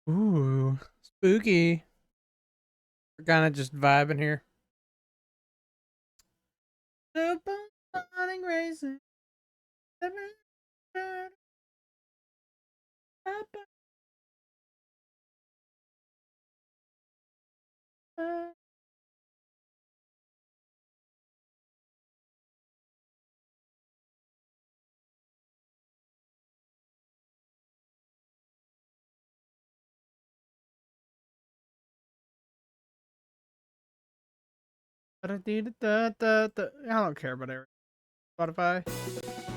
Ooh, spooky. We're kind of just vibing here. Racing. I don't care about everything. Spotify.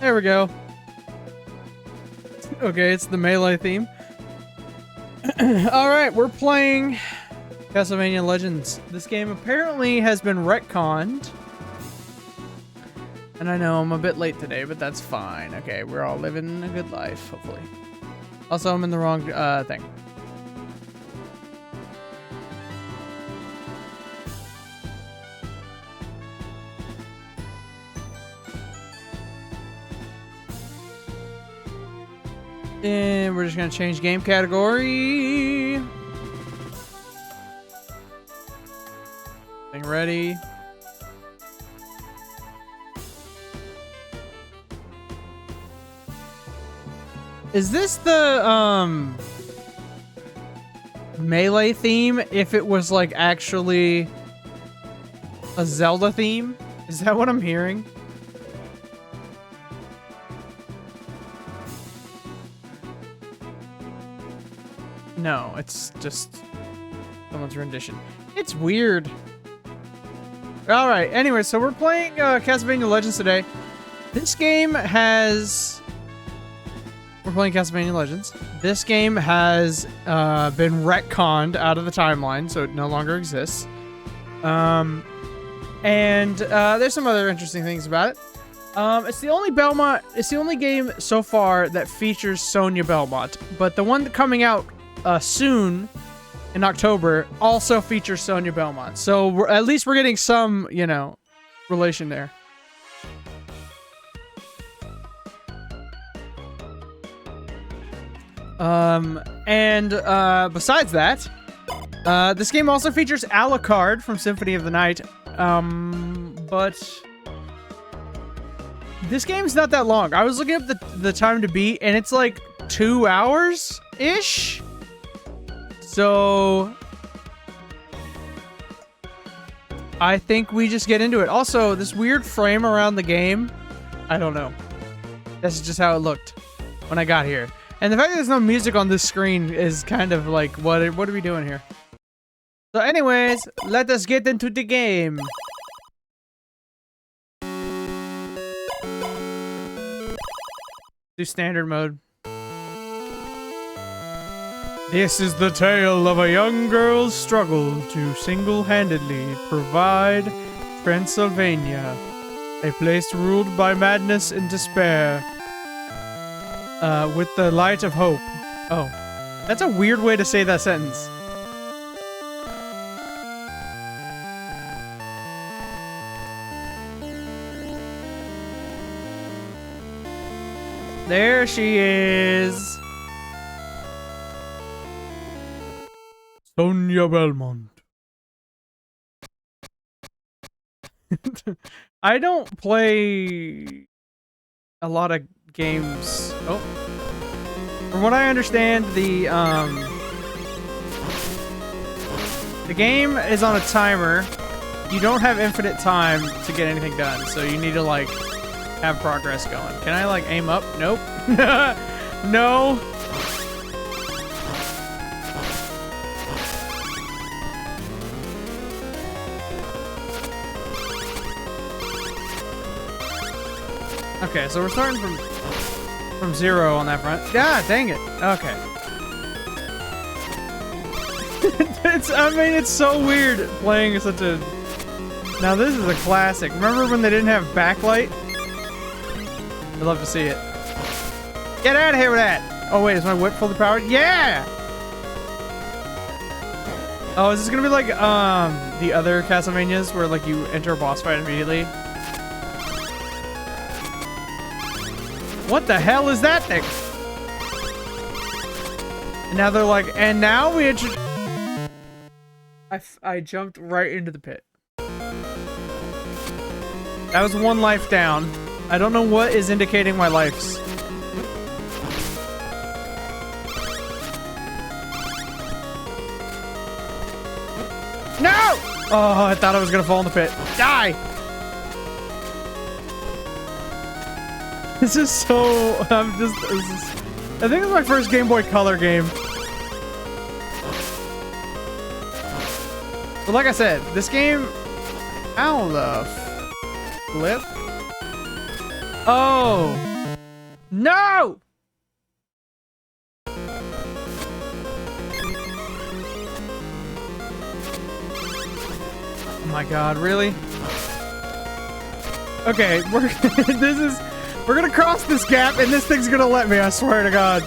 There we go. Okay, it's the melee theme. Alright, we're playing Castlevania Legends. This game apparently has been retconned. And I know I'm a bit late today, but that's fine. Okay, we're all living a good life, hopefully. Also, I'm in the wrong thing. And we're just gonna change game category. Thing ready. Is this the melee theme if it was like actually a Zelda theme? Is that what I'm hearing? No, it's just someone's rendition. It's weird. Alright, anyway, so we're playing Castlevania Legends today. This game has... We're playing Castlevania Legends. This game has been retconned out of the timeline, so it no longer exists. And there's some other interesting things about it. It's the only Belmont... It's the only game so far that features Sonia Belmont, but the one coming out soon in October also features Sonia Belmont. So at least we're getting some, you know, relation there. Besides that, this game also features Alucard from Symphony of the Night. But this game's not that long. I was looking up the time to beat, and it's like 2 hours-ish. So I think we just get into it. Also, this weird frame around the game, I don't know. That's just how it looked when I got here. And the fact that there's no music on this screen is kind of like, what are we doing here? So anyways, let us get into the game. Do standard mode. This is the tale of a young girl's struggle to single-handedly provide Transylvania, a place ruled by madness and despair, with the light of hope. Oh, that's a weird way to say that sentence. There she is. Sonia Belmont. I don't play a lot of games. Oh. From what I understand, the game is on a timer. You don't have infinite time to get anything done, so you need to, like, have progress going. Can I, like, aim up? Nope. No. Okay, so we're starting from 0 on that front. God dang it. Okay. I mean, it's so weird playing such a... Now, this is a classic. Remember when they didn't have backlight? I'd love to see it. Get out of here with that! Oh, wait, is my whip fully powered? Yeah! Oh, is this gonna be like, the other Castlevanias where, like, you enter a boss fight immediately? What the hell is that thing? Now they're like, and now we introduce... I jumped right into the pit. That was one life down. I don't know what is indicating my lives. No! Oh, I thought I was gonna fall in the pit. Die! This is so... I think it's my first Game Boy Color game. But like I said, this game... How the flip? Oh! No! Oh my god, really? Okay, we're gonna cross this gap and this thing's gonna let me, I swear to god.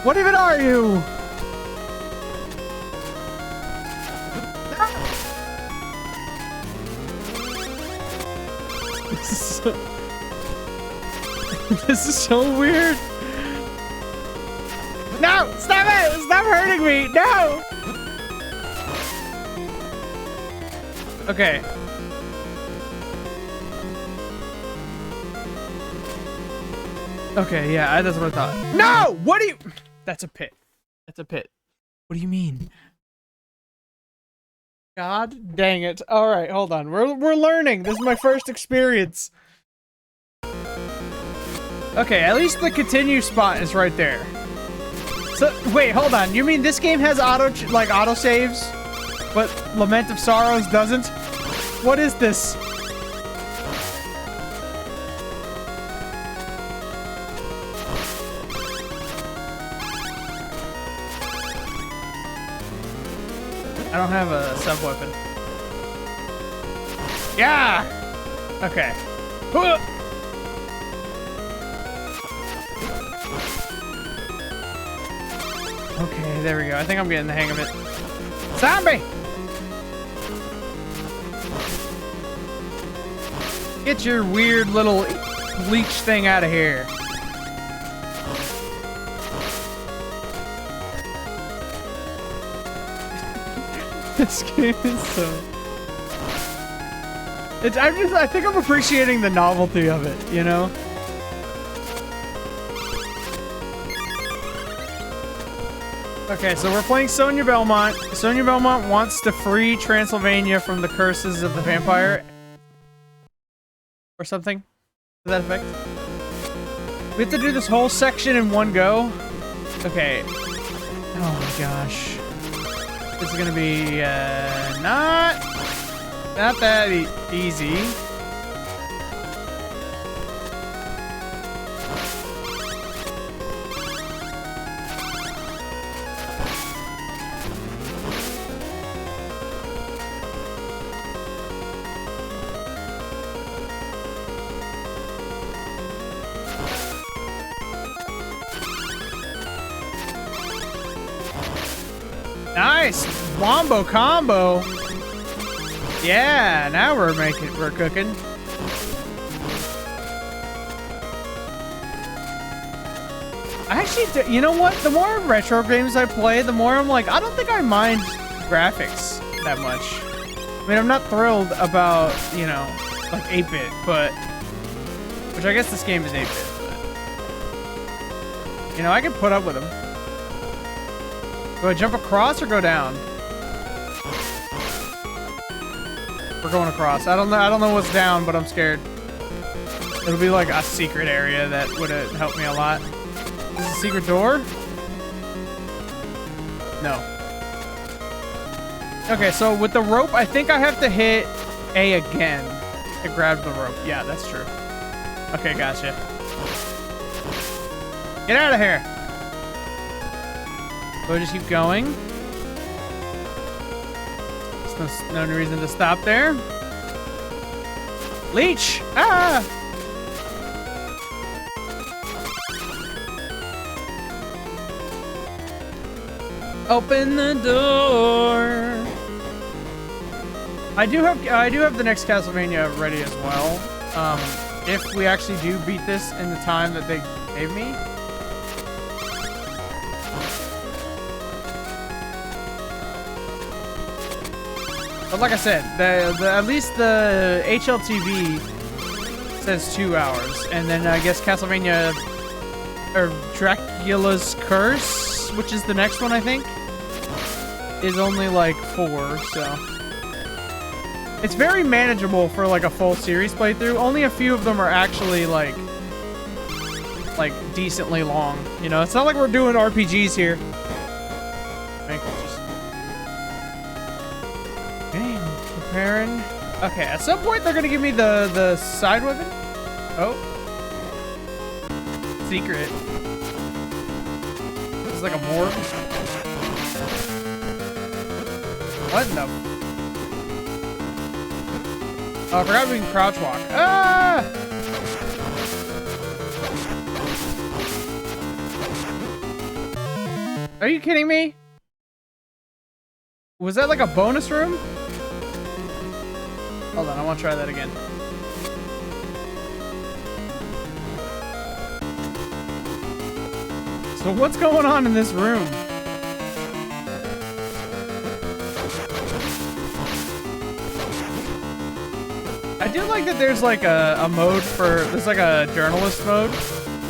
What even are you? This is so weird. No! Stop it! Stop hurting me! No! Okay. Okay, yeah, that's what I thought. No! What do you... That's a pit. That's a pit. What do you mean? God dang it. Alright, hold on. We're learning. This is my first experience. Okay, at least the continue spot is right there. So, wait, hold on. You mean this game has auto saves, but Lament of Sorrows doesn't? What is this? I don't have a sub-weapon. Yeah! Okay. Okay, there we go. I think I'm getting the hang of it. Zombie! Get your weird little bleach thing out of here. This game is so... I think I'm appreciating the novelty of it, you know? Okay, so we're playing Sonia Belmont. Sonia Belmont wants to free Transylvania from the curses of the vampire. Or something to that effect. We have to do this whole section in one go. Okay. Oh my gosh. This is gonna be, not that easy. Nice! Wombo combo! Yeah, now we're cooking. I actually, you know what? The more retro games I play, the more I'm like, I don't think I mind graphics that much. I mean, I'm not thrilled about, you know, like 8-bit, but... Which I guess this game is 8-bit, but... You know, I can put up with them. Do I jump across or go down? We're going across. I don't know what's down, but I'm scared. It'll be like a secret area that would have helped me a lot. Is this a secret door? No. Okay, so with the rope, I think I have to hit A again to grab the rope. Yeah, that's true. Okay, gotcha. Get out of here! So I just keep going. There's no reason to stop there. Leech! Ah! Open the door. I do have the next Castlevania ready as well. If we actually do beat this in the time that they gave me. But like I said, at least the HLTV says 2 hours. And then I guess Castlevania, or Dracula's Curse, which is the next one, I think, is only like 4, so. It's very manageable for like a full series playthrough. Only a few of them are actually like decently long. You know, it's not like we're doing RPGs here. Okay, preparing. Okay, at some point they're gonna give me the side weapon. Oh, secret. This is like a morgue. What in the? Oh, I forgot we can crouch walk. Ah! Are you kidding me? Was that like a bonus room? Hold on, I want to try that again. So what's going on in this room? I do like that there's like a mode for, there's like a journalist mode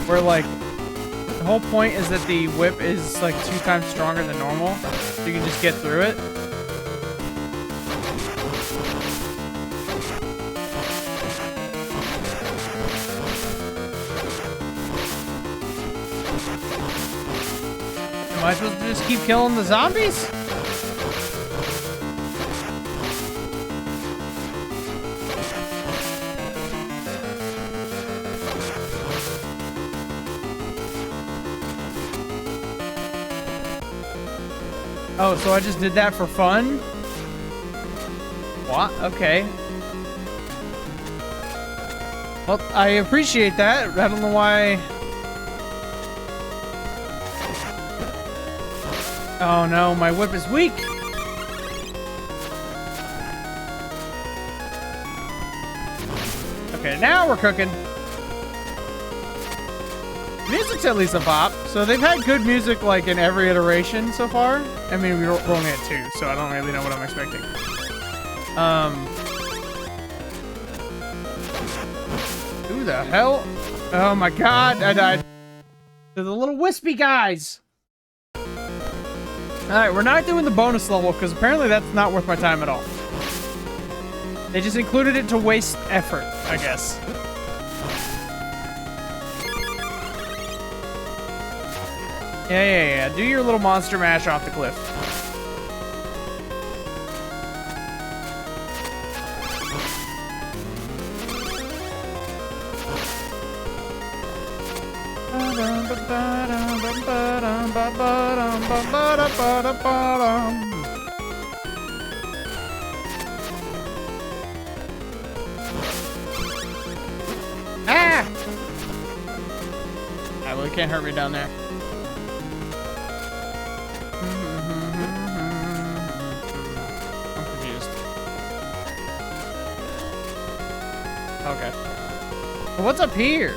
where like the whole point is that the whip is like 2 times stronger than normal, so you can just get through it. Am I supposed to just keep killing the zombies? Oh, so I just did that for fun? What? Okay. Well, I appreciate that. I don't know why. Oh no, my whip is weak. Okay, now we're cooking. Music's at least a bop. So they've had good music like in every iteration so far. I mean, we're only at 2, so I don't really know what I'm expecting. Who the hell? Oh my god, I died. They're the little wispy guys. Alright, we're not doing the bonus level because apparently that's not worth my time at all. They just included it to waste effort, I guess. Yeah. Do your little monster mash off the cliff. Ah! I really can't hurt me down there. I'm confused. Okay. Well, what's up here?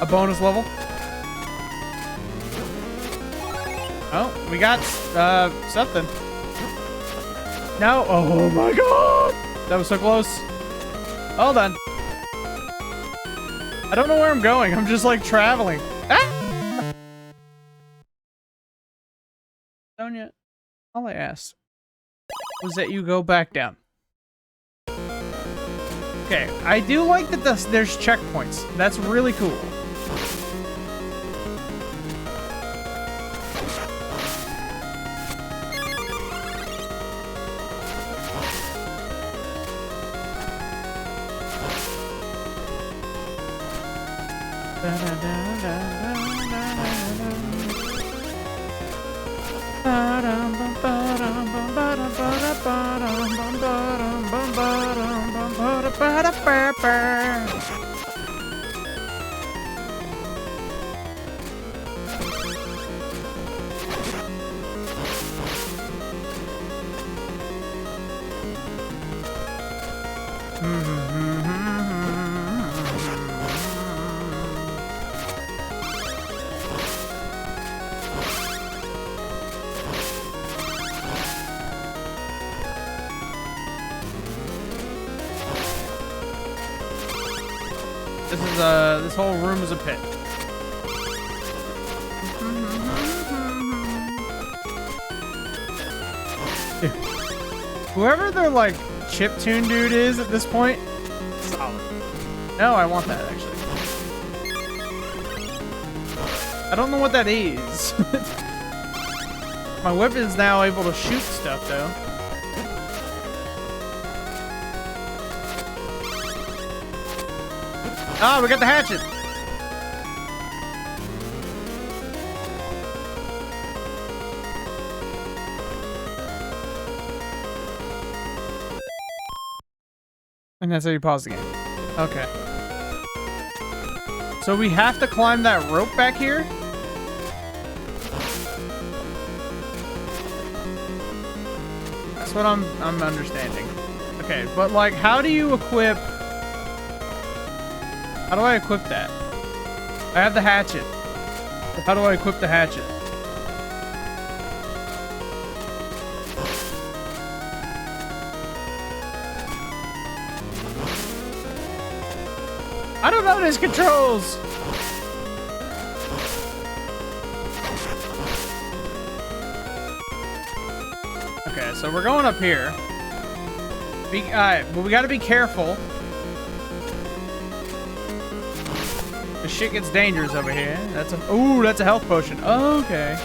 A bonus level? Oh, we got something. No. Oh my god! That was so close. Hold on. I don't know where I'm going. I'm just like traveling. Ah! Sonia, all I asked was that you go back down. Okay, I do like that there's checkpoints. That's really cool. This whole room is a pit. Whoever their like chiptune dude is at this point, solid. No, I want that actually. I don't know what that is. My weapon is now able to shoot stuff though. Ah, we got the hatchet. And that's how you pause the game. Okay. So we have to climb that rope back here? That's what I'm understanding. Okay, but like how do you equip? How do I equip that? I have the hatchet. How do I equip the hatchet? I don't know these controls. Okay, so we're going up here. Alright, but we gotta be careful. The shit gets dangerous over here. That's a ooh, that's a health potion. Oh, okay.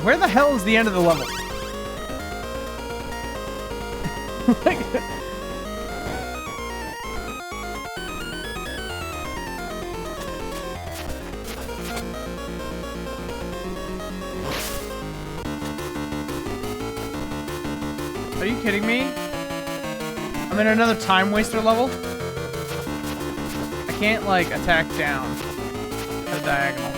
Where the hell is the end of the level? Like, are you kidding me? I'm in another time waster level? I can't like attack down the diagonal.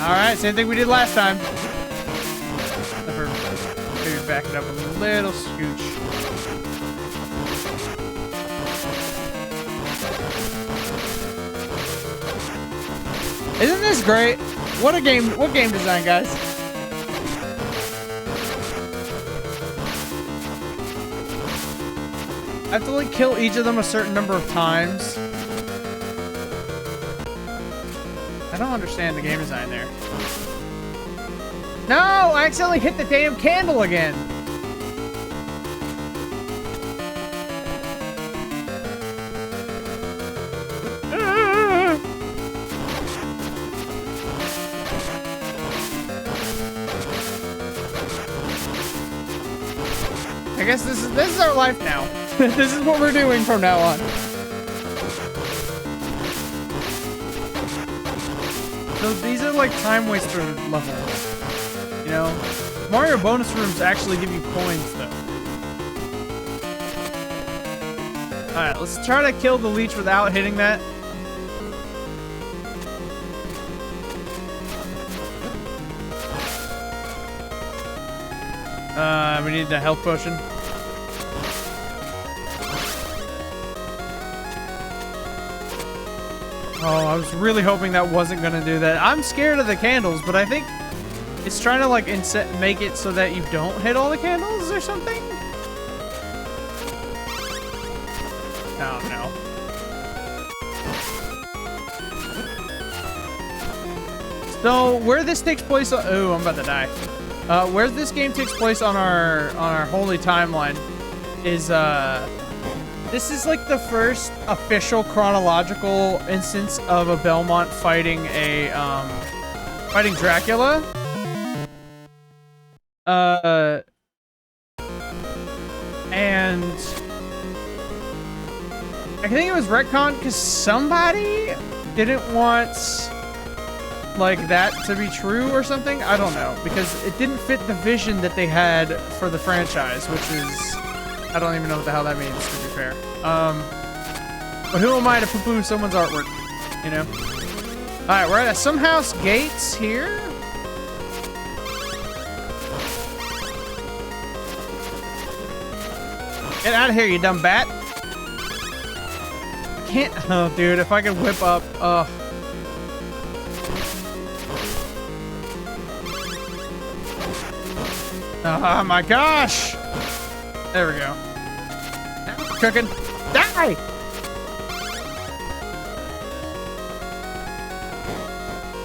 Alright, same thing we did last time. Maybe back it up a little scooch. Isn't this great? What game design, guys. I have to like kill each of them a certain number of times. I don't understand the game design there. No, I accidentally hit the damn candle again. I guess this is our life now. This is what we're doing from now on. So these are like time waster levels, you know? Mario bonus rooms actually give you coins though. Alright, let's try to kill the leech without hitting that. We need the health potion. Oh, I was really hoping that wasn't gonna do that. I'm scared of the candles, but I think it's trying to like make it so that you don't hit all the candles or something. Oh no. So where this takes place? Oh, I'm about to die. Where this game takes place on our holy timeline is this is like the first official chronological instance of a Belmont fighting a fighting Dracula. And I think it was retconned because somebody didn't want like that to be true or something. I don't know, because it didn't fit the vision that they had for the franchise, which is, I don't even know what the hell that means, to be fair. But who am I to poo-poo someone's artwork, you know? Alright, we're at some house gates here. Get out of here, you dumb bat. Can't. Oh, dude, if I could whip up. Oh my gosh. There we go. Now we're cooking. Die!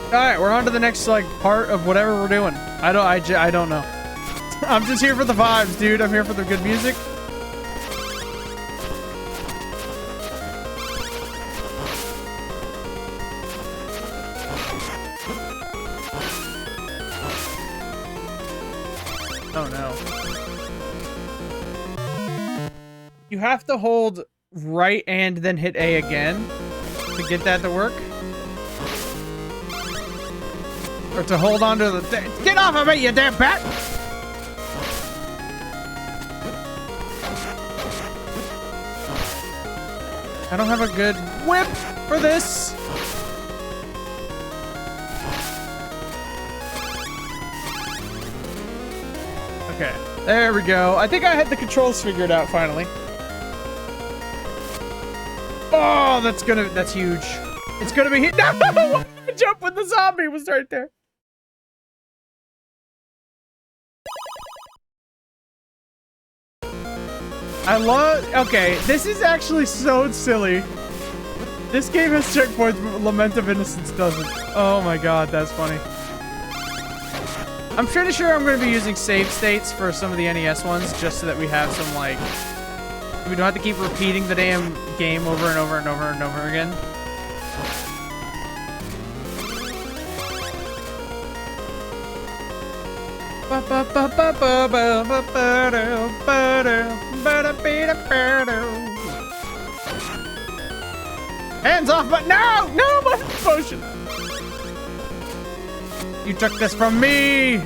Alright, we're on to the next, like, part of whatever we're doing. I don't know. I'm just here for the vibes, dude. I'm here for the good music. Oh, no. You have to hold right and then hit A again to get that to work. Or to hold on to the thing. Get off of me, you damn bat! I don't have a good whip for this. Okay, there we go. I think I had the controls figured out finally. Oh, that's huge. It's gonna be hit. No! Jump when the zombie was right there. Okay, this is actually so silly. This game has checkpoints, but Lament of Innocence doesn't. Oh my god, that's funny. I'm pretty sure I'm going to be using save states for some of the NES ones, just so that we have some, like... We don't have to keep repeating the damn game over and over and over and over again. Hands off, but no! No, my potion! You took this from me!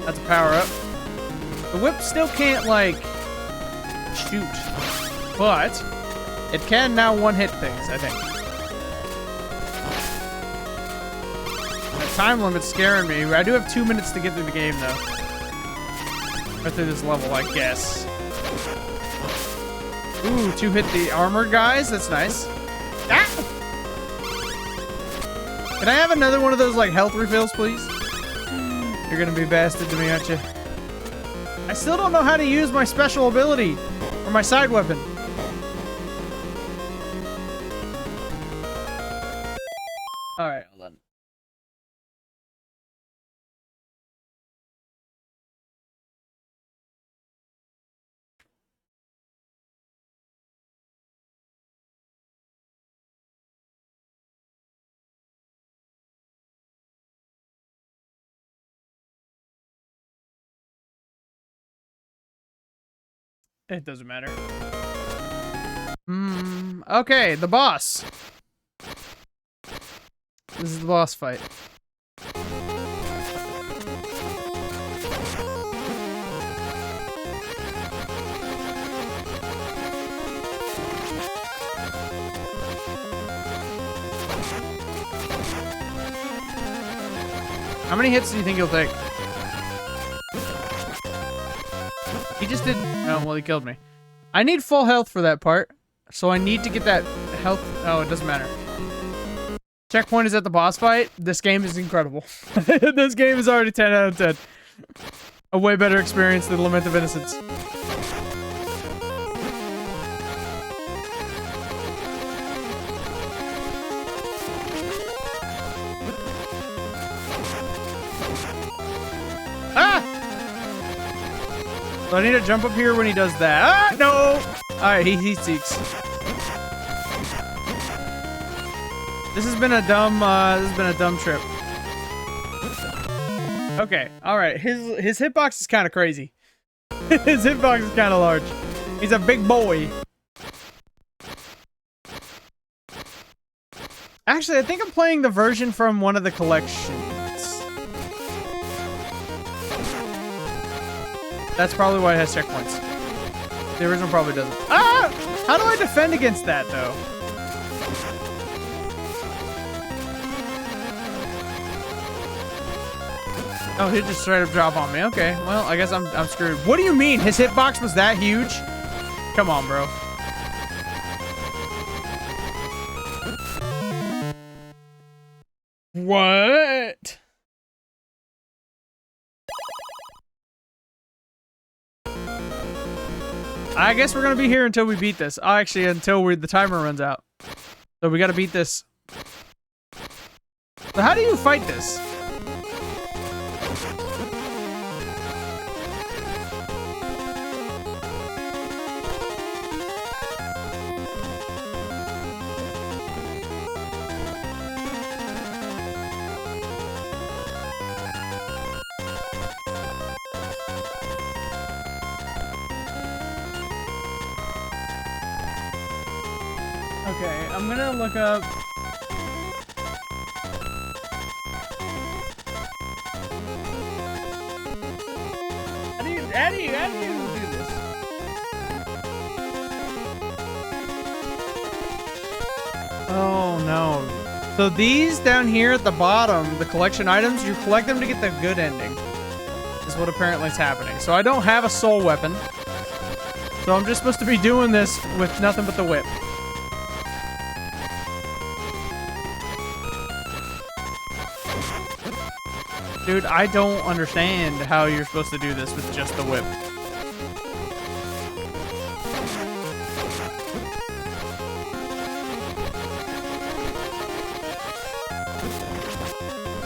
That's a power-up. The whip still can't, like, shoot. But it can now one-hit things, I think. The time limit's scaring me. I do have 2 minutes to get through the game, though. Or through this level, I guess. Ooh, 2 hit the armor guys. That's nice. Ah! Can I have another one of those, like, health refills, please? You're gonna be bastard to me, aren't you? I still don't know how to use my special ability. Or my side weapon. Alright, hold on. It doesn't matter. Okay, the boss. This is the boss fight. How many hits do you think he'll take? He just did. Oh, well, he killed me. I need full health for that part. So I need to get that health. Oh, it doesn't matter. Checkpoint is at the boss fight. This game is incredible. This game is already 10 out of 10. A way better experience than Lament of Innocence. So I need to jump up here when he does that. Ah, no! Alright, he seeks. This has been a dumb trip. Okay, alright. His hitbox is kind of crazy. His hitbox is kind of large. He's a big boy. Actually, I think I'm playing the version from one of the collections. That's probably why it has checkpoints. The original probably doesn't. Ah! How do I defend against that, though? Oh, he just straight up drop on me. Okay, well, I guess I'm screwed. What do you mean? His hitbox was that huge? Come on, bro. What? I guess we're gonna be here until we beat this. Oh, actually, until the timer runs out. So we gotta beat this. So how do you fight this? Okay, I'm gonna look up. How do you do this? Oh no. So these down here at the bottom, the collection items, you collect them to get the good ending. Is what apparently is happening. So I don't have a soul weapon. So I'm just supposed to be doing this with nothing but the whip. Dude, I don't understand how you're supposed to do this with just the whip.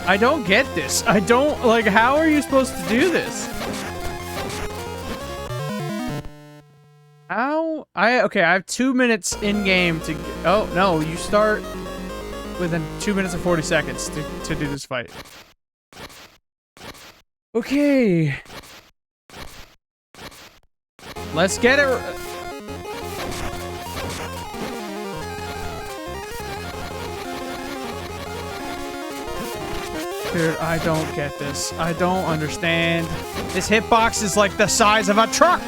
I don't get this. I don't, like, how are you supposed to do this? How? Okay, I have 2 minutes in game to, oh, no, you start within 2 minutes and 40 seconds to do this fight. Okay. Let's get it. Dude, I don't get this. I don't understand. This hitbox is like the size of a truck.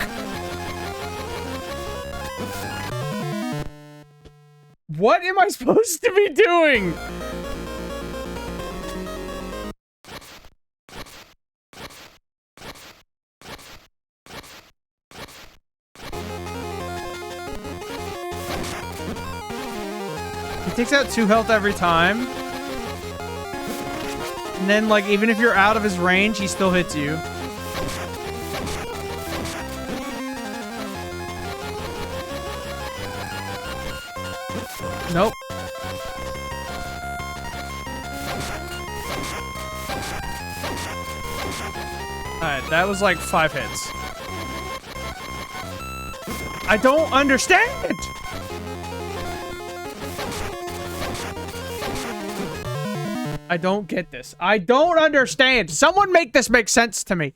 What am I supposed to be doing? He takes out 2 health every time. And then, like, even if you're out of his range, he still hits you. Nope. Alright, that was like 5 hits. I don't understand! I don't get this. I don't understand. Someone make this make sense to me.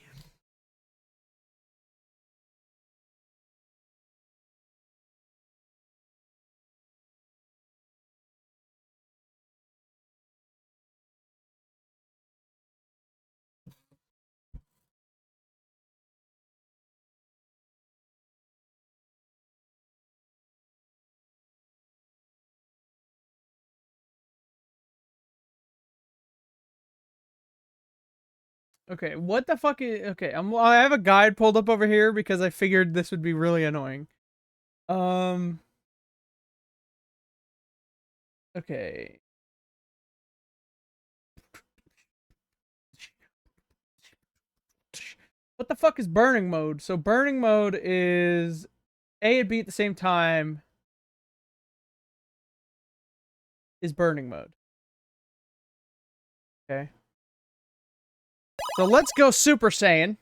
Okay, what the fuck is... Okay, I have a guide pulled up over here because I figured this would be really annoying. Okay. What the fuck is burning mode? So burning mode is A and B at the same time is burning mode. Okay. So let's go Super Saiyan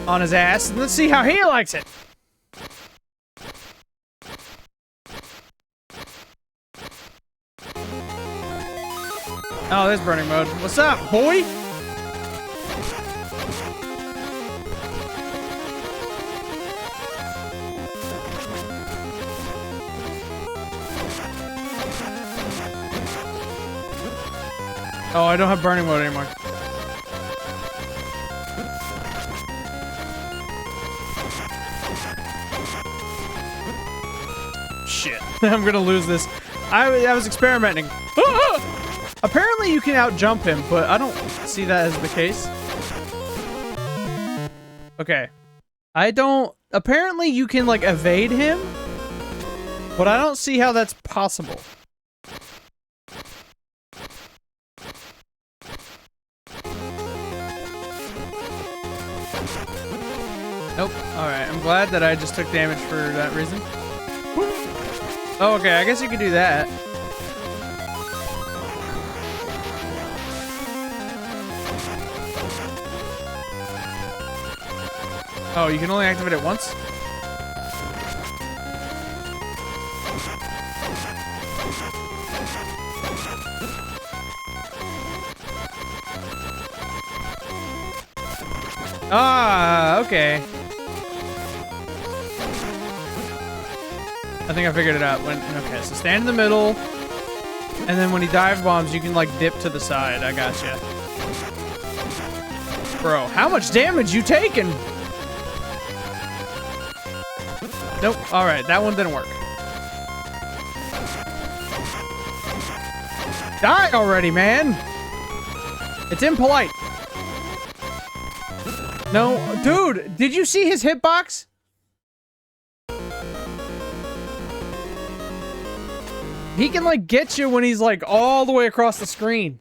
on his ass, and let's see how he likes it. Oh, there's burning mode. What's up, boy? Oh, I don't have burning mode anymore. Shit. I'm gonna lose this. I was experimenting. Apparently you can out-jump him, but I don't see that as the case. Okay. I don't... Apparently you can, like, evade him, but I don't see how that's possible. Nope. Alright, I'm glad that I just took damage for that reason. Oh, okay, I guess you could do that. Oh, you can only activate it once? Ah, okay. I think I figured it out. Okay, so stand in the middle, and then when he dive bombs, you can like dip to the side. I gotcha. Bro, how much damage you taking? Nope. All right, that one didn't work. Die already, man. It's impolite. No, dude, did you see his hitbox? He can, like, get you when he's, like, all the way across the screen.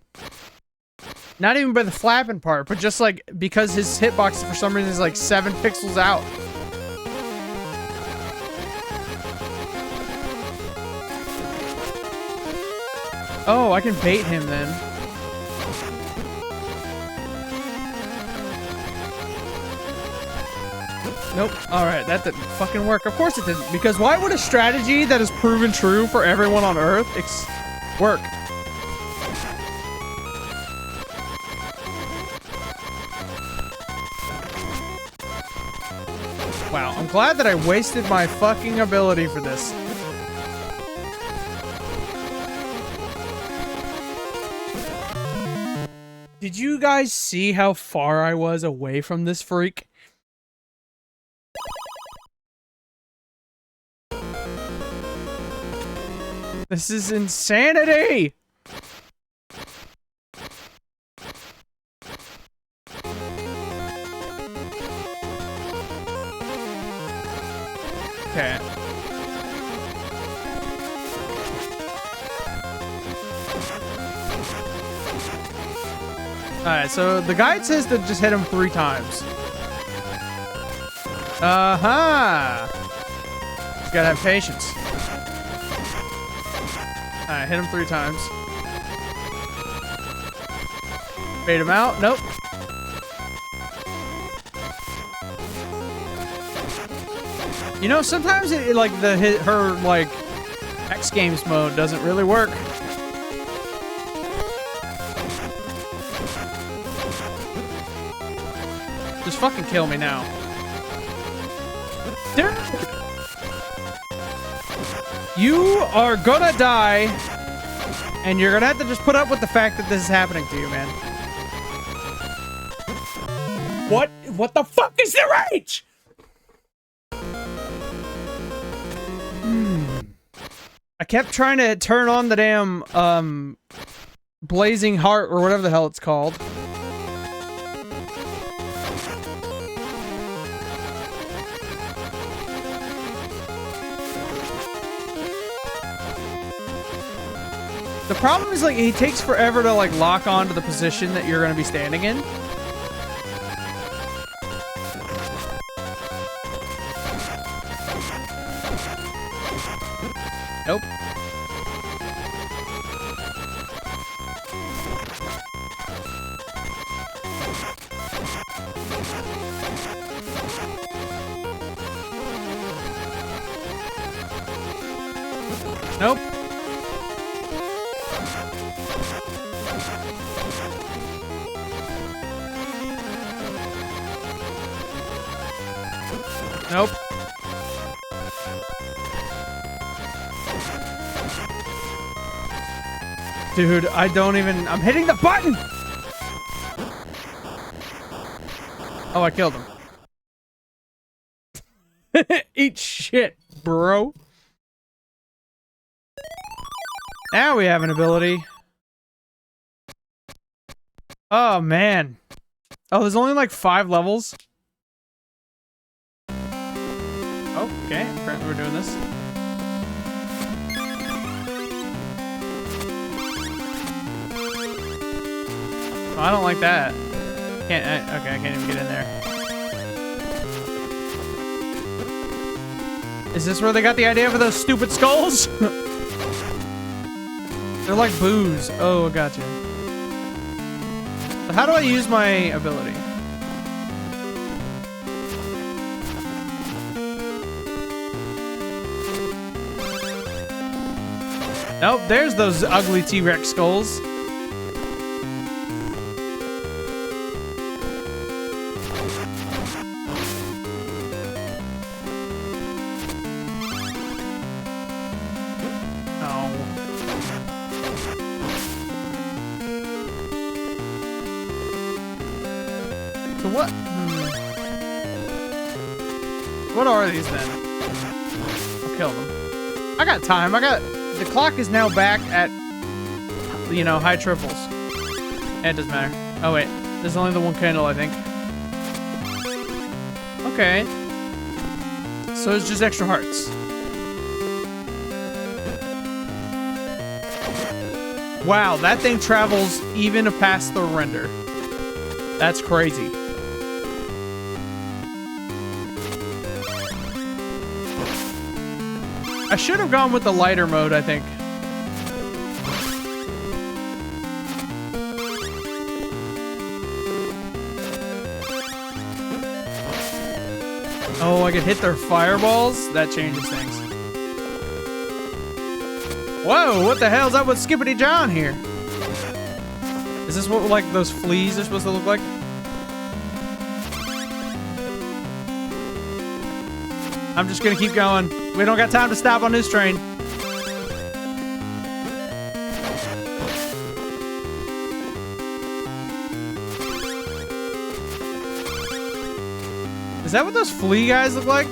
Not even by the flapping part, but just, like, because his hitbox, for some reason, is, like, 7 pixels out. Oh, I can bait him, then. Nope. Alright, that didn't fucking work. Of course it didn't. Because why would a strategy that is proven true for everyone on Earth work? Wow, I'm glad that I wasted my fucking ability for this. Did you guys see how far I was away from this freak? This is insanity! Okay. Alright, so the guide says to just hit him 3 times. Uh-huh! Just gotta have patience. Alright, hit him 3 times. Bait him out. Nope. You know, sometimes it like her like X Games mode doesn't really work. Just fucking kill me now. Dude. You are gonna die, and you're gonna have to just put up with the fact that this is happening to you, man. What the fuck is the rage? I kept trying to turn on the damn, blazing heart, or whatever the hell it's called. The problem is, like, he takes forever to, like, lock onto the position that you're gonna be standing in. Nope. Nope. Nope. Dude, I don't even... I'm hitting the button! Oh, I killed him. Eat shit, bro. Now we have an ability. Oh, man. Oh, there's only like 5 levels? Oh, okay. Apparently we're doing this. Oh, I don't like that. Can't. Okay, I can't even get in there. Is this where they got the idea for those stupid skulls? They're like booze. Oh, gotcha. So how do I use my ability? Nope, there's those ugly T-Rex skulls. What are these then? I'll kill them. I got time. The clock is now back at, you know, high triples. It doesn't matter. Oh wait, there's only the one candle, I think. Okay. So it's just extra hearts. Wow, that thing travels even past the render. That's crazy. I should have gone with the lighter mode, I think. Oh, I could hit their fireballs? That changes things. Whoa, what the hell's up with Skippity John here? Is this what, like, those fleas are supposed to look like? I'm just gonna keep going. We don't got time to stop on this train. Is that what those flea guys look like?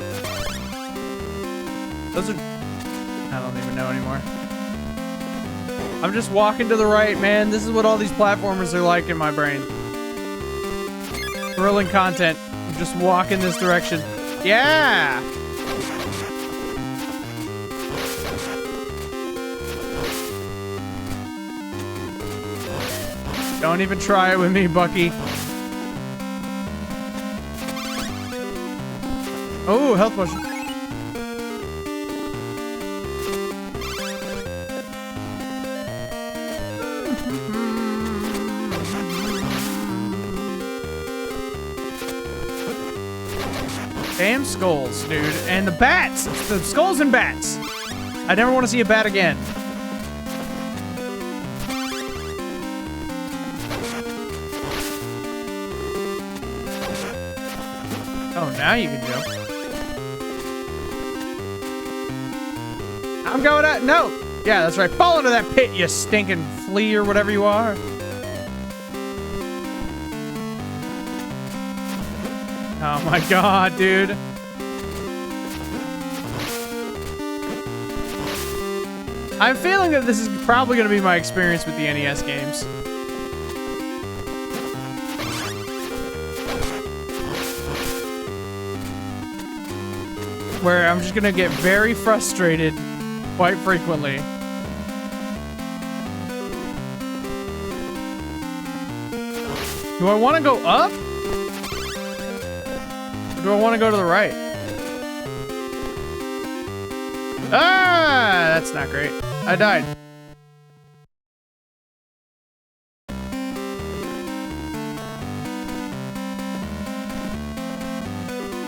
Those are... I don't even know anymore. I'm just walking to the right, man. This is what all these platformers are like in my brain. Thrilling content. I'm just walking this direction. Yeah! Don't even try it with me, Bucky. Oh, health potion. Damn skulls, dude. And the bats! It's the skulls and bats! I never want to see a bat again. Oh, now you can jump. I'm going up. No! Yeah, that's right. Fall into that pit, you stinking flea or whatever you are. Oh my god, dude. I'm feeling that this is probably going to be my experience with the NES games. Where I'm just going to get very frustrated quite frequently. Do I want to go up? Or do I want to go to the right? Ah, that's not great. I died.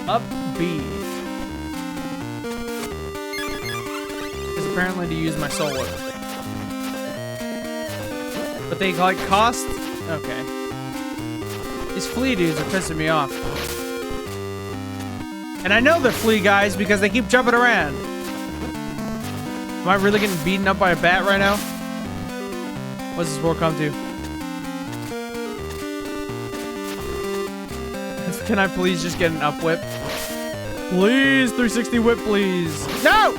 Up B. Is apparently to use my soul weapon. But they like cost. Okay. These flea dudes are pissing me off. And I know they're flea guys because they keep jumping around. Am I really getting beaten up by a bat right now? What's this world come to? Can I please just get an up whip? Please, 360 whip, please. No!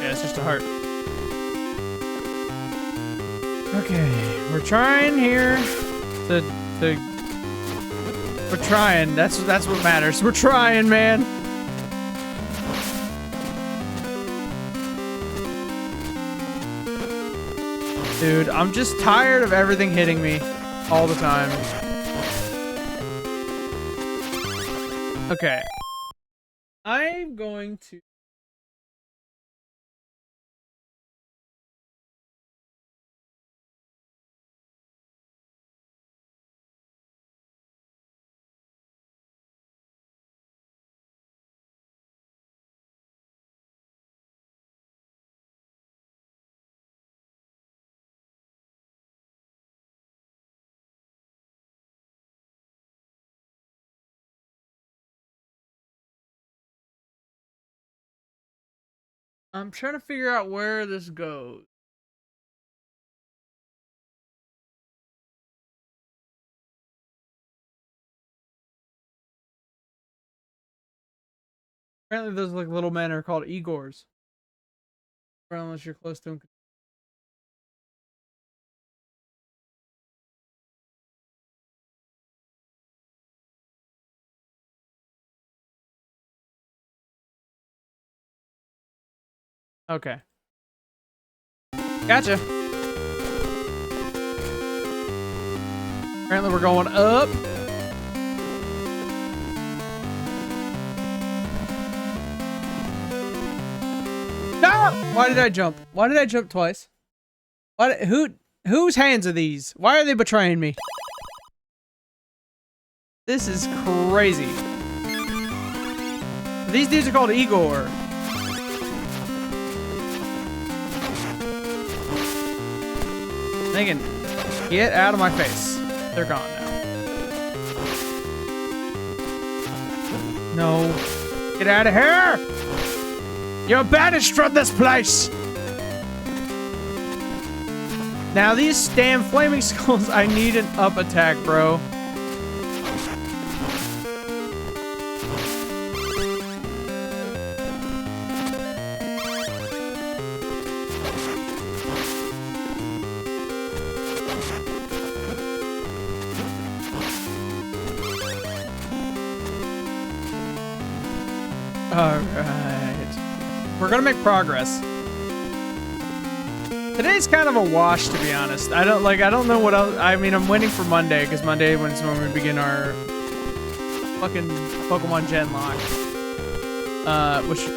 Yeah, it's just a heart. Okay, we're trying here to we're trying. That's what matters. We're trying, man. Dude, I'm just tired of everything hitting me all the time. Okay. I'm going to... I'm trying to figure out where this goes. Apparently those like little men are called Igors. Or unless you're close to them. Okay. Gotcha. Apparently we're going up. No! Why did I jump? Why did I jump twice? What? Whose hands are these? Why are they betraying me? This is crazy. These dudes are called Igor. They can get out of my face. They're gone now. No. Get out of here! You're banished from this place! Now these damn flaming skulls, I need an up attack, bro. Alright. We're gonna make progress. Today's kind of a wash, to be honest. I don't know what else. I mean, I'm waiting for Monday, because Monday is when we begin our fucking Pokemon Gen lock. Which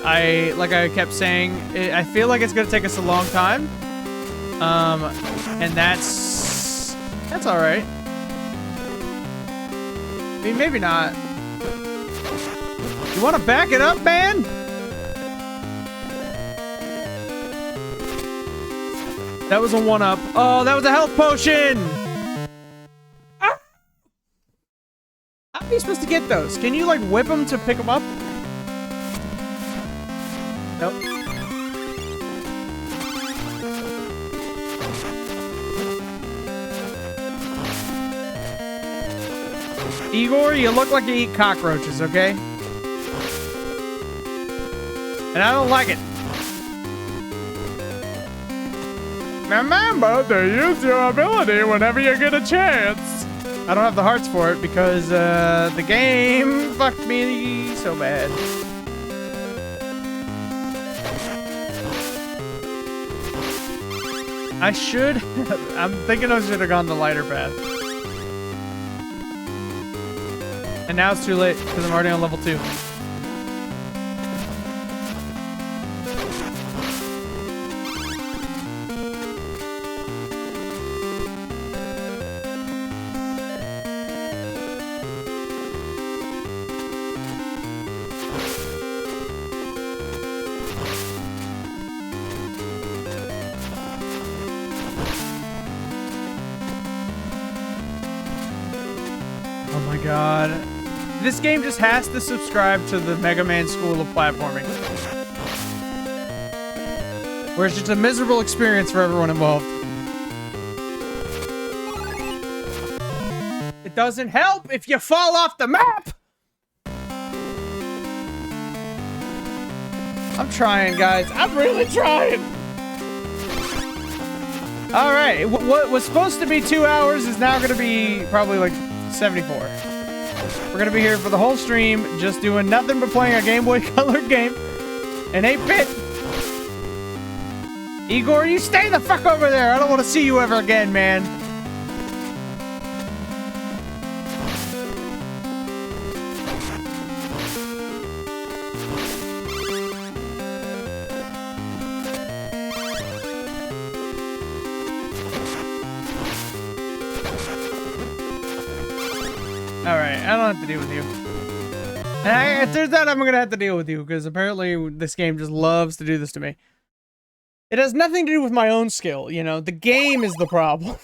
like I kept saying, I feel like it's gonna take us a long time. And that's alright. I mean, maybe not. You want to back it up, man? That was a 1-up. Oh, that was a health potion! Ah! How are you supposed to get those? Can you, like, whip them to pick them up? Nope. Igor, you look like you eat cockroaches, okay? And I don't like it. Remember to use your ability whenever you get a chance. I don't have the hearts for it because the game fucked me so bad. I should. I'm thinking I should have gone the lighter path. And now it's too late because I'm already on level 2. God. This game just has to subscribe to the Mega Man School of Platforming. Where it's just a miserable experience for everyone involved. It doesn't help if you fall off the map! I'm trying, guys. I'm really trying. All right. What was supposed to be 2 hours is now going to be probably like 74. We're going to be here for the whole stream, just doing nothing but playing a Game Boy Color game in 8-bit. Igor, you stay the fuck over there. I don't want to see you ever again, man. Alright, I don't have to deal with you. And it turns out I'm gonna have to deal with you, because apparently this game just loves to do this to me. It has nothing to do with my own skill, you know? The game is the problem.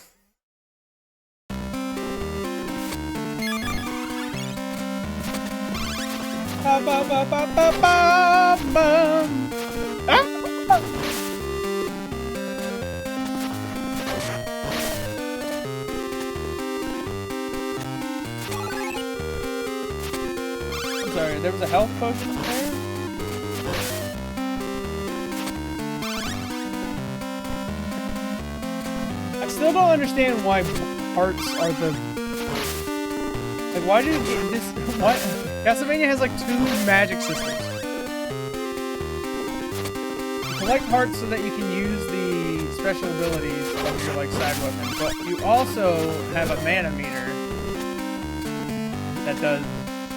Sorry, there was a health potion there? I still don't understand why hearts are the... Like, why do this... What? Castlevania has, like, 2 magic systems. You collect hearts so that you can use the special abilities of your, like, side weapon. But you also have a mana meter that does...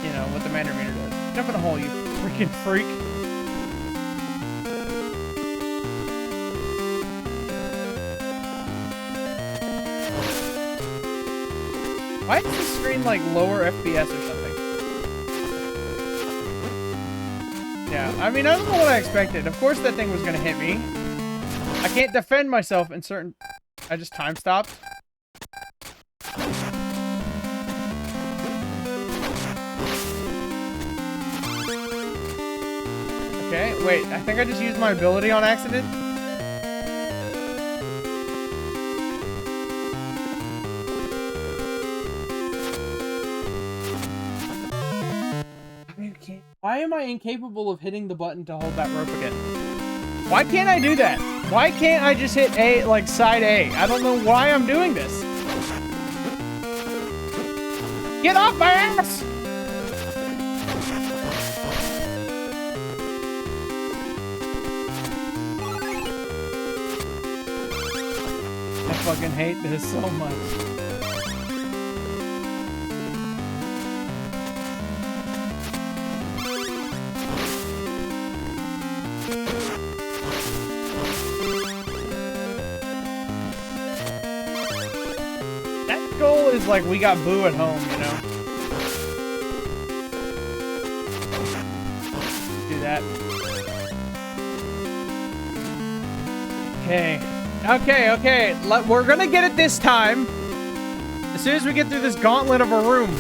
You know, what the mana meter does. Jump in a hole, you freaking freak. Why is this screen like lower FPS or something? Yeah, I mean, I don't know what I expected. Of course that thing was gonna hit me. I can't defend myself in certain... I just time stopped. Okay, wait, I think I just used my ability on accident. Why am I incapable of hitting the button to hold that rope again? Why can't I do that? Why can't I just hit A, like side A? I don't know why I'm doing this. Get off my ass! I fucking hate this so much. That goal is like we got Boo at home, you know? Do that. Okay. Okay. We're gonna get it this time. As soon as we get through this gauntlet of a room.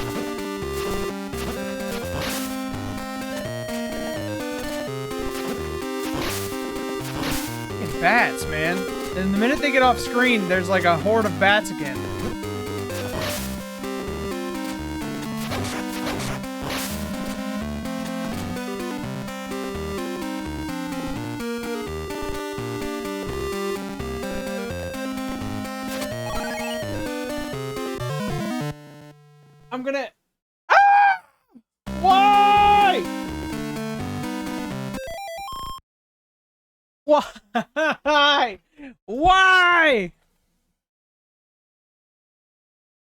Fucking bats, man. And the minute they get off screen, there's like a horde of bats again. I'm gonna... Ah! Why? Why? Why?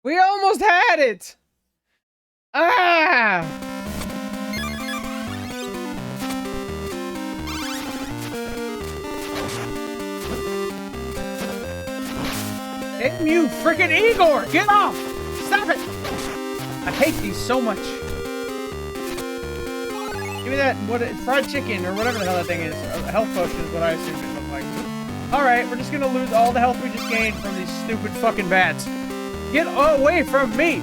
We almost had it. Ah! Damn you, frickin' Igor! Get off! Stop it! I hate these so much. Give me that, fried chicken or whatever the hell that thing is. A health potion is what I assumed it looked like. Alright, we're just gonna lose all the health we just gained from these stupid fucking bats. Get away from me!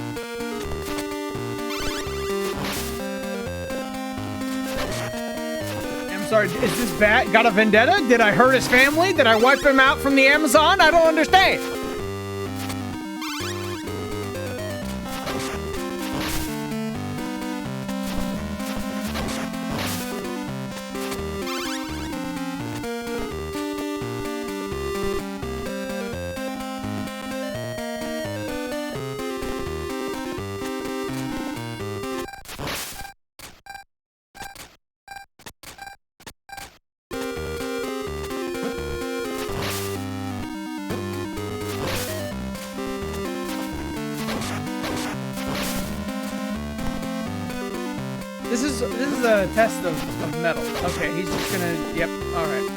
I'm sorry, is this bat got a vendetta? Did I hurt his family? Did I wipe him out from the Amazon? I don't understand. is a test of metal. Okay, he's just gonna. Yep. All right.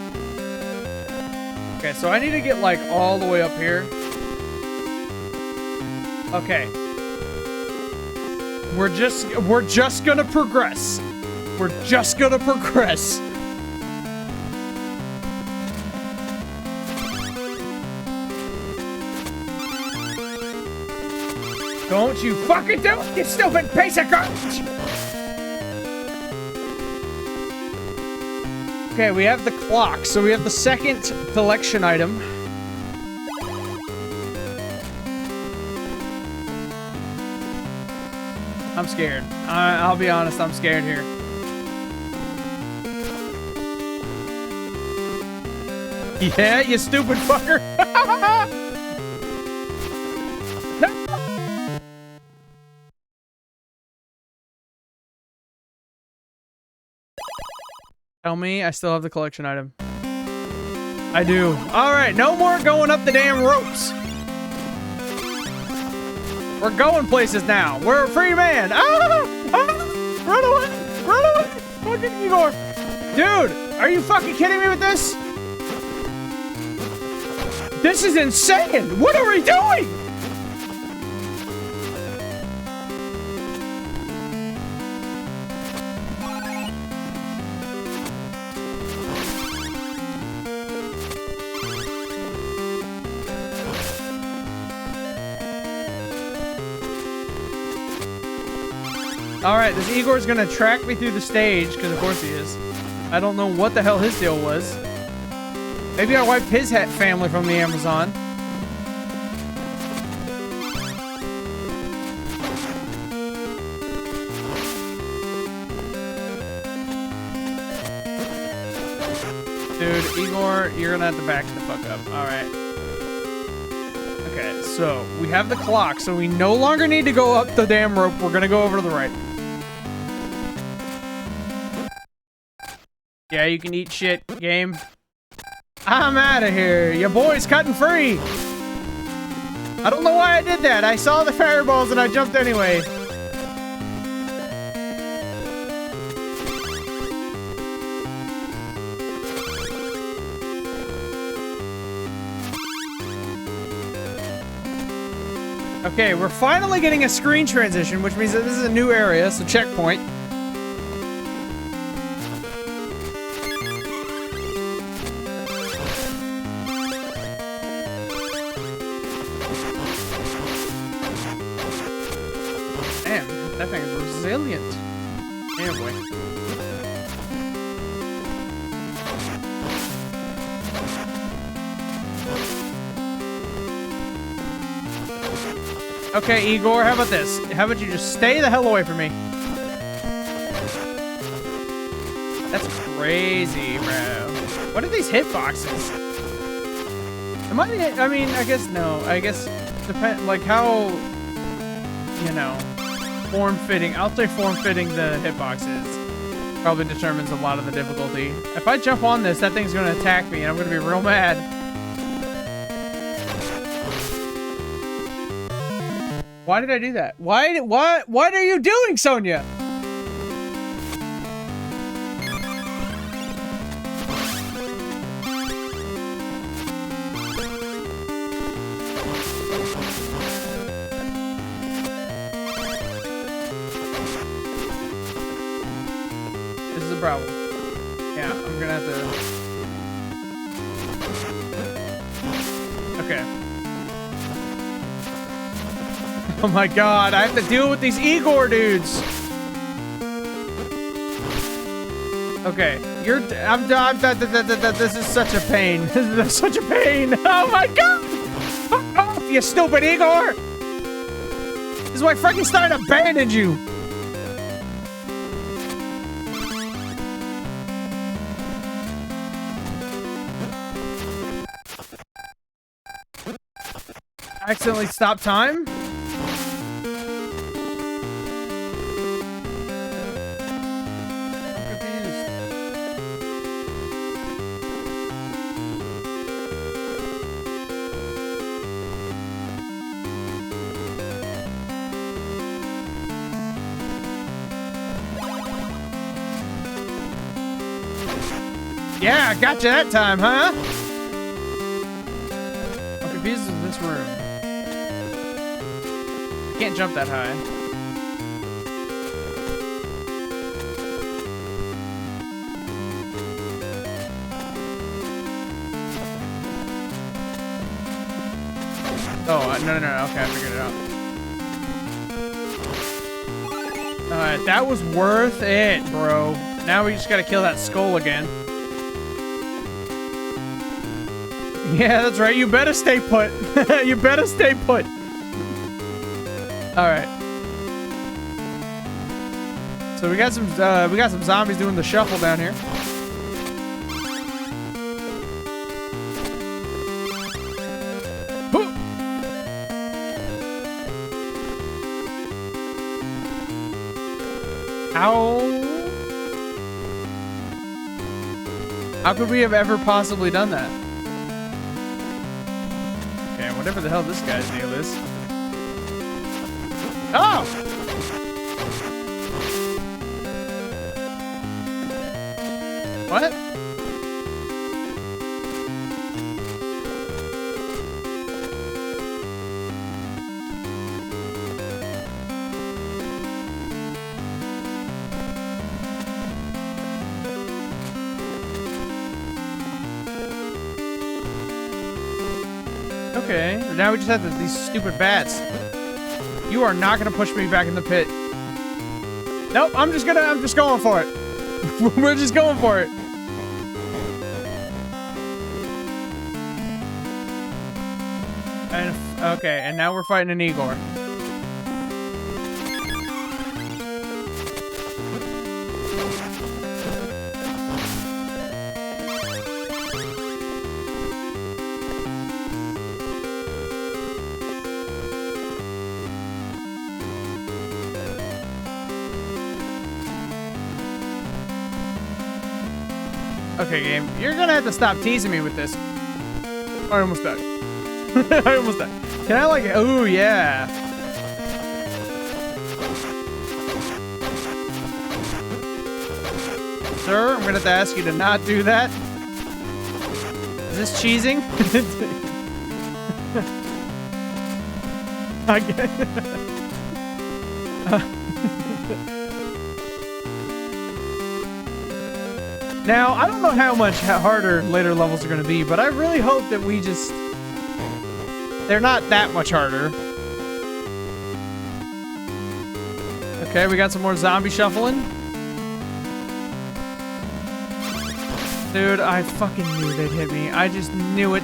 Okay, so I need to get like all the way up here. Okay. We're just gonna progress. We're just gonna progress. Don't you fucking do it, you stupid piece of garbage! Okay, we have the clock, so we have the second collection item. I'm scared. I'll be honest, I'm scared here. Yeah, you stupid fucker! Tell me I still have the collection item. I do. Alright, no more going up the damn ropes. We're going places now. We're a free man. Run away! Run away! Fucking Igor! Dude, are you fucking kidding me with this? This is insane! What are we doing? Alright, this Igor's gonna track me through the stage, because of course he is. I don't know what the hell his deal was. Maybe I wiped his family from the Amazon. Dude, Igor, you're gonna have to back the fuck up. Alright. Okay, so we have the clock, so we no longer need to go up the damn rope. We're gonna go over to the right. Yeah, you can eat shit, game. I'm out of here. Your boy's cutting free. I don't know why I did that. I saw the fireballs and I jumped anyway. Okay, we're finally getting a screen transition, which means that this is a new area, so checkpoint. Damn, that thing is resilient. Damn boy. Okay, Igor, how about this? How about you just stay the hell away from me? That's crazy, bro. What are these hitboxes? Am I mean, I guess no. I guess depend like how, you know, form-fitting. I'll say form-fitting the hitboxes probably determines a lot of the difficulty. If I jump on this, that thing's gonna attack me and I'm gonna be real mad. Why did I do that? What are you doing, Sonia? This is a problem. Yeah, I'm gonna have to... Okay. Oh my god, I have to deal with these Igor dudes. Okay, this is such a pain. This is such a pain. Oh my god! Fuck off, you stupid Igor! This is why Frankenstein abandoned you. I accidentally stopped time? Yeah, gotcha that time, huh? I'm confused with this room. Can't jump that high. Oh, no. Okay, I figured it out. Alright, that was worth it, bro. Now we just gotta kill that skull again. Yeah, that's right. You better stay put. You better stay put. Alright. So we got some zombies doing the shuffle down here. How could we have ever possibly done that? Okay, whatever the hell this guy's deal is. Oh! What? Okay, now we just have these stupid bats. You are not gonna push me back in the pit. Nope, I'm just going for it. We're just going for it. And okay, and now we're fighting an Igor. Okay, game, you're gonna have to stop teasing me with this. I almost died. I almost died. Can I like, oh yeah. Sir, I'm gonna have to ask you to not do that. Is this cheesing? I get Now, I don't know how much harder later levels are going to be, but I really hope that we just... They're not that much harder. Okay, we got some more zombie shuffling. Dude, I fucking knew they'd hit me. I just knew it.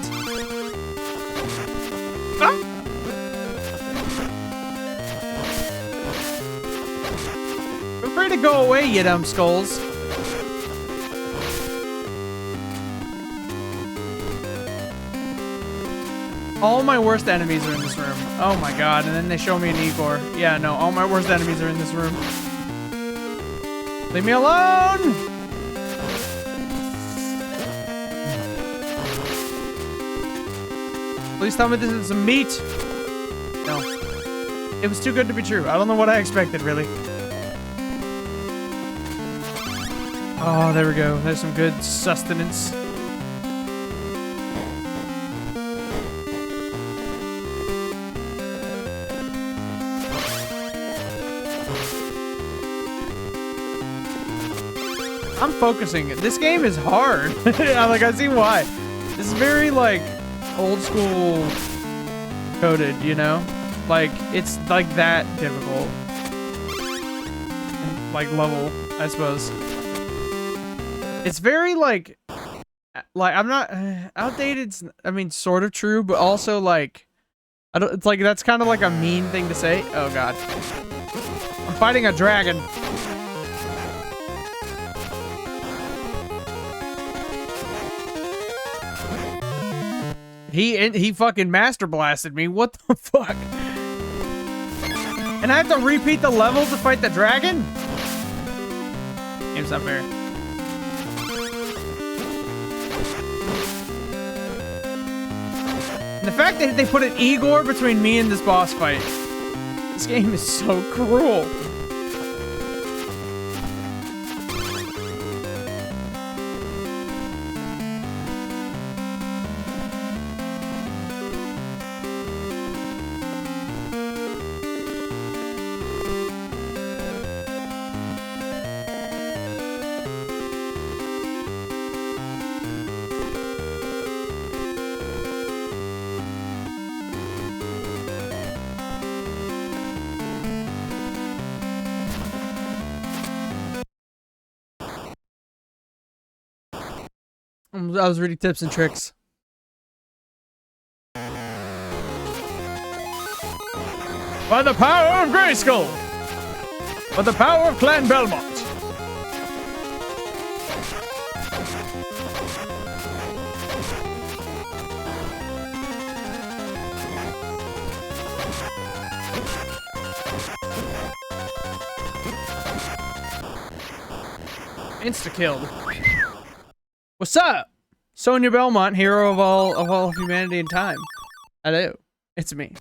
Ah! Feel free to go away, you dumb skulls. All my worst enemies are in this room. Oh my god, and then they show me an Igor. Yeah, no, all my worst enemies are in this room. Leave me alone! Please tell me this is some meat. No. It was too good to be true. I don't know what I expected, really. Oh, there we go. There's some good sustenance. I'm focusing. This game is hard. Like, I see why. This is very, like, old school coded, you know? Like, it's, like, that difficult. Like, level, I suppose. It's very, like, I'm not, outdated, I mean, sort of true, but also, like, I don't, it's like, that's kind of like a mean thing to say. Oh, God. I'm fighting a dragon. He fucking master blasted me. What the fuck? And I have to repeat the level to fight the dragon? Game's not fair. And the fact that they put an Igor between me and this boss fight. This game is so cruel. I was reading tips and tricks. By the power of Grayskull! By the power of Clan Belmont! Insta-killed. What's up? Sonia Belmont, hero of all humanity and time. Hello. It's me.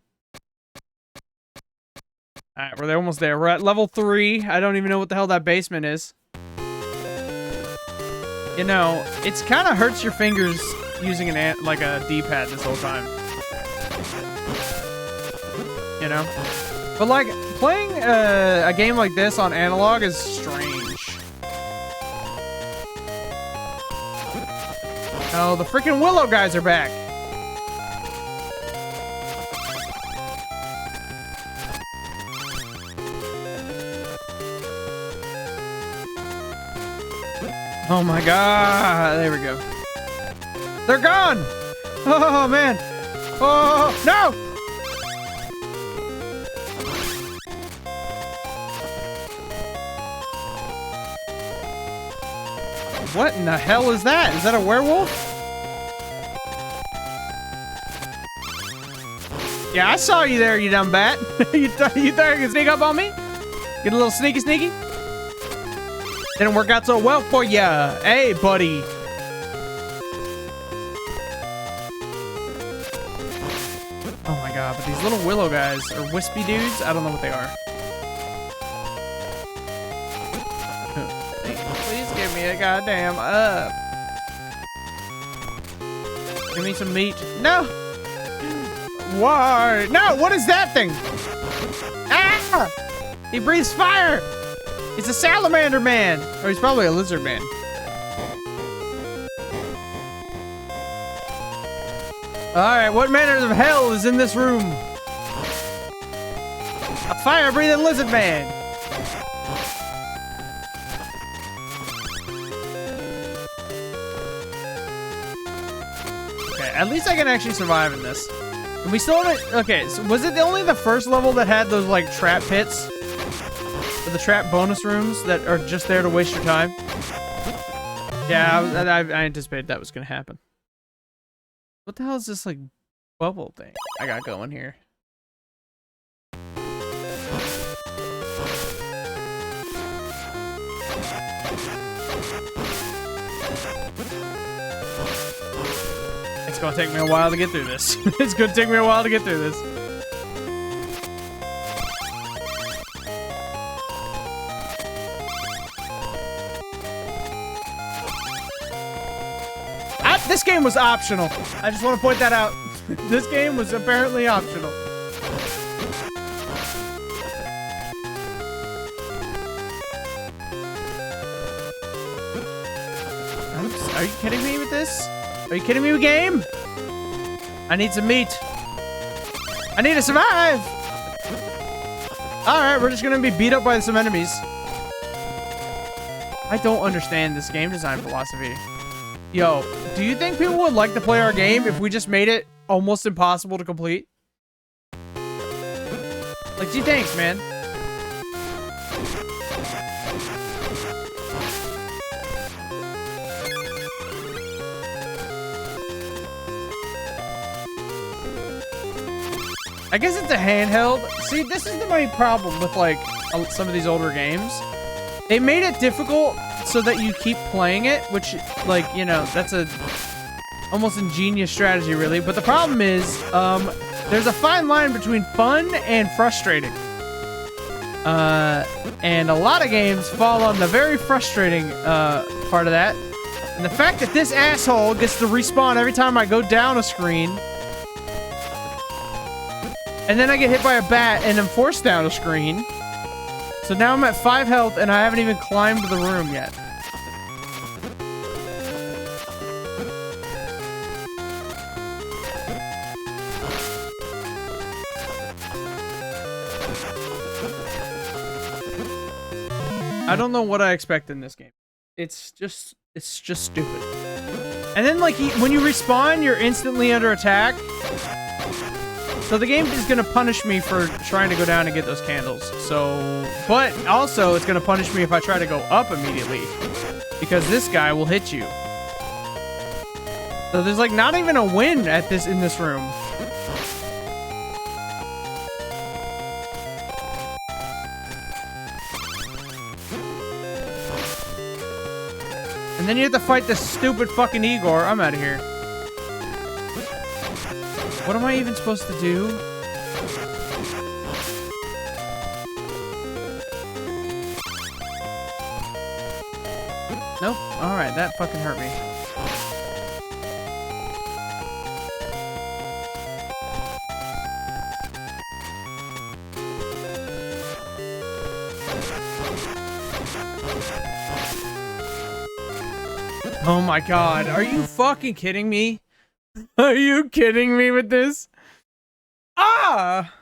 Alright, we're almost there. We're at level 3. I don't even know what the hell that basement is. You know, it's kind of hurts your fingers using like a D-pad this whole time. You know? But like, playing a game like this on analog is strange. Oh, the freaking Willow guys are back. Oh my god, there we go. They're gone! Oh man! Oh no! What in the hell is that? Is that a werewolf? Yeah, I saw you there, you dumb bat. you thought you could sneak up on me? Get a little sneaky sneaky? Didn't work out so well for ya. Hey, buddy. Oh my god, but these little willow guys, or wispy dudes, I don't know what they are. Please give me a goddamn up. Give me some meat. No! Why? No, what is that thing? Ah! He breathes fire! He's a salamander man! Or he's probably a lizard man. Alright, what manner of hell is in this room? A fire-breathing lizard man! Okay, at least I can actually survive in this. And we still haven't... Okay, so was it only the first level that had those, like, trap pits? The trap bonus rooms that are just there to waste your time? Yeah, I anticipated that was gonna happen. What the hell is this, like, bubble thing I got going here? It's gonna take me a while to get through this. It's gonna take me a while to get through this. This game was optional. I just want to point that out. This game was apparently optional. Are you kidding me with this? Are you kidding me with game? I need some meat. I need to survive. Alright, we're just gonna be beat up by some enemies. I don't understand this game design philosophy. Yo, do you think people would like to play our game if we just made it almost impossible to complete? Like, gee, thanks, man. I guess it's a handheld. See, this is the main problem with, like, some of these older games. They made it difficult so that you keep playing it, which, like, you know, that's a almost ingenious strategy, really. But the problem is, there's a fine line between fun and frustrating. And a lot of games fall on the very frustrating part of that. And the fact that this asshole gets to respawn every time I go down a screen, and then I get hit by a bat and I'm forced down a screen. So now I'm at 5 health and I haven't even climbed the room yet. I don't know what I expect in this game. It's just stupid. And then, like, when you respawn, you're instantly under attack. So the game is gonna punish me for trying to go down and get those candles. So, but also it's gonna punish me if I try to go up immediately, because this guy will hit you. So there's like not even a win at this in this room. And then you have to fight this stupid fucking Igor. I'm out of here. What am I even supposed to do? Nope. Alright, that fucking hurt me. Oh my god, are you fucking kidding me? Are you kidding me with this? Ah!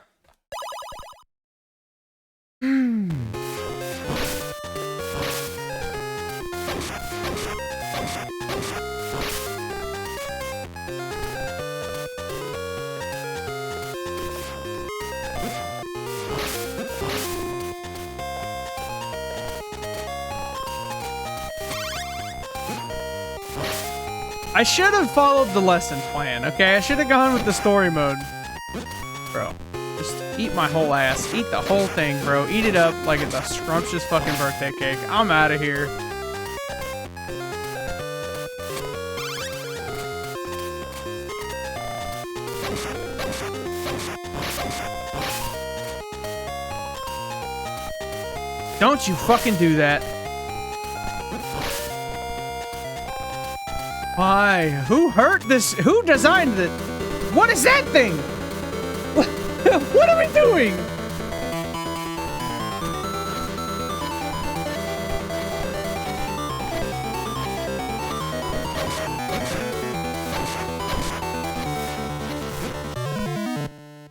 I should have followed the lesson plan, okay? I should have gone with the story mode. Bro, just eat my whole ass. Eat the whole thing, bro. Eat it up like it's a scrumptious fucking birthday cake. I'm out of here. Don't you fucking do that. Why? Who hurt this? Who designed it? What is that thing? What are we doing?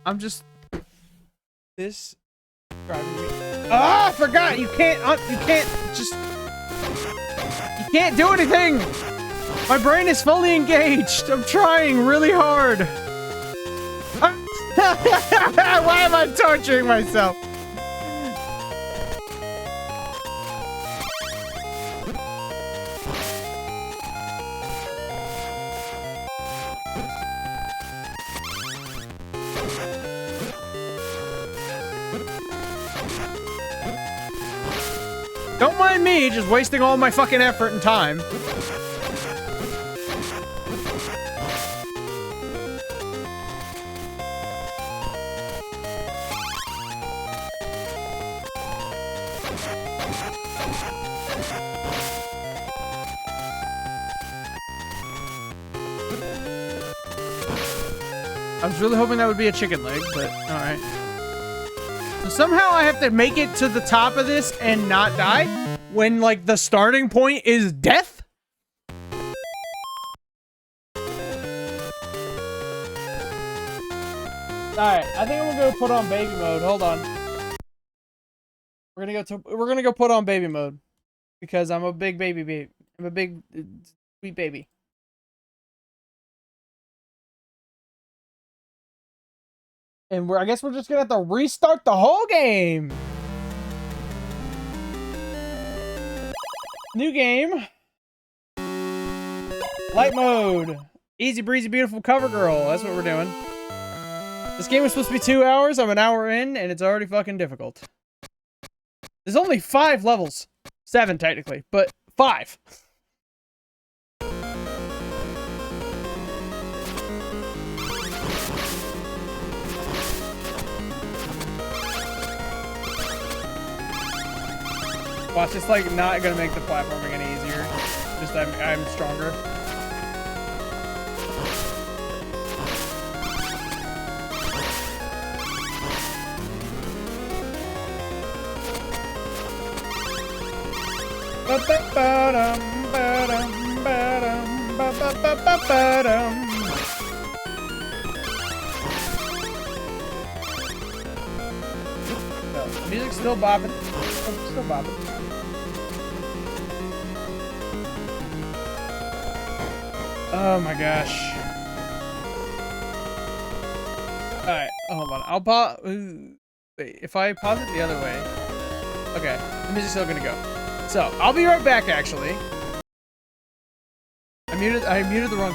I'm just... This... driving me... Ah, I forgot! You can't just... You can't do anything! My brain is fully engaged. I'm trying really hard. Why am I torturing myself? Don't mind me just wasting all my fucking effort and time. I was really hoping that would be a chicken leg, but alright. So somehow I have to make it to the top of this and not die when, like, the starting point is death? Alright, I think I'm gonna go put on baby mode. Hold on. We're gonna go put on baby mode. Because I'm a big baby. I'm a big sweet baby. And I guess we're just gonna have to restart the whole game. New game. Light mode. Easy breezy beautiful cover girl. That's what we're doing. This game was supposed to be 2 hours. I'm an hour in and it's already fucking difficult. There's only 5 levels. 7 technically, but 5. Watch, it's like not gonna make the platforming any easier. Just I'm stronger. No, the music's still bobbing. Oh, still bobbing. Oh my gosh. Alright, hold on. I'll pause. Wait, if I pause it the other way. Okay, the music's still gonna go. So, I'll be right back, actually. I muted the wrong...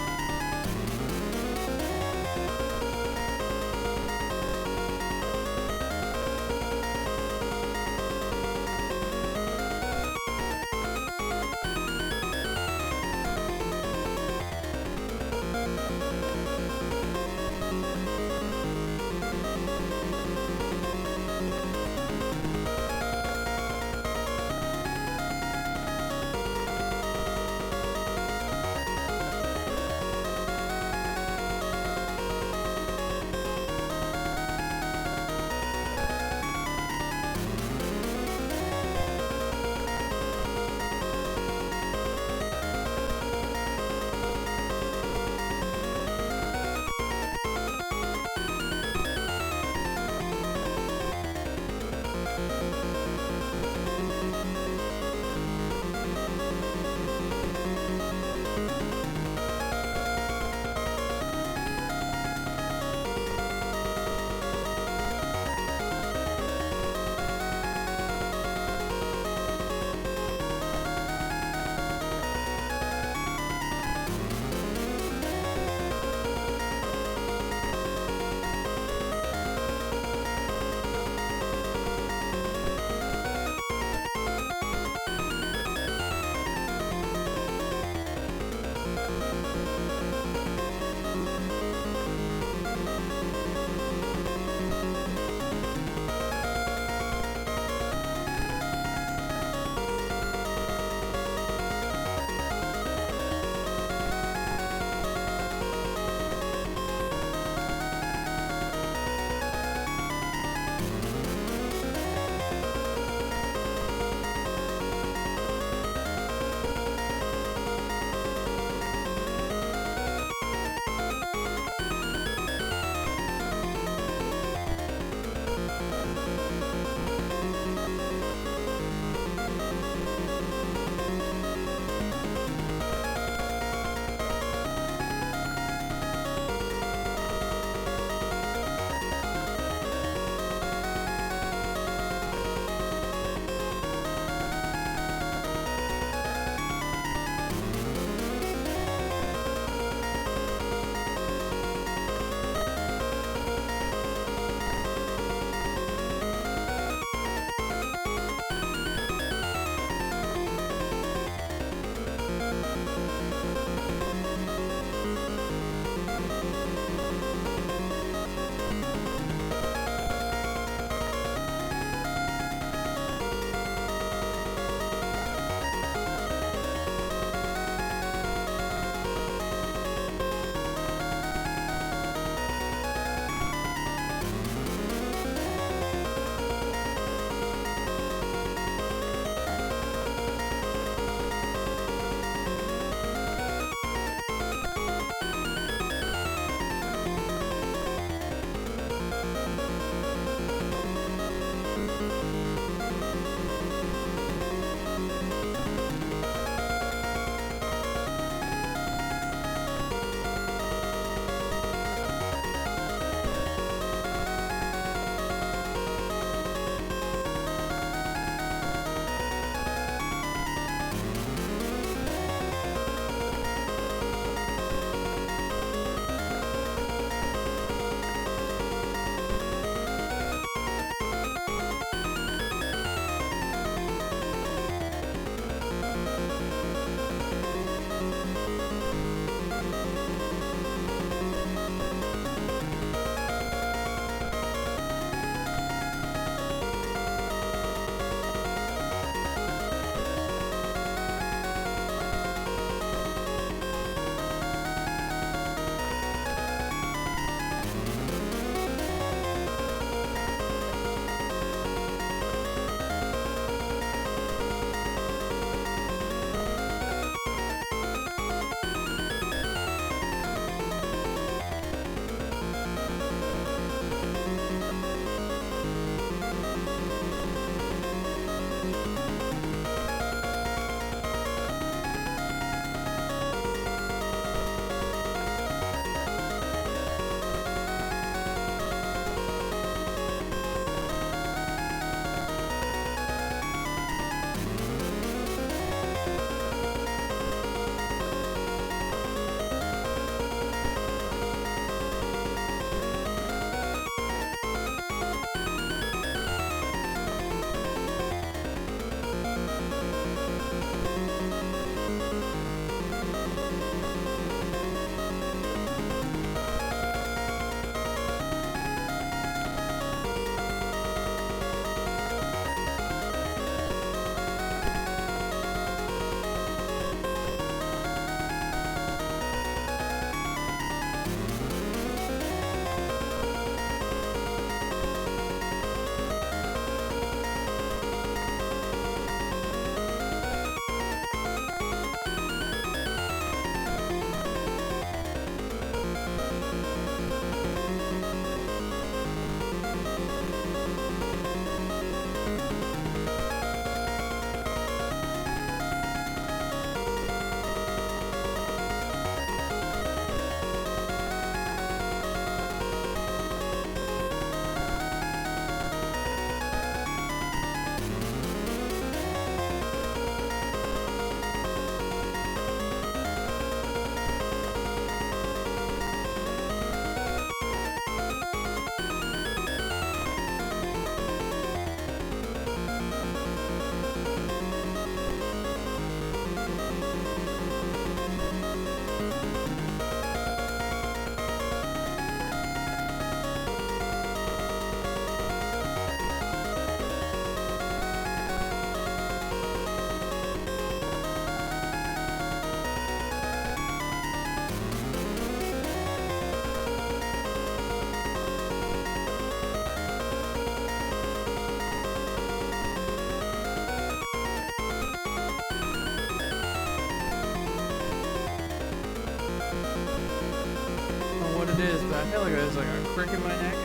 I feel like there's like a crick in my neck.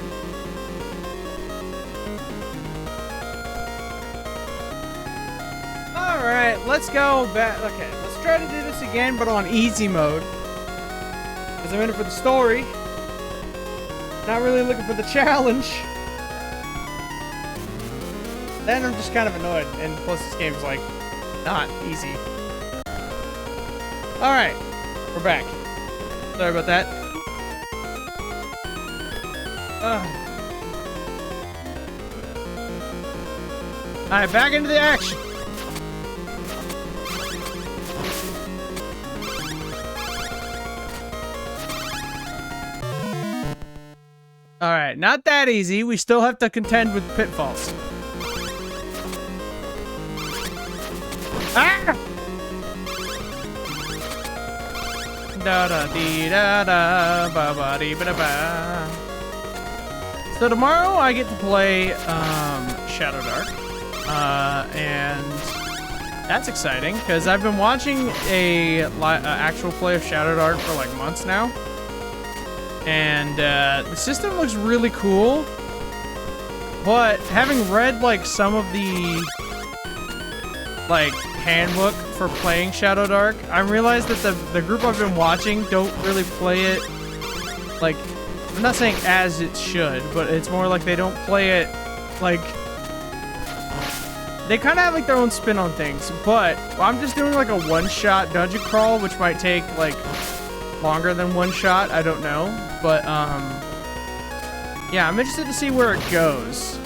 Alright, let's go back. Okay, let's try to do this again, but on easy mode. Because I'm in it for the story. Not really looking for the challenge. Then I'm just kind of annoyed, and plus this game's like, not easy. Alright, we're back. Sorry about that. Alright, back into the action. Alright, not that easy. We still have to contend with pitfalls. Ah! Da da dee da da ba ba dee ba da ba. So tomorrow I get to play Shadow Dark. And that's exciting because I've been watching a actual play of Shadow Dark for like months now. And the system looks really cool, but having read like some of the like handbook for playing Shadow Dark, I realized that the group I've been watching don't really play it like, I'm not saying as it should, but it's more like they don't play it like, they kind of have like their own spin on things. But I'm just doing like a one-shot dungeon crawl, which might take like longer than one shot, I don't know. But, yeah, I'm interested to see where it goes.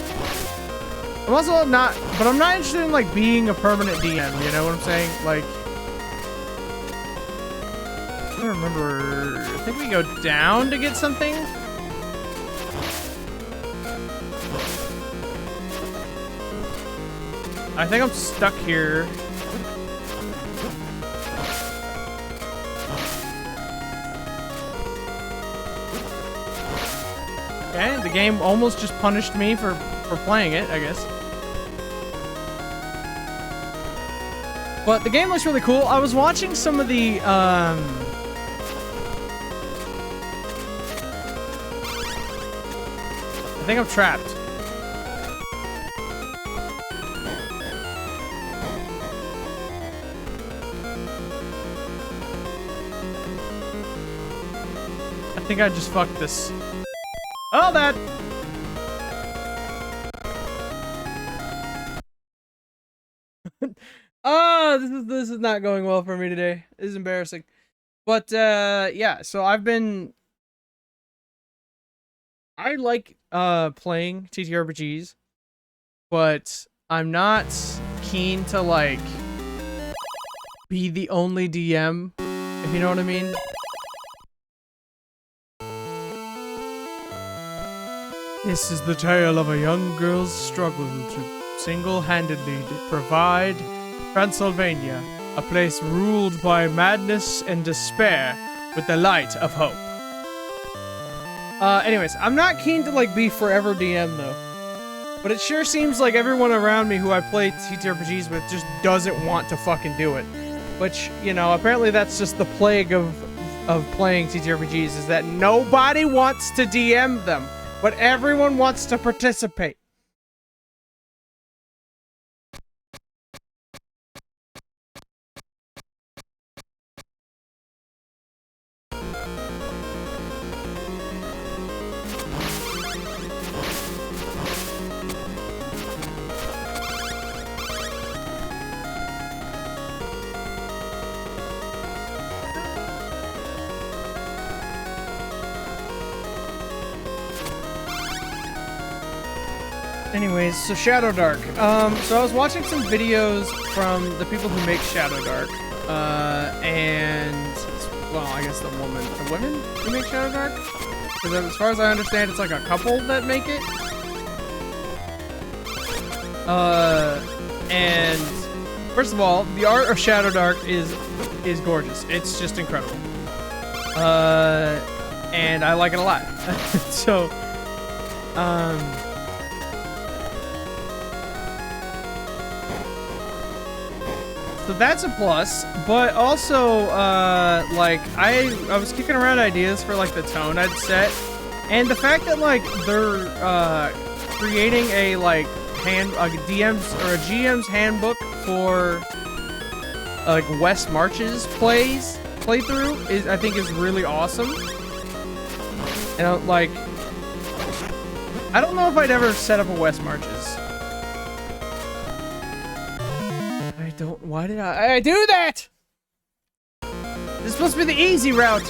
I'm also not, but I'm not interested in, like, being a permanent DM, you know what I'm saying? Like, I don't remember, I think we go down to get something? I think I'm stuck here. Okay, the game almost just punished me for playing it, I guess. But the game looks really cool. I was watching some of the, I think I'm trapped. I think I just fucked this. Oh, that! Oh, this is not going well for me today. This is embarrassing. But, yeah, so I like, playing TTRPGs, but I'm not keen to, like, be the only DM, if you know what I mean. This is the tale of a young girl's struggle to single-handedly provide Transylvania, a place ruled by madness and despair, with the light of hope. Anyways, I'm not keen to, like, be forever DM, though. But it sure seems like everyone around me who I play TTRPGs with just doesn't want to fucking do it. Which, you know, apparently that's just the plague of playing TTRPGs, is that nobody wants to DM them. But everyone wants to participate. Anyways, so Shadow Dark. So I was watching some videos from the people who make Shadow Dark, and, well, I guess the women who make Shadow Dark? Because as far as I understand, it's like a couple that make it. And, first of all, the art of Shadow Dark is gorgeous. It's just incredible. And I like it a lot. So, so that's a plus, but also, like, I was kicking around ideas for, like, the tone I'd set And the fact that like they're creating a like DM's or a GM's handbook for like West March's playthrough is, I think, is really awesome. And like, I don't know if I'd ever set up a West March's. Why did I do that? This is supposed to be the easy route.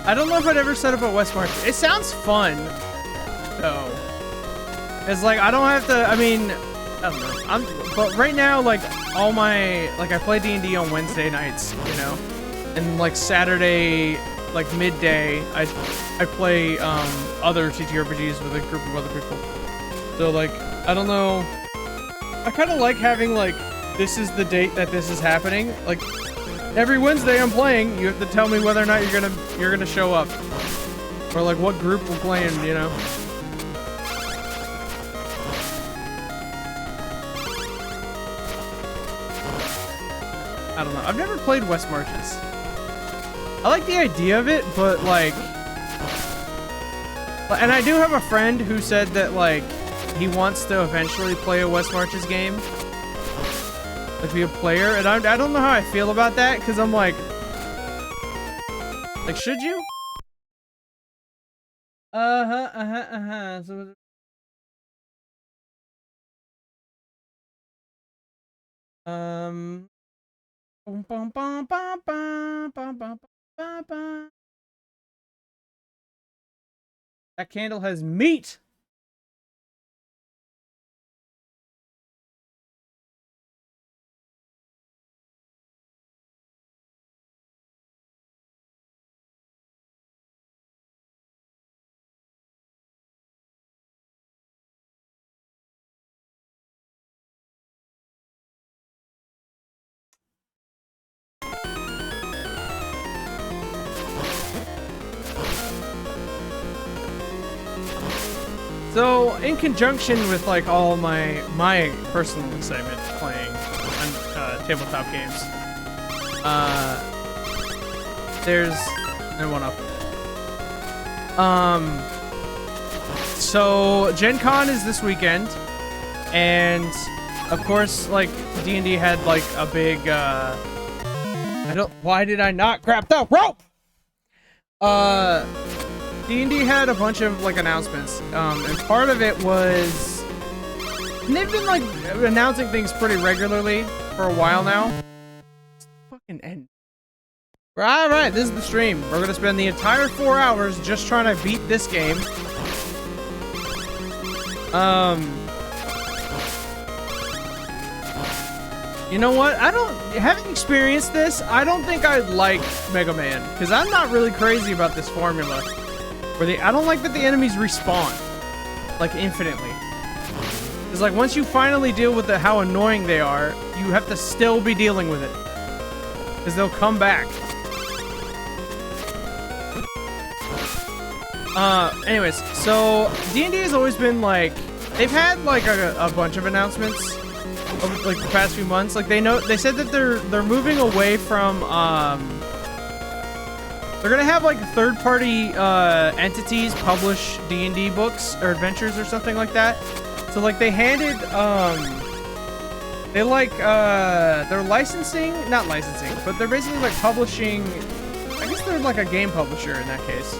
I don't know if I'd ever set up a West March. It sounds fun, though. It's like, I don't have to, I mean, I don't know. But right now, like, all my, like, I play D&D on Wednesday nights, you know? And, like, Saturday, like, midday, I play, other TTRPGs with a group of other people. So, like, I don't know. I kind of like having, like, this is the date that this is happening. Like, every Wednesday I'm playing, you have to tell me whether or not you're gonna show up. Or, like, what group we're playing, you know? I don't know. I've never played West Marches. I like the idea of it, but, like... And I do have a friend who said that, like, he wants to eventually play a West Marches game. Like, be a player. And I don't know how I feel about that, because I'm like... Like, should you? So... That candle has meat! So, in conjunction with, like, all my personal excitement playing tabletop games, there's... and one up. So, Gen Con is this weekend, and, of course, like, D&D had, like, a big, why did I not grab the rope? D&D had a bunch of, like, announcements, and part of it was... And they've been, like, announcing things pretty regularly for a while now. It's fucking end. Alright, this is the stream. We're gonna spend the entire 4 hours just trying to beat this game. You know what? Having experienced this, I don't think I'd like Mega Man, because I'm not really crazy about this formula. I don't like that the enemies respawn, like, infinitely. It's like, once you finally deal with how annoying they are, you have to still be dealing with it. Because they'll come back. Anyways, so, D&D has always been, like, they've had, like, a bunch of announcements over, like, the past few months. Like, they said that they're moving away from, they're gonna have, like, third-party, entities publish D&D books or adventures or something like that. So, like, they handed, they're licensing, not licensing, but they're basically, like, publishing, I guess they're, like, a game publisher in that case.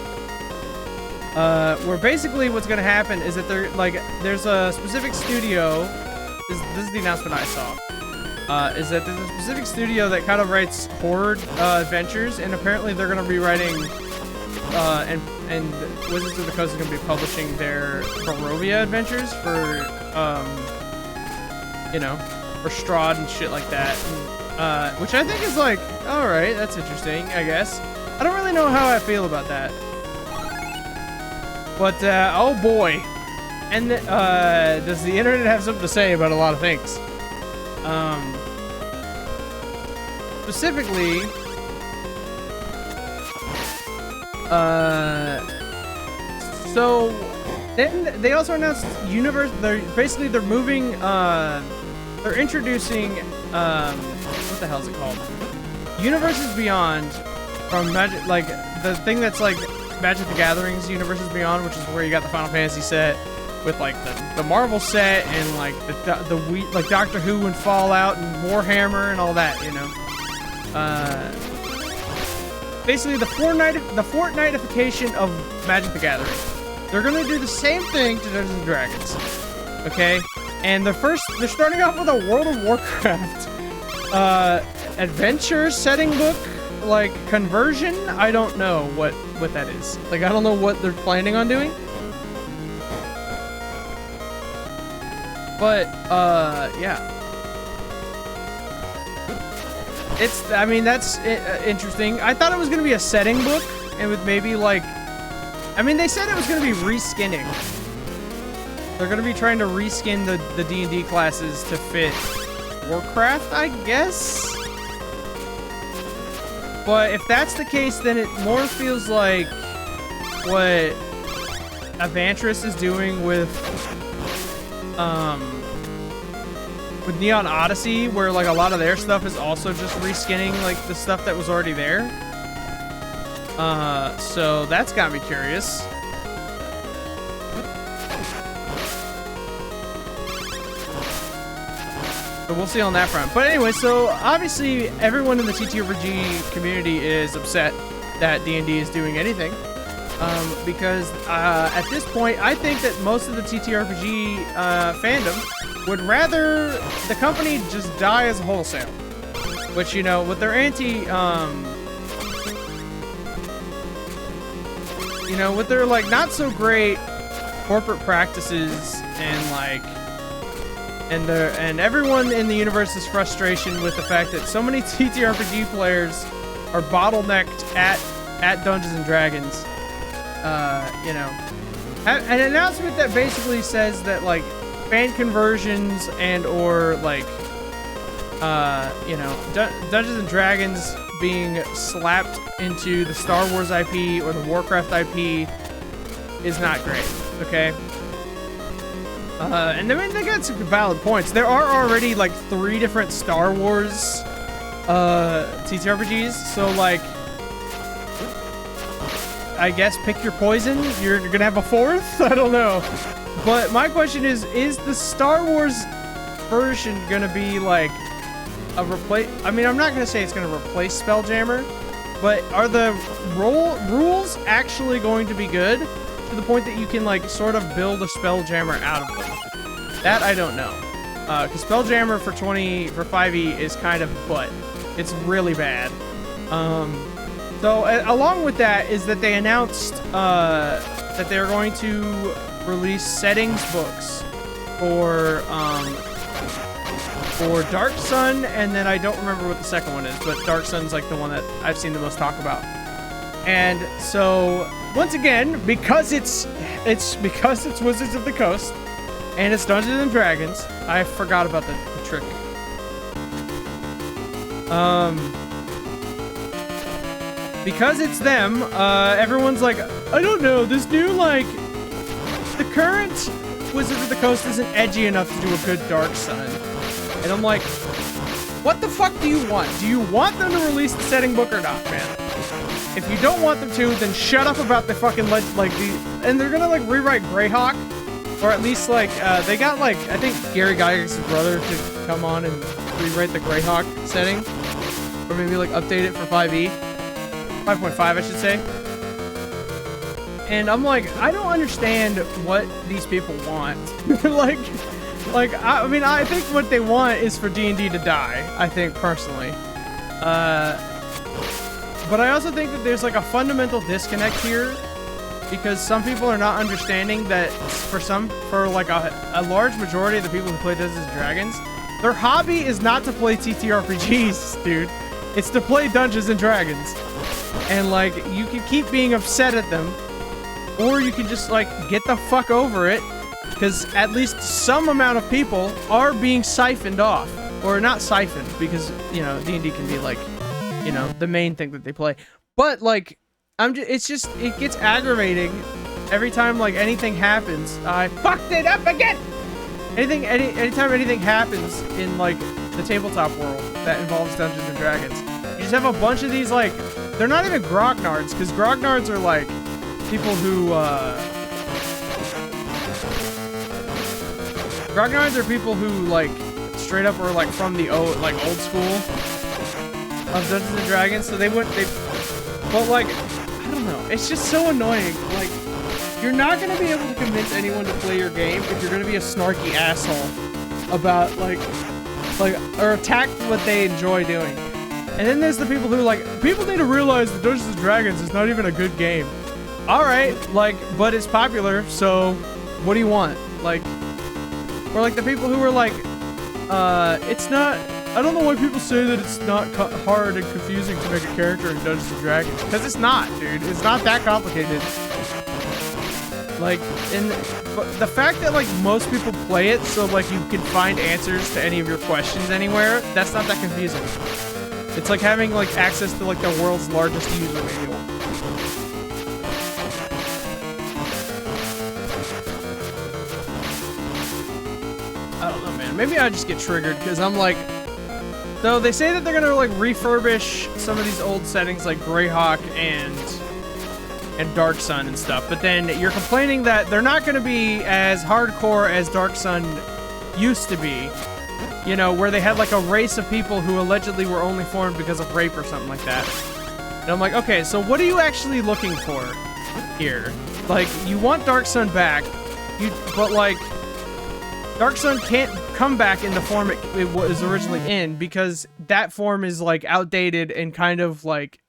Where basically what's gonna happen is that there's a specific studio, this is the announcement I saw. Is that there's a specific studio that kind of writes horror adventures, and apparently they're going to be writing, and Wizards of the Coast is going to be publishing their Barovia adventures for, you know, for Strahd and shit like that. And, which I think is like, alright, that's interesting, I guess. I don't really know how I feel about that. But, oh boy. And, does the internet have something to say about a lot of things? Specifically, so then they also announced they're moving, they're introducing what the hell is it called? Universes Beyond from Magic, like the thing that's like Magic the Gathering's Universes Beyond, which is where you got the Final Fantasy set with like the Marvel set and like like Doctor Who and Fallout and Warhammer and all that, you know. Basically the Fortnite-ification of Magic the Gathering. They're gonna do the same thing to Dungeons and Dragons, okay? And they're starting off with a World of Warcraft adventure setting book, like conversion. I don't know what that is. Like, I don't know what they're planning on doing. But yeah. I mean, that's interesting. I thought it was gonna be a setting book, and with maybe like, I mean, they said it was gonna be reskinning. They're gonna be trying to reskin the D&D classes to fit Warcraft, I guess. But if that's the case, then it more feels like what Avantris is doing with Neon Odyssey, where like a lot of their stuff is also just reskinning like the stuff that was already there. So that's got me curious. So we'll see on that front. But anyway, so obviously everyone in the TTRPG community is upset that D&D is doing anything. Because at this point, I think that most of the TTRPG fandom would rather the company just die as a wholesale. Which, you know, with their you know, with their like not so great corporate practices and like and everyone in the universe's frustration with the fact that so many TTRPG players are bottlenecked at Dungeons and Dragons. You know, an announcement that basically says that like fan conversions and or like you know, Dungeons and Dragons being slapped into the Star Wars IP or the Warcraft IP is not great. Okay. And I mean, they got some valid points. There are already like 3 different Star Wars TTRPGs, so like, I guess pick your poison. You're gonna have a 4th? I don't know. But my question is the Star Wars version gonna be like a I mean, I'm not gonna say it's gonna replace Spelljammer, but are the rules actually going to be good to the point that you can like sort of build a Spelljammer out of them? That I don't know. Because Spelljammer for 5e is kind of butt. It's really bad. So along with that is that they announced that they're going to release settings books for Dark Sun, and then I don't remember what the second one is, but Dark Sun's like the one that I've seen the most talk about. And so once again, because it's Wizards of the Coast and it's Dungeons and Dragons, I forgot about the trick. Because it's them, everyone's like, I don't know, this new, like, the current Wizards of the Coast isn't edgy enough to do a good Dark Sun. And I'm like, what the fuck do you want? Do you want them to release the setting book or not, man? If you don't want them to, then shut up about the fucking, and they're gonna, like, rewrite Greyhawk, or at least, like, they got, like, I think Gary Gygax's brother to come on and rewrite the Greyhawk setting, or maybe, like, update it for 5e. 5.5, I should say. And I'm like, I don't understand what these people want. I mean, I think what they want is for D&D to die, I think, personally. But I also think that there's, like, a fundamental disconnect here, because some people are not understanding that for like a large majority of the people who play Dungeons and Dragons, their hobby is not to play TTRPGs, dude. It's to play Dungeons and Dragons. And, like, you can keep being upset at them, or you can just, like, get the fuck over it, because at least some amount of people are being siphoned off. Or not siphoned, because, you know, D&D can be, like, you know, the main thing that they play. But, like, it gets aggravating every time, like, anything happens. I fucked it up again! Anytime anything happens in, like, the the tabletop world that involves Dungeons and Dragons. You just have a bunch of these, like, they're not even grognards, because grognards are like people who, grognards are people who, like, straight up are, like, from the old school of Dungeons and Dragons, so but, like, I don't know, it's just so annoying. Like, you're not gonna be able to convince anyone to play your game if you're gonna be a snarky asshole about, like, or attack what they enjoy doing. And then there's the people who, like, people need to realize that Dungeons and Dragons is not even a good game. Alright, like, but it's popular, so what do you want? Like, or like the people who are like, it's not, I don't know why people say that it's not hard and confusing to make a character in Dungeons and Dragons. Because it's not, dude. It's not that complicated. Like, but the fact that, like, most people play it so, like, you can find answers to any of your questions anywhere, that's not that confusing. It's like having, like, access to, like, the world's largest user manual. I don't know, man. Maybe I just get triggered, because I'm like... So, they say that they're gonna, like, refurbish some of these old settings, like Greyhawk and Dark Sun and stuff, but then you're complaining that they're not gonna be as hardcore as Dark Sun used to be. You know, where they had like a race of people who allegedly were only formed because of rape or something like that. And I'm like, okay, so what are you actually looking for here? Like, you want Dark Sun back, but like, Dark Sun can't come back in the form it was originally in because that form is like outdated and kind of like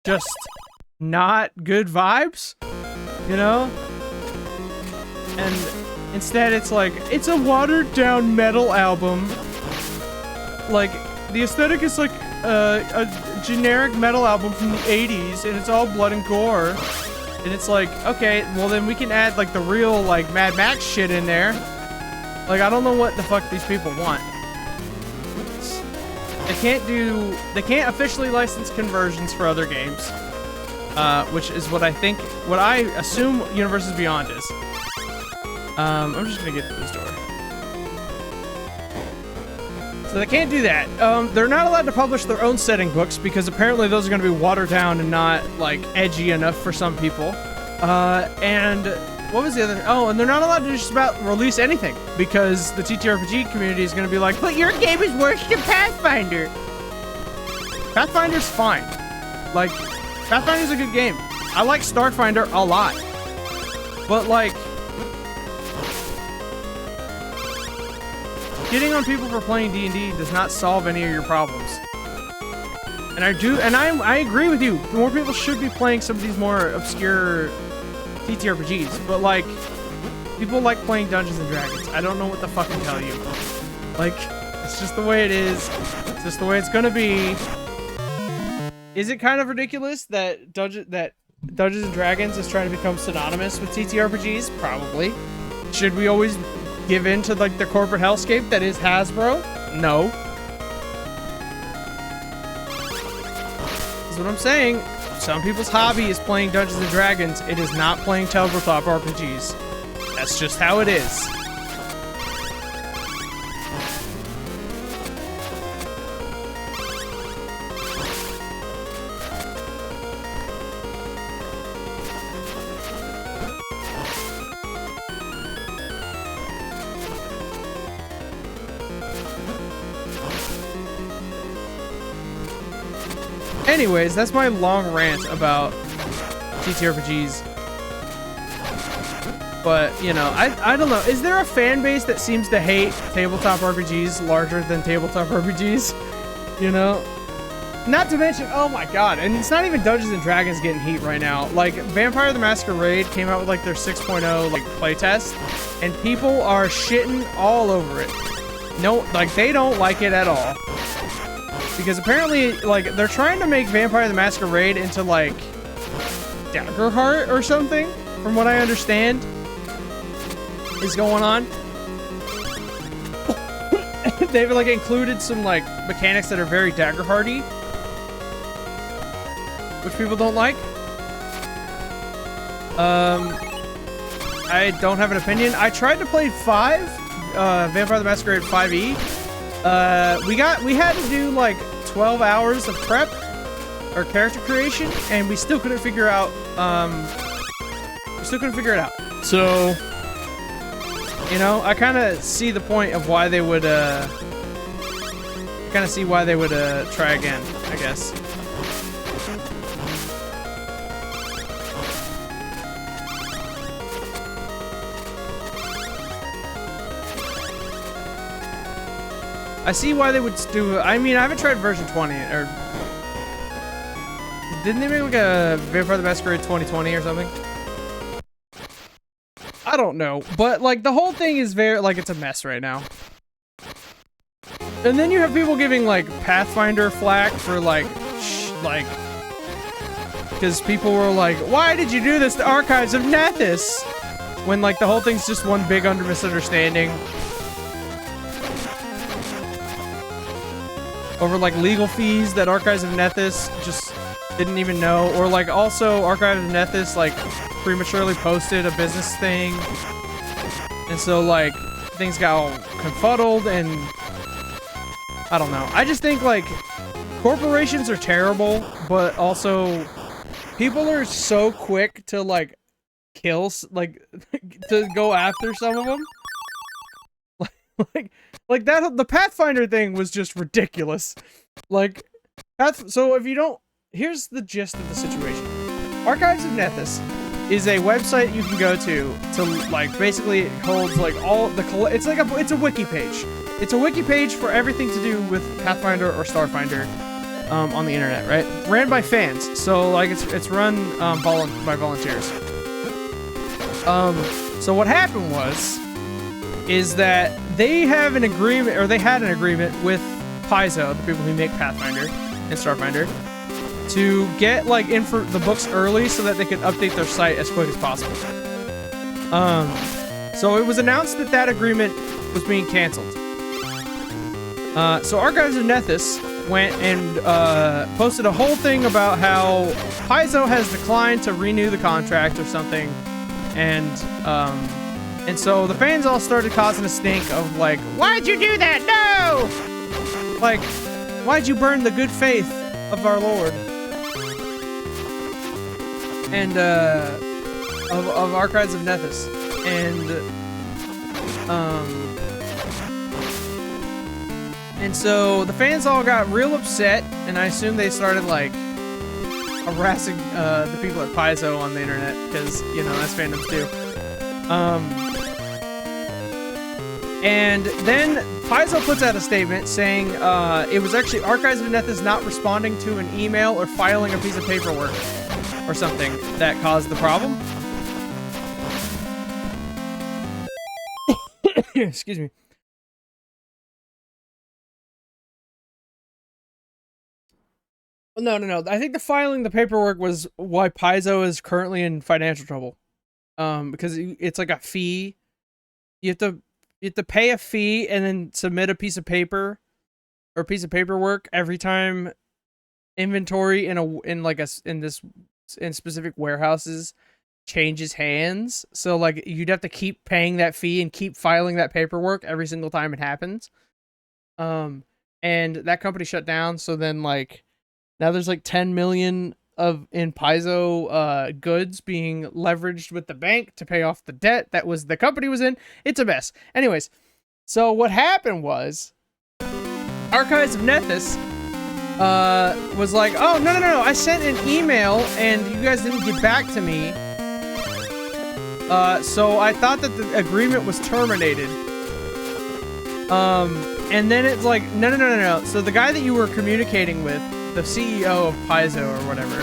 just not good vibes, you know? And instead, it's like, it's a watered-down metal album. Like, the aesthetic is like a generic metal album from the 80s, and it's all blood and gore. And it's like, okay, well then we can add, like, the real, like, Mad Max shit in there. Like, I don't know what the fuck these people want. They can't officially license conversions for other games. Which is what I assume Universes Beyond is. I'm just gonna get to this door. So they can't do that. They're not allowed to publish their own setting books because apparently those are gonna be watered down and not, like, edgy enough for some people. And what was the other? Oh, and they're not allowed to just about release anything because the TTRPG community is gonna be like, but your game is worse than Pathfinder. Pathfinder's fine. Like, Pathfinder's a good game. I like Starfinder a lot. But, like, getting on people for playing D&D does not solve any of your problems. And I agree with you. More people should be playing some of these more obscure TTRPGs. But, like, people like playing Dungeons and Dragons. I don't know what the fuck to tell you. Like, it's just the way it is. It's just the way it's gonna be. Is it kind of ridiculous that Dungeons and Dragons is trying to become synonymous with TTRPGs? Probably. Should we always give in to, like, the corporate hellscape that is Hasbro? No. That's what I'm saying. Some people's hobby is playing Dungeons and Dragons. It is not playing tabletop RPGs. That's just how it is. Anyways, that's my long rant about TTRPGs. But, you know, I don't know. Is there a fan base that seems to hate tabletop RPGs larger than tabletop RPGs? You know? Not to mention, oh my god, and it's not even Dungeons and Dragons getting heat right now. Like, Vampire the Masquerade came out with, like, their 6.0, like, playtest, and people are shitting all over it. No, like, they don't like it at all. Because apparently, like, they're trying to make Vampire the Masquerade into, like, Daggerheart or something, from what I understand, is going on. They've, like, included some, like, mechanics that are very Daggerhearty, which people don't like. I don't have an opinion. I tried to play 5, Vampire the Masquerade 5e, we had to do like 12 hours of prep or character creation, and we still couldn't figure out, So, you know, I kind of see the point of why they would, try again, I guess. I see why they would do. I mean, I haven't tried version 20, or didn't they make like a Vampire the Masquerade 2020 or something? I don't know, but like the whole thing is very like it's a mess right now. And then you have people giving like Pathfinder flack for like because people were like, why did you do this to Archives of Nethys? When like the whole thing's just one big misunderstanding. Over like legal fees that Archives of Nethys just didn't even know, or like also Archives of Nethys like prematurely posted a business thing, and so like things got all confuddled, and I don't know. I just think like corporations are terrible, but also people are so quick to like kill, like to go after some of them. Like that, the Pathfinder thing was just ridiculous. Like, so if you don't, here's the gist of the situation. Archives of Nethys is a website you can go to like basically it holds like all the it's a wiki page. It's a wiki page for everything to do with Pathfinder or Starfinder on the internet, right? Ran by fans, so like it's run by volunteers. So what happened is that they have an agreement, or they had an agreement with Paizo, the people who make Pathfinder and Starfinder, to get like the books early so that they could update their site as quick as possible. So it was announced that that agreement was being canceled. So Archives of Nethys went and posted a whole thing about how Paizo has declined to renew the contract or something, and so the fans all started causing a stink of like, why'd you do that? No! Like, why'd you burn the good faith of our Lord? And, of Archives of Nethys. And so the fans all got real upset, and I assume they started like harassing the people at Paizo on the internet, because, you know, that's fandoms too. And then Paizo puts out a statement saying it was actually Archives of Nethys not responding to an email or filing a piece of paperwork or something that caused the problem. Excuse me. No. I think the filing the paperwork was why Paizo is currently in financial trouble. Because it's like a fee. You have to pay a fee and then submit a piece of paper or a piece of paperwork every time inventory in specific warehouses changes hands. So like you'd have to keep paying that fee and keep filing that paperwork every single time it happens. And that company shut down. So then like now there's like 10 million in Paizo goods being leveraged with the bank to pay off the debt that the company was in. It's a mess. Anyways, so what happened was Archives of Nethys was like, oh, no, I sent an email and you guys didn't get back to me. So I thought that the agreement was terminated. And then it's like, no. So the guy that you were communicating with, the CEO of Paizo or whatever,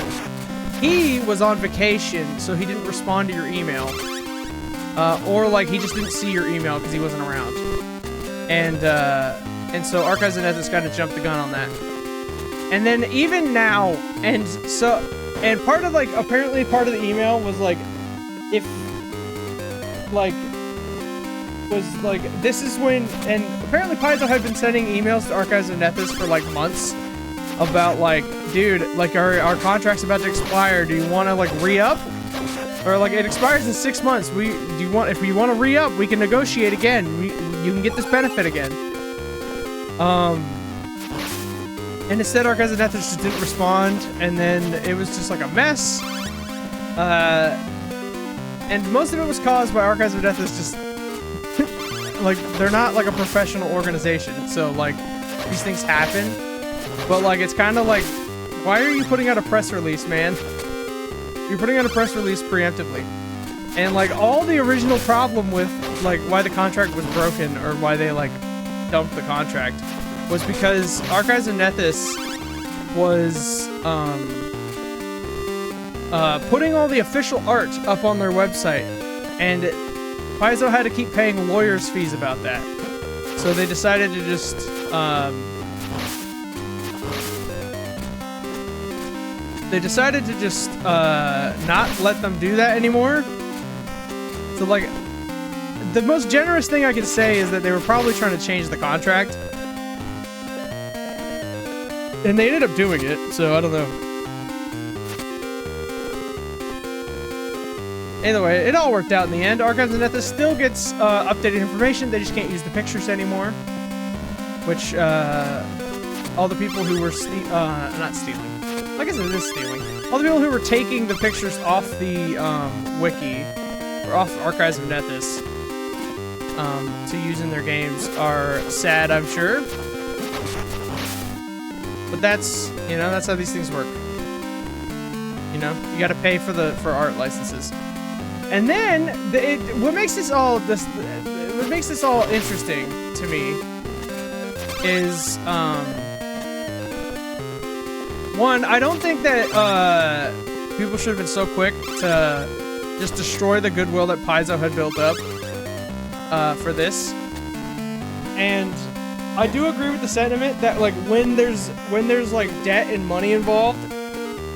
he was on vacation, so he didn't respond to your email. Or like he just didn't see your email because he wasn't around. And so Archives of Nethys kind of jumped the gun on that. And then even now, and part of like, apparently part of the email was like, if like, was like, this is when, and apparently Paizo had been sending emails to Archives of Nethys for like months about like, dude, like our contract's about to expire. Do you want to like re-up? Or like it expires in 6 months. If you want to re-up, we can negotiate again. You can get this benefit again. And instead, Archives of Nethys just didn't respond, and then it was just like a mess. And most of it was caused by Archives of Nethys just like they're not like a professional organization, so like these things happen. But like it's kind of like, why are you putting out a press release, man? You're putting out a press release preemptively. And like all the original problem with like why the contract was broken or why they like dumped the contract was because Archives of Nethys was putting all the official art up on their website, and Paizo had to keep paying lawyers' fees about that. So they decided to just not let them do that anymore. So like, the most generous thing I can say is that they were probably trying to change the contract. And they ended up doing it, so I don't know. Either way, it all worked out in the end. Archives of Nethys still gets updated information, they just can't use the pictures anymore. Which, all the people who were not stealing. I guess it is stealing. All the people who were taking the pictures off the wiki, or off Archives of Nethys, to use in their games are sad, I'm sure. But that's, you know, that's how these things work. You know, you gotta pay for art licenses. And then, what makes this all interesting to me is, one, I don't think that, people should have been so quick to just destroy the goodwill that Paizo had built up, for this. And I do agree with the sentiment that, like, when there's like debt and money involved,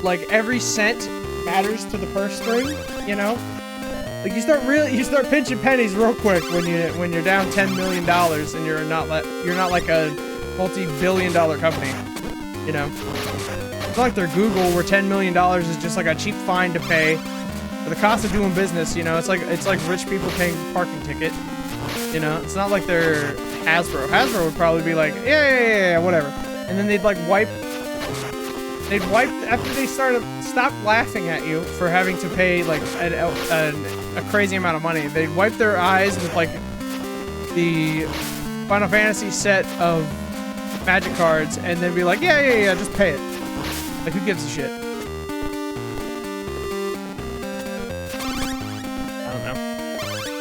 like every cent matters to the purse string, you know? Like you start pinching pennies real quick when you're down $10 million and you're not like a multi-billion-dollar company, you know? It's not like they're Google where $10 million is just like a cheap fine to pay for the cost of doing business, you know? It's like rich people paying a parking ticket, you know? It's not like they're Hasbro. Hasbro would probably be like, yeah, whatever. And then they'd like wipe after they stop laughing at you for having to pay like a crazy amount of money. They'd wipe their eyes with like the Final Fantasy set of magic cards and then be like, yeah, just pay it. Like, who gives a shit? I don't know.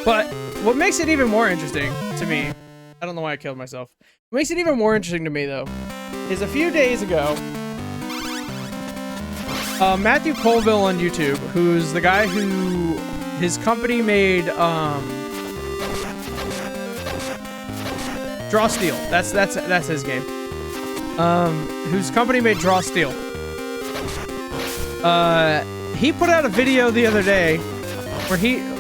But what makes it even more interesting to me, I don't know why I killed myself. What makes it even more interesting to me, though, is a few days ago, Matthew Colville on YouTube, who's the guy who his company made Draw Steel. That's his game. Whose company made Draw Steel. He put out a video the other day where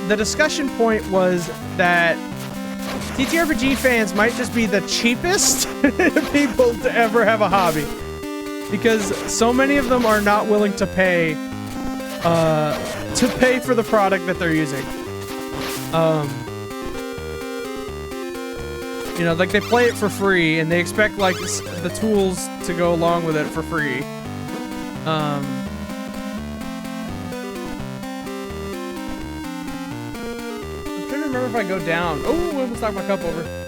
the discussion point was that TTRPG fans might just be the cheapest people to ever have a hobby. Because so many of them are not willing to pay for the product that they're using. You know, like they play it for free and they expect like the tools to go along with it for free. I'm trying to remember if I go down. Oh, I almost knocked my cup over.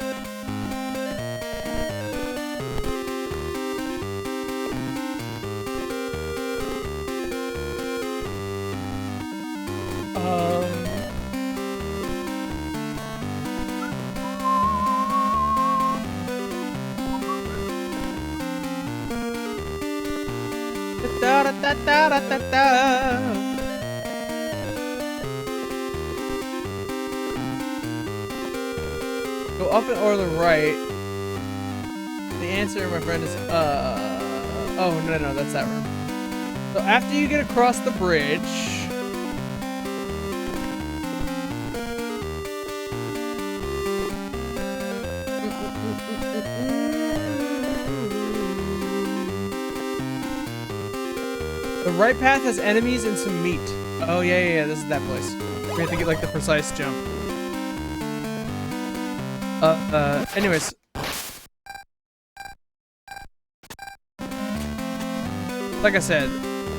Go up or the right. The answer, my friend, is oh no, that's that room. So after you get across the bridge, the right path has enemies and some meat. Oh yeah, this is that place. We have to get like the precise jump. Anyways. like I said,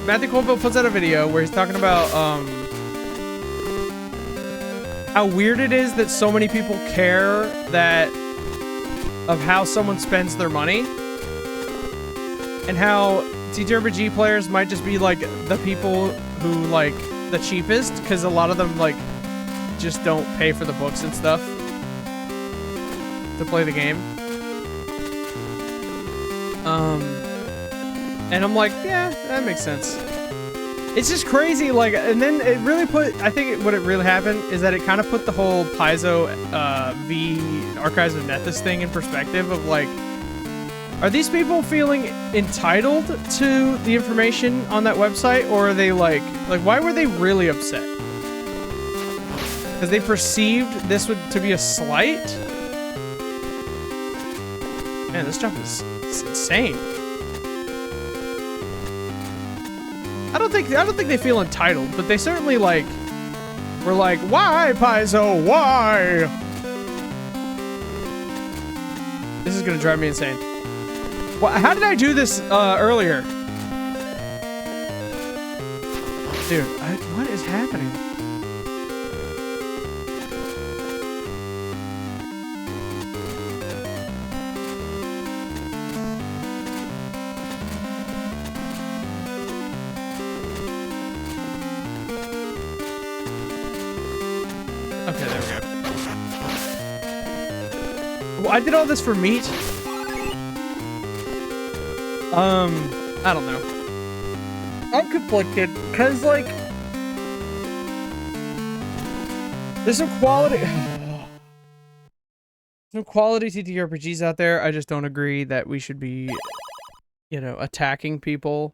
Matthew Colville puts out a video where he's talking about how weird it is that so many people care of how someone spends their money, and how TTRPG players might just be like the people who like the cheapest, because a lot of them like just don't pay for the books and stuff to play the game. And I'm like, yeah, that makes sense. It's just crazy, like, and then it really I think what it really happened is that it kind of put the whole Paizo v Archives of Nethys thing in perspective of like, are these people feeling entitled to the information on that website, or are they like why were they really upset? Because they perceived this to be a slight? Man, this jump is insane. I don't think they feel entitled, but they certainly like were like, why, Paizo, why? This is gonna drive me insane. How did I do this earlier? Dude, what is happening? Okay, there we go. Well, I did all this for meat? I don't know. I'm conflicted, because, like, there's some quality... some quality TTRPGs out there. I just don't agree that we should be, you know, attacking people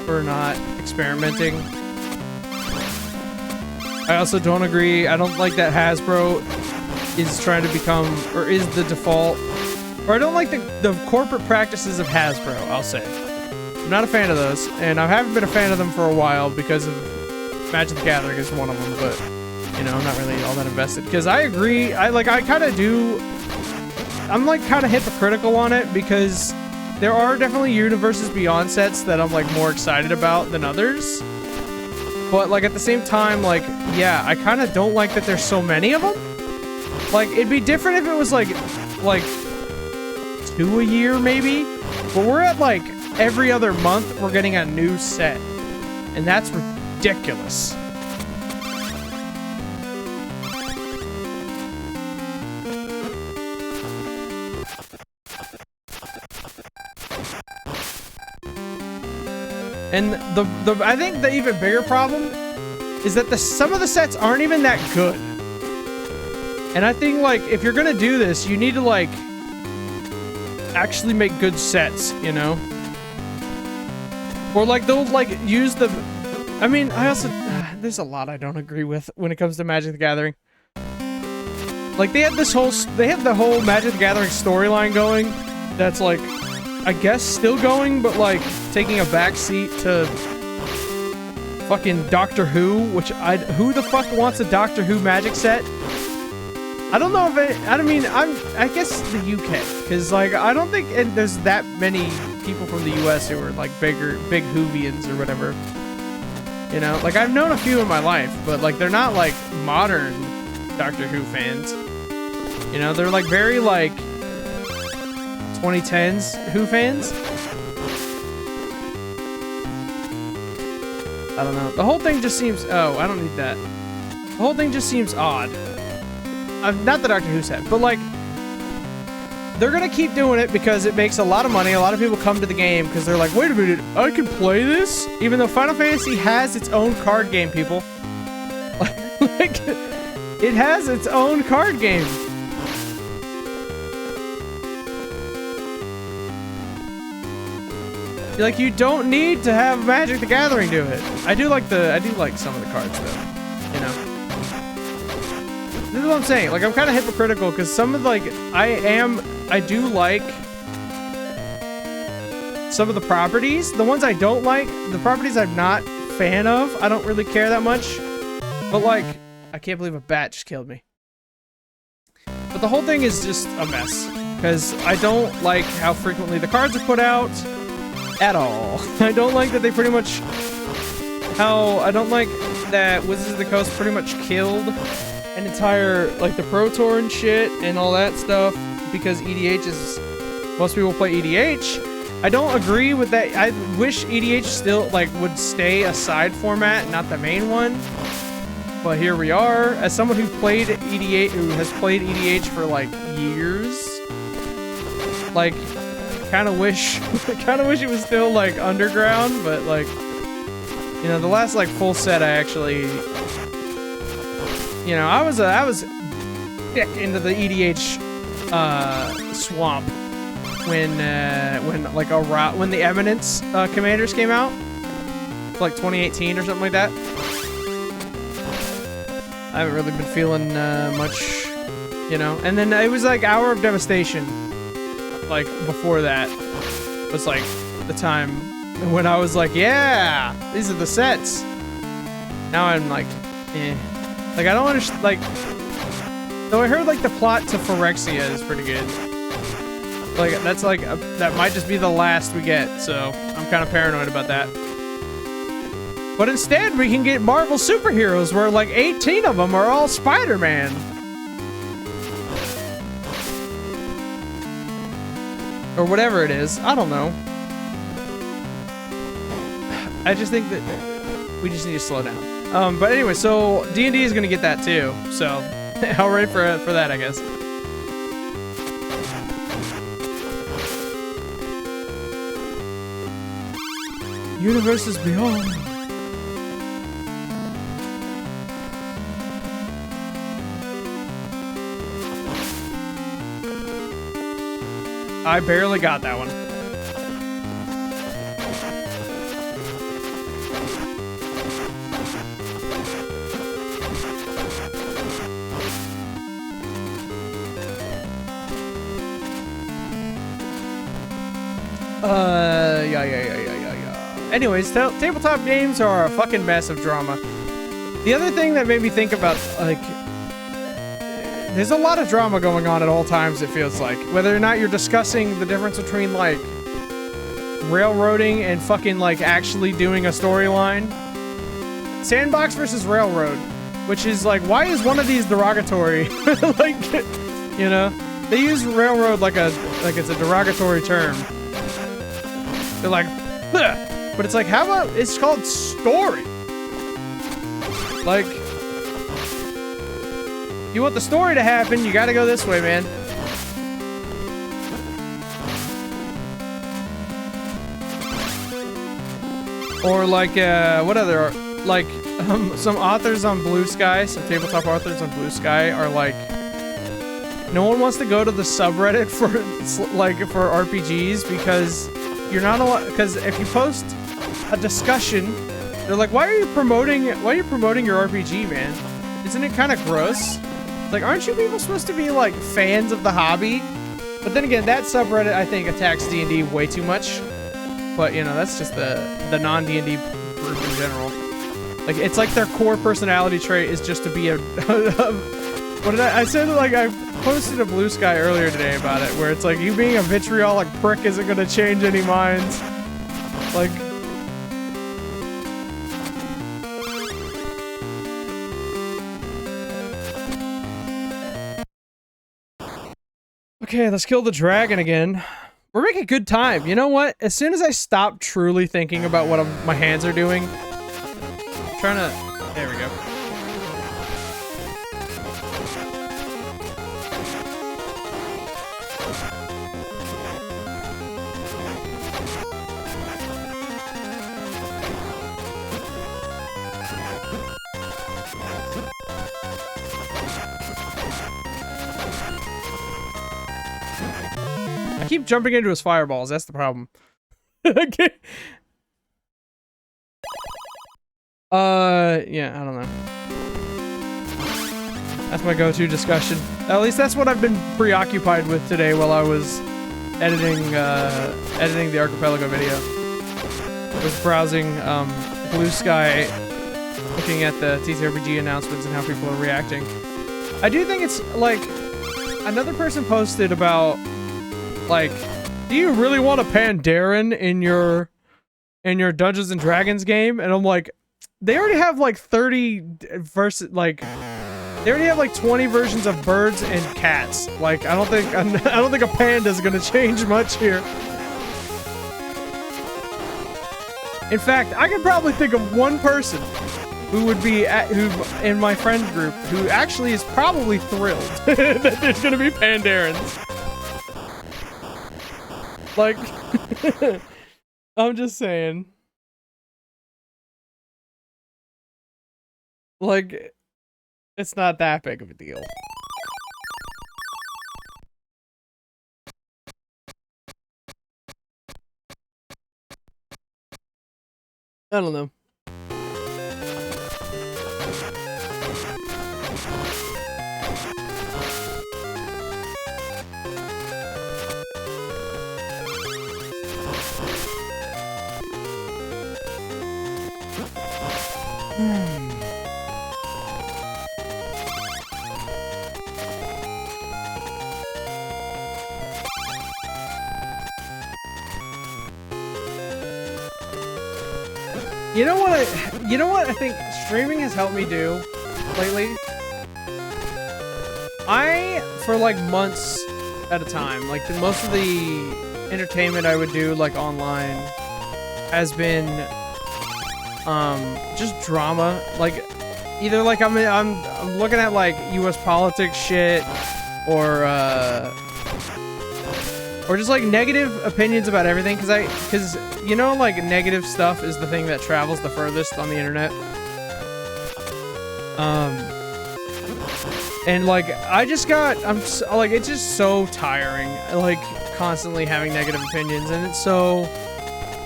for not experimenting. I also don't agree. I don't like that Hasbro is trying to become, or is the default, or I don't like the corporate practices of Hasbro, I'll say. I'm not a fan of those, and I haven't been a fan of them for a while because of Magic the Gathering is one of them, but, you know, I'm not really all that invested. Because I agree, I kind of do, I'm like kind of hypocritical on it, because there are definitely Universes Beyond sets that I'm like more excited about than others. But, like, at the same time, like, yeah, I kind of don't like that there's so many of them. Like, it'd be different if it was, like 2 a year, maybe? But we're at, like, every other month, we're getting a new set. And that's ridiculous. And I think the even bigger problem is that some of the sets aren't even that good. And I think, like, if you're gonna do this, you need to, like, actually make good sets, you know? Or, like, they'll, like, use the... I mean, I also... there's a lot I don't agree with when it comes to Magic the Gathering. Like, they have this whole... They have the whole Magic the Gathering storyline going that's, like, I guess still going, but, like, taking a backseat to fucking Doctor Who, which who the fuck wants a Doctor Who Magic set? I don't know if I guess the UK, because, like, I don't think there's that many people from the US who are, like, big Whovians or whatever. You know? Like, I've known a few in my life, but, like, they're not, like, modern Doctor Who fans. You know? They're, like, very, like, 2010s Who fans? I don't know. The whole thing just seems... Oh, I don't need that. The whole thing just seems odd. Not the Doctor Who set, but, like, they're gonna keep doing it because it makes a lot of money. A lot of people come to the game because they're like, wait a minute, I can play this? Even though Final Fantasy has its own card game, people. Like, it has its own card game. Like, you don't need to have Magic the Gathering do it. I do like some of the cards, though. You know? This is what I'm saying. Like, I'm kind of hypocritical because some of, like, I do like some of the properties. The ones I don't like, the properties I'm not a fan of, I don't really care that much. But, like, I can't believe a bat just killed me. But the whole thing is just a mess because I don't like how frequently the cards are put out. at all. I don't like that they pretty much... I don't like that Wizards of the Coast pretty much killed an entire, like, the Pro Tour and shit and all that stuff because EDH is... Most people play EDH. I don't agree with that. I wish EDH still, like, would stay a side format, not the main one. But here we are. As someone who played EDH, who has played EDH for, like, years, like, kind of wish it was still, like, underground, but, like, you know, the last, like, full set I actually, you know, I was into the EDH, swamp when the Eminence, Commanders came out, like 2018 or something like that. I haven't really been feeling, much, you know, and then it was, like, Hour of Devastation, like, before that, was, like, the time when I was like, yeah, these are the sets. Now I'm like, eh. Like, I don't understand, like, though I heard, like, the plot to Phyrexia is pretty good. Like, that's, like, that might just be the last we get, so I'm kind of paranoid about that. But instead, we can get Marvel superheroes where, like, 18 of them are all Spider-Man. Or whatever it is. I don't know. I just think that we just need to slow down. But anyway, so D&D is gonna get that too. So I'll wait for that, I guess. Universes beyond. I barely got that one. Yeah. Anyways, tabletop games are a fucking mess of drama. The other thing that made me think about, like, there's a lot of drama going on at all times, it feels like. Whether or not you're discussing the difference between, like, railroading and fucking, like, actually doing a storyline. Sandbox versus Railroad, which is, like, why is one of these derogatory? Like, you know? They use railroad like it's a derogatory term. They're like, bleh. But it's like, how about, it's called story. Like, you want the story to happen, you gotta go this way, man. Or like, what other, like, some authors on Blue Sky, some tabletop authors on Blue Sky are like, no one wants to go to the subreddit for, like, for RPGs because you're not allowed, because if you post a discussion, they're like, why are you promoting your RPG, man? Isn't it kind of gross? Like, aren't you people supposed to be, like, fans of the hobby? But then again, that subreddit, I think, attacks D&D way too much. But, you know, that's just the non-D&D group in general. Like, it's like their core personality trait is just to be a... what did I said, like, I posted a Blue Sky earlier today about it, where it's like, you being a vitriolic prick isn't gonna change any minds. Like... Okay, let's kill the dragon again. We're making good time. You know what? As soon as I stop truly thinking about what my hands are doing, I'm trying to... There we go. I keep jumping into his fireballs, that's the problem. Okay. Yeah, I don't know. That's my go-to discussion. At least that's what I've been preoccupied with today while I was editing the Archipelago video. I was browsing, Blue Sky, looking at the TTRPG announcements and how people are reacting. I do think it's, like, another person posted about, like, do you really want a Pandaren in your Dungeons and Dragons game? And I'm like, they already have like 30 versus like they already have like 20 versions of birds and cats. Like I don't think a panda's gonna change much here. In fact, I could probably think of one person who would be who in my friend group who actually is probably thrilled that there's gonna be Pandarens. Like, I'm just saying. Like, it's not that big of a deal. I don't know. You know what I think streaming has helped me do lately? For like months at a time, like most of the entertainment I would do like online has been just drama. Like either like I'm looking at like US politics shit or just like negative opinions about everything, because you know, like negative stuff is the thing that travels the furthest on the internet. And like like it's just so tiring, like constantly having negative opinions, and it's so.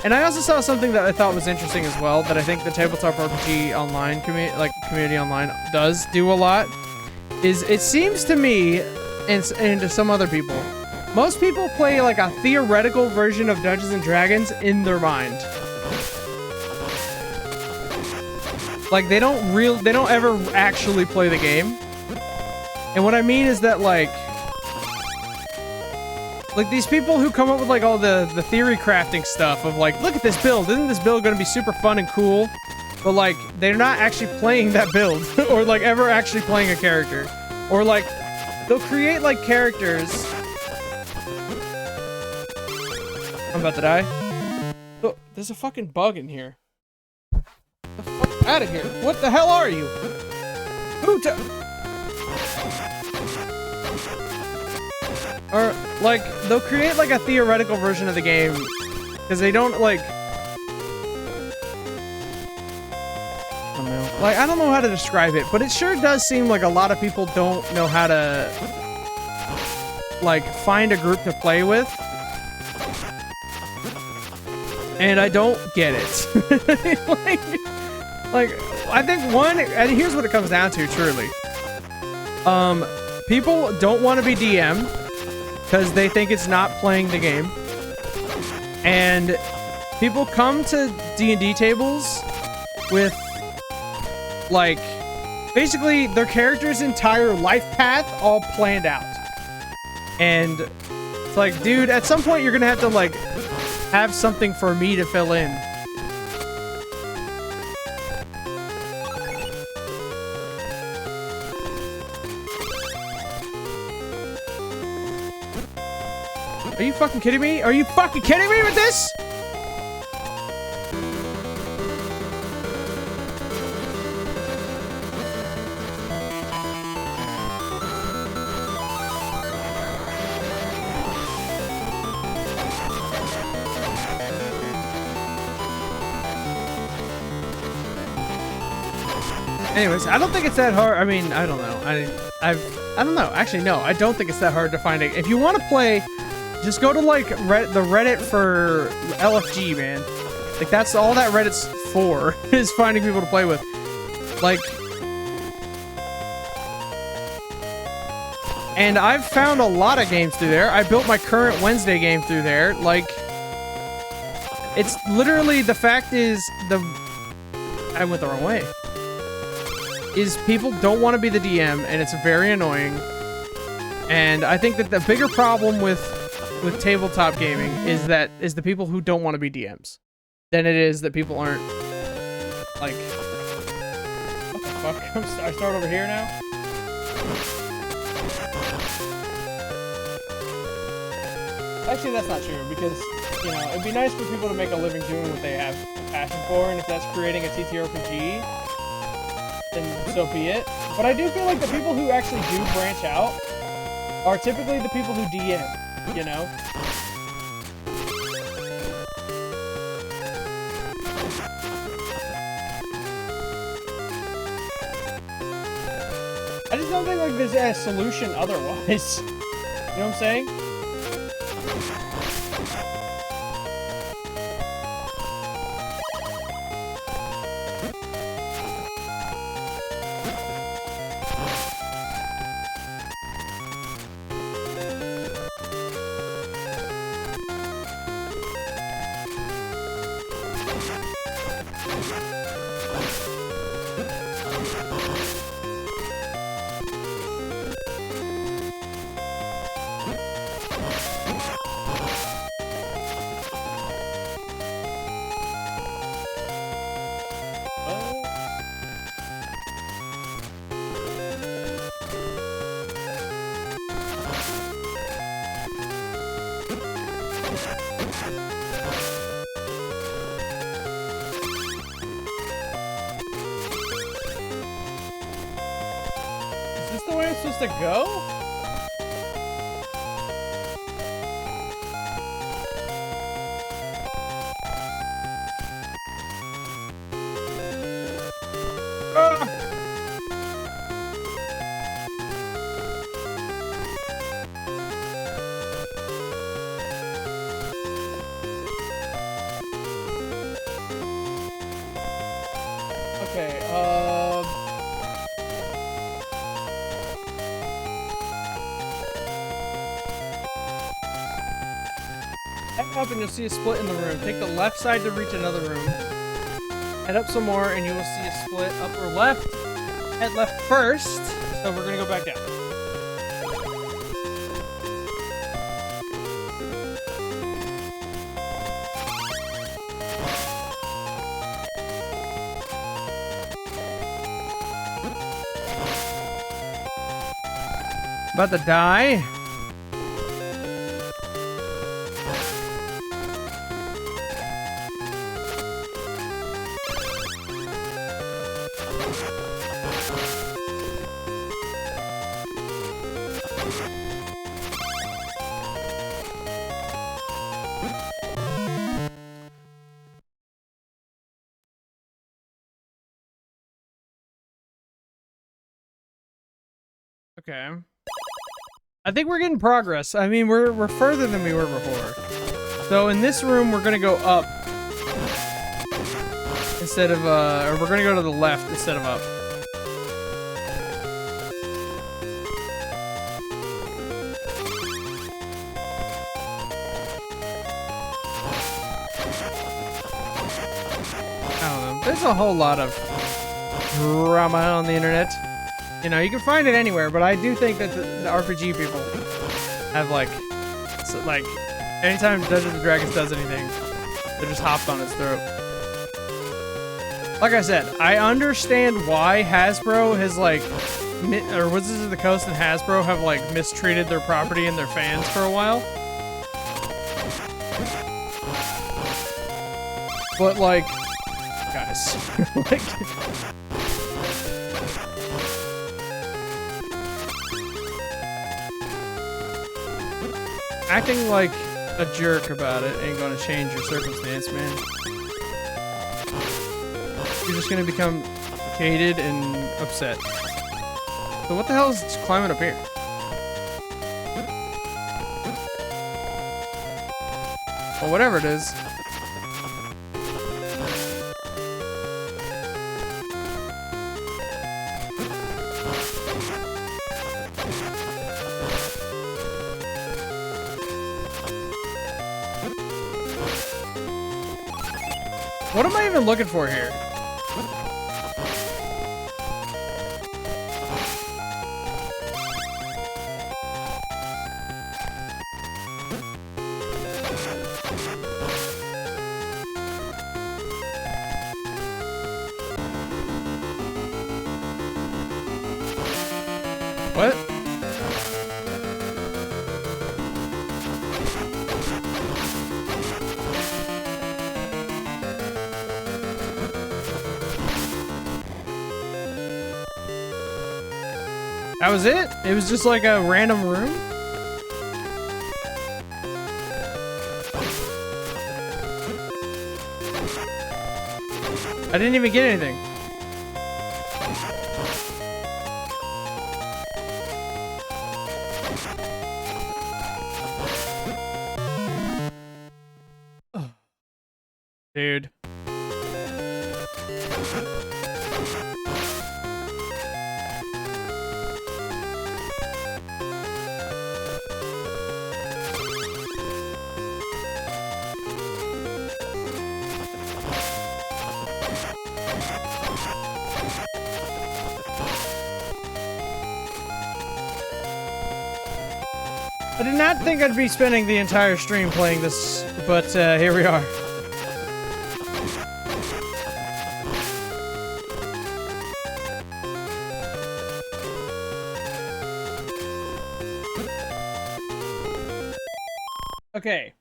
And I also saw something that I thought was interesting as well, that I think the tabletop RPG online community online does do a lot. Is it seems to me, and to some other people, most people play like a theoretical version of Dungeons and Dragons in their mind. Like they don't ever actually play the game. And what I mean is that like these people who come up with like all the theory crafting stuff of like, look at this build, isn't this build gonna be super fun and cool? But like they're not actually playing that build or like ever actually playing a character. Or like they'll create like characters. I'm about to die. Oh, there's a fucking bug in here. Get the fuck out of here. What the hell are you? Or, like, they'll create, like, a theoretical version of the game. Because they don't, like... I don't know. Like, I don't know how to describe it, but it sure does seem like a lot of people don't know how to... like, find a group to play with. And I don't get it. like, I think and here's what it comes down to, truly. People don't want to be DM because they think it's not playing the game. And people come to D&D tables with, like, basically their character's entire life path all planned out. And it's like, dude, at some point you're gonna have to, like, have something for me to fill in. Are you fucking kidding me? Are you fucking kidding me with this? Anyways, I don't think it's that hard. I mean, I don't know. I don't know. Actually, no, I don't think it's that hard to find it. If you want to play, just go to like the Reddit for LFG, man. Like that's all that Reddit's for, is finding people to play with. Like, and I've found a lot of games through there. I built my current Wednesday game through there. Like, it's literally, the fact is, I went the wrong way. Is people don't want to be the DM, and it's very annoying. And I think that the bigger problem with with tabletop gaming is the people who don't want to be DMs than it is that people aren't like. What the fuck? I start over here now. Actually, that's not true because you know it'd be nice for people to make a living doing what they have a passion for, and if that's creating a TTRPG, then so be it. But I do feel like the people who actually do branch out are typically the people who DM, you know? I just don't think like there's a solution otherwise. You know what I'm saying? Supposed to go? Okay, up and you'll see a split in the room. Take the left side to reach another room. Head up some more and you will see a split upper left. Head left first. So we're gonna go back down. About to die. Okay. I think we're getting progress. I mean, we're further than we were before. So in this room, we're gonna go up instead of or we're gonna go to the left instead of up. I don't know. There's a whole lot of drama on the internet. You know, you can find it anywhere, but I do think that the RPG people have, like, anytime Dungeons & Dragons does anything, they're just hopped on its throat. Like I said, I understand why Hasbro has, like, or Wizards of the Coast and Hasbro have, like, mistreated their property and their fans for a while. But, like, guys, like... Acting like a jerk about it ain't gonna change your circumstance, man. You're just gonna become jaded and upset. So what the hell is climbing up here? Well, whatever it is. What am I even looking for here? What? That was it? It was just like a random room? I didn't even get anything. Dude. I did not think I'd be spending the entire stream playing this, but here we are. Okay.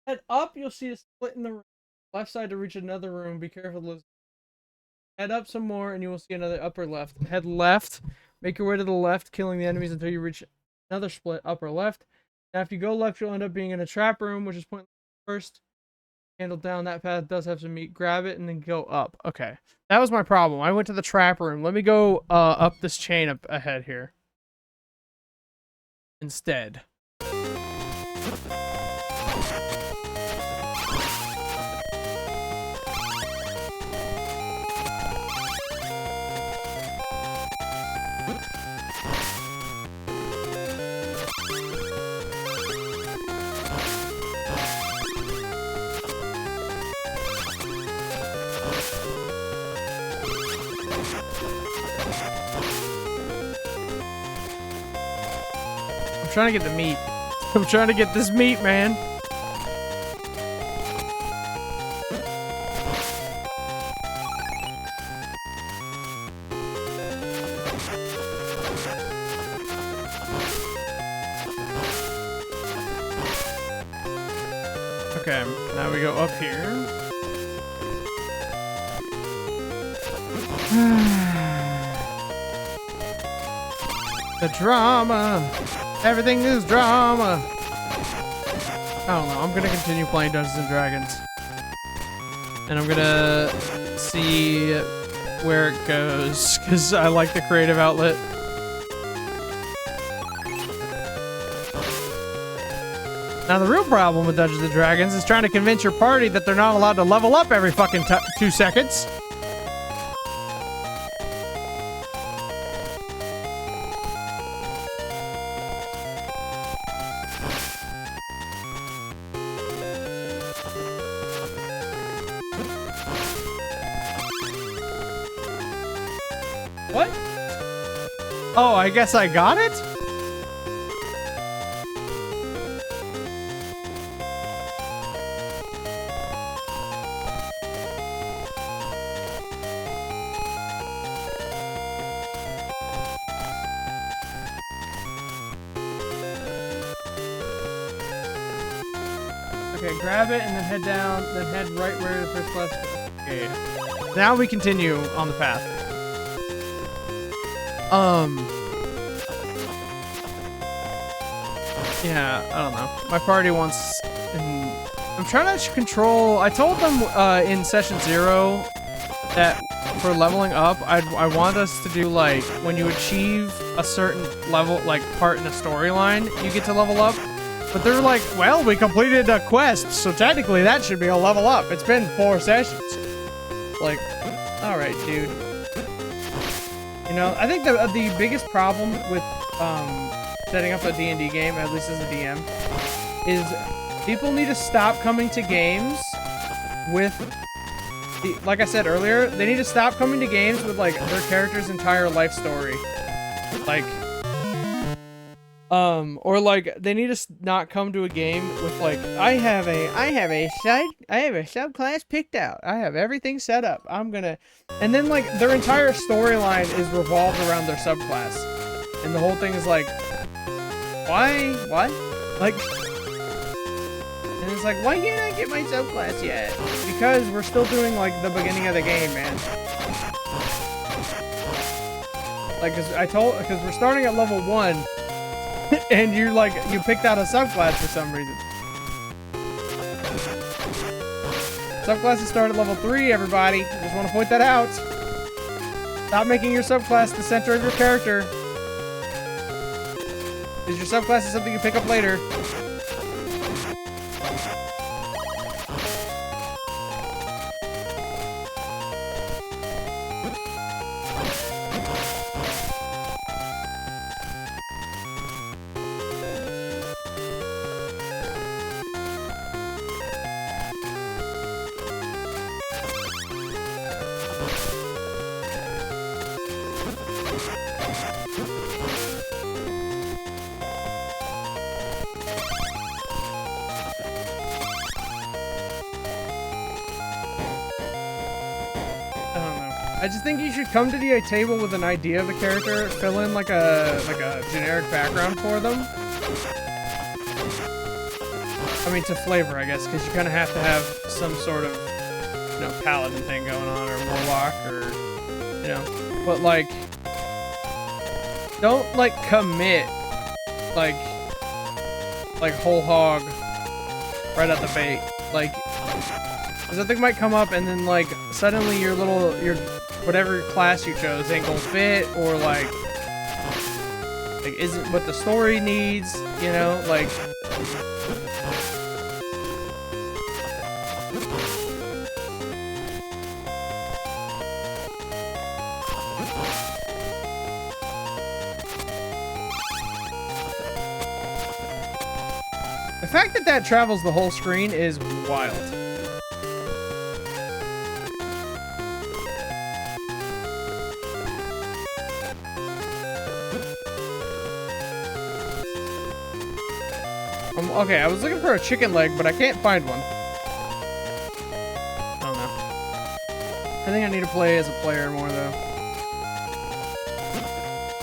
Head up, you'll see a split in the room. Left side to reach another room. Be careful to lose. Head up some more, and you will see another upper left. Head left. Make your way to the left, killing the enemies until you reach another split upper left. Now, if you go left, you'll end up being in a trap room, which is pointless first. Handle down that path does have some meat. Grab it and then go up. Okay, that was my problem. I went to the trap room. Let me go up this chain up ahead here instead. I'm trying to get the meat. I'm trying to get this meat, man. Okay, now we go up here. The drama. Everything is drama. I don't know. I'm gonna continue playing Dungeons and Dragons, and I'm gonna see where it goes because I like the creative outlet. Now the real problem with Dungeons and Dragons is trying to convince your party that they're not allowed to level up every fucking 2 seconds. What? Oh, I guess I got it? Okay, grab it and then head down, then head right where the first class goes. Okay. Now we continue on the path. Yeah, I don't know. My party wants... I'm trying to control... I told them in session 0 that for leveling up, I want us to do, like, when you achieve a certain level, like, part in a storyline, you get to level up. But they're like, well, we completed a quest, so technically that should be a level up. It's been 4 sessions. Like, alright, dude. You know, I think the biggest problem with setting up a D&D game, at least as a DM, is people need to stop coming to games with, like I said earlier, they need to stop coming to games with, like, their character's entire life story. Like, Or like they need to not come to a game with like I have a subclass picked out. I have everything set up. I'm gonna, and then like their entire storyline is revolved around their subclass, and the whole thing is like, why? What? Like, and it's like, why can't I get my subclass yet? Because we're still doing like the beginning of the game, man. Like, because we're starting at level 1. And you picked out a subclass for some reason. Subclasses start at level 3, everybody. I just want to point that out. Stop making your subclass the center of your character. Because your subclass is something you pick up later. I just think you should come to the table with an idea of a character, fill in like a generic background for them. I mean, to flavor, I guess, because you kind of have to have some sort of, you know, paladin thing going on, or warlock, or, you know, but like, don't like commit, like whole hog right at the bait, like, something might come up and then like suddenly your whatever class you chose ain't gonna fit, or like isn't what the story needs, you know, like. The fact that that travels the whole screen is wild. Okay, I was looking for a chicken leg, but I can't find one. I don't know. I think I need to play as a player more, though.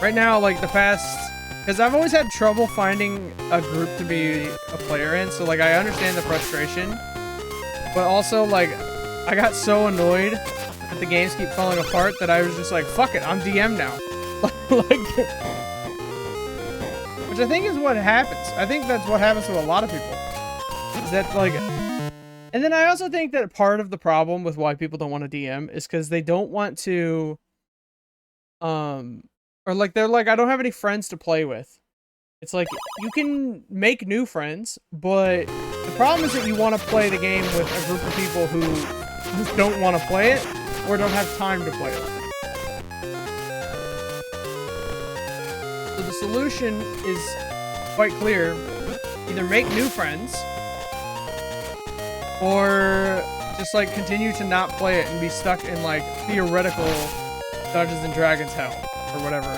Right now, like, the past... Because I've always had trouble finding a group to be a player in, so, like, I understand the frustration. But also, like, I got so annoyed that the games keep falling apart that I was just like, fuck it, I'm DM now. Like... Which I think is what happens. I think that's what happens to a lot of people. Is that, like... And then I also think that part of the problem with why people don't want to DM is because they don't want to... Or, like, they're like, I don't have any friends to play with. It's like, you can make new friends, but the problem is that you want to play the game with a group of people who just don't want to play it, or don't have time to play it. So the solution is quite clear. Either make new friends, or just like continue to not play it and be stuck in like theoretical Dungeons and Dragons hell, or whatever.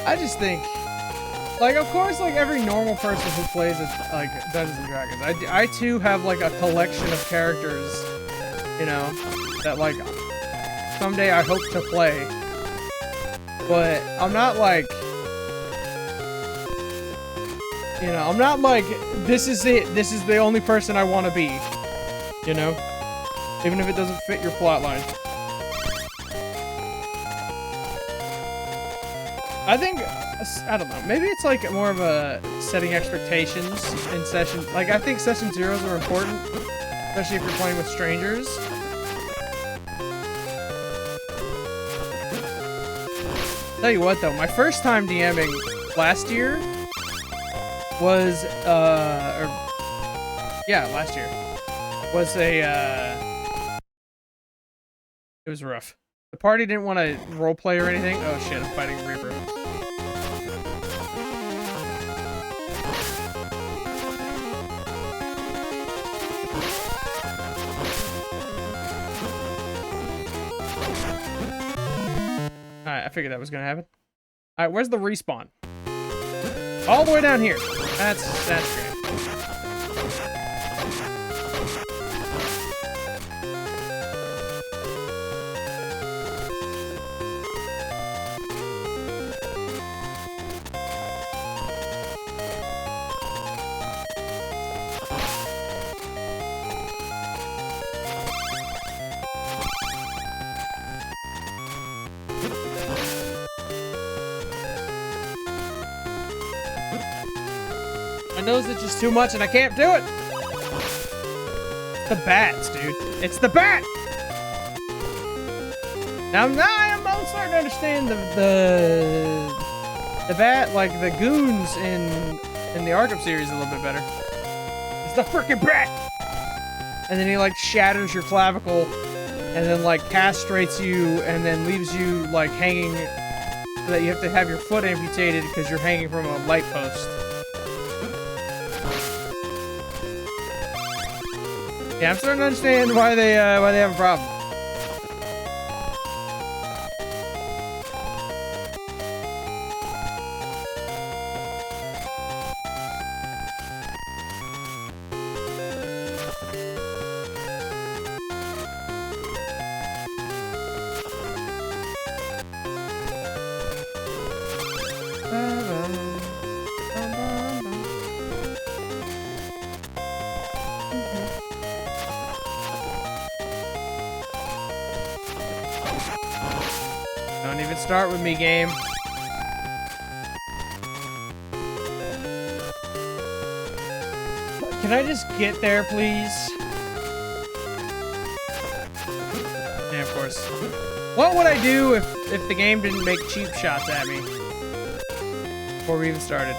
I just think, like, of course, like, every normal person who plays it, like, Dungeons and Dragons, I too have, like, a collection of characters, you know, that, like, someday I hope to play, but I'm not, like, you know, I'm not, like, this is it, this is the only person I want to be, you know, even if it doesn't fit your plotline. I think, I don't know, maybe it's like more of a setting expectations in session. Like, I think session zeros are important, especially if you're playing with strangers. Tell you what though, my first time DMing last year was, last year was a, It was rough. The party didn't want to roleplay or anything. Oh shit, I'm fighting Reaper. Alright, I figured that was gonna happen. Alright, where's the respawn? All the way down here. That's great. My nose is just too much and I can't do it. The bats, dude. It's the bat. Now I'm starting to understand the bat, like the goons in the Arkham series a little bit better. It's the freaking bat. And then he like shatters your clavicle, and then like castrates you, and then leaves you like hanging, so that you have to have your foot amputated because you're hanging from a light post. Yeah, I'm starting to understand why they have a problem. Don't even start with me, game. Can I just get there, please? Yeah, of course. What would I do if the game didn't make cheap shots at me before we even started?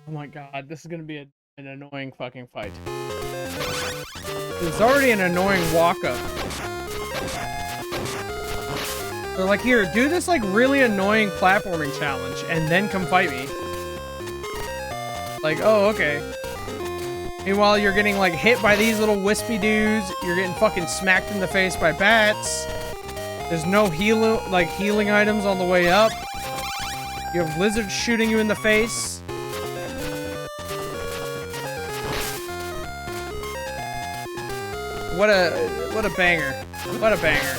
Oh my god, this is gonna be an annoying fucking fight. It's already an annoying walk-up. They're like, here, do this like really annoying platforming challenge and then come fight me. Like, oh, okay. Meanwhile, you're getting like hit by these little wispy dudes. You're getting fucking smacked in the face by bats. There's no healing items on the way up. You have lizards shooting you in the face. What a banger. What a banger.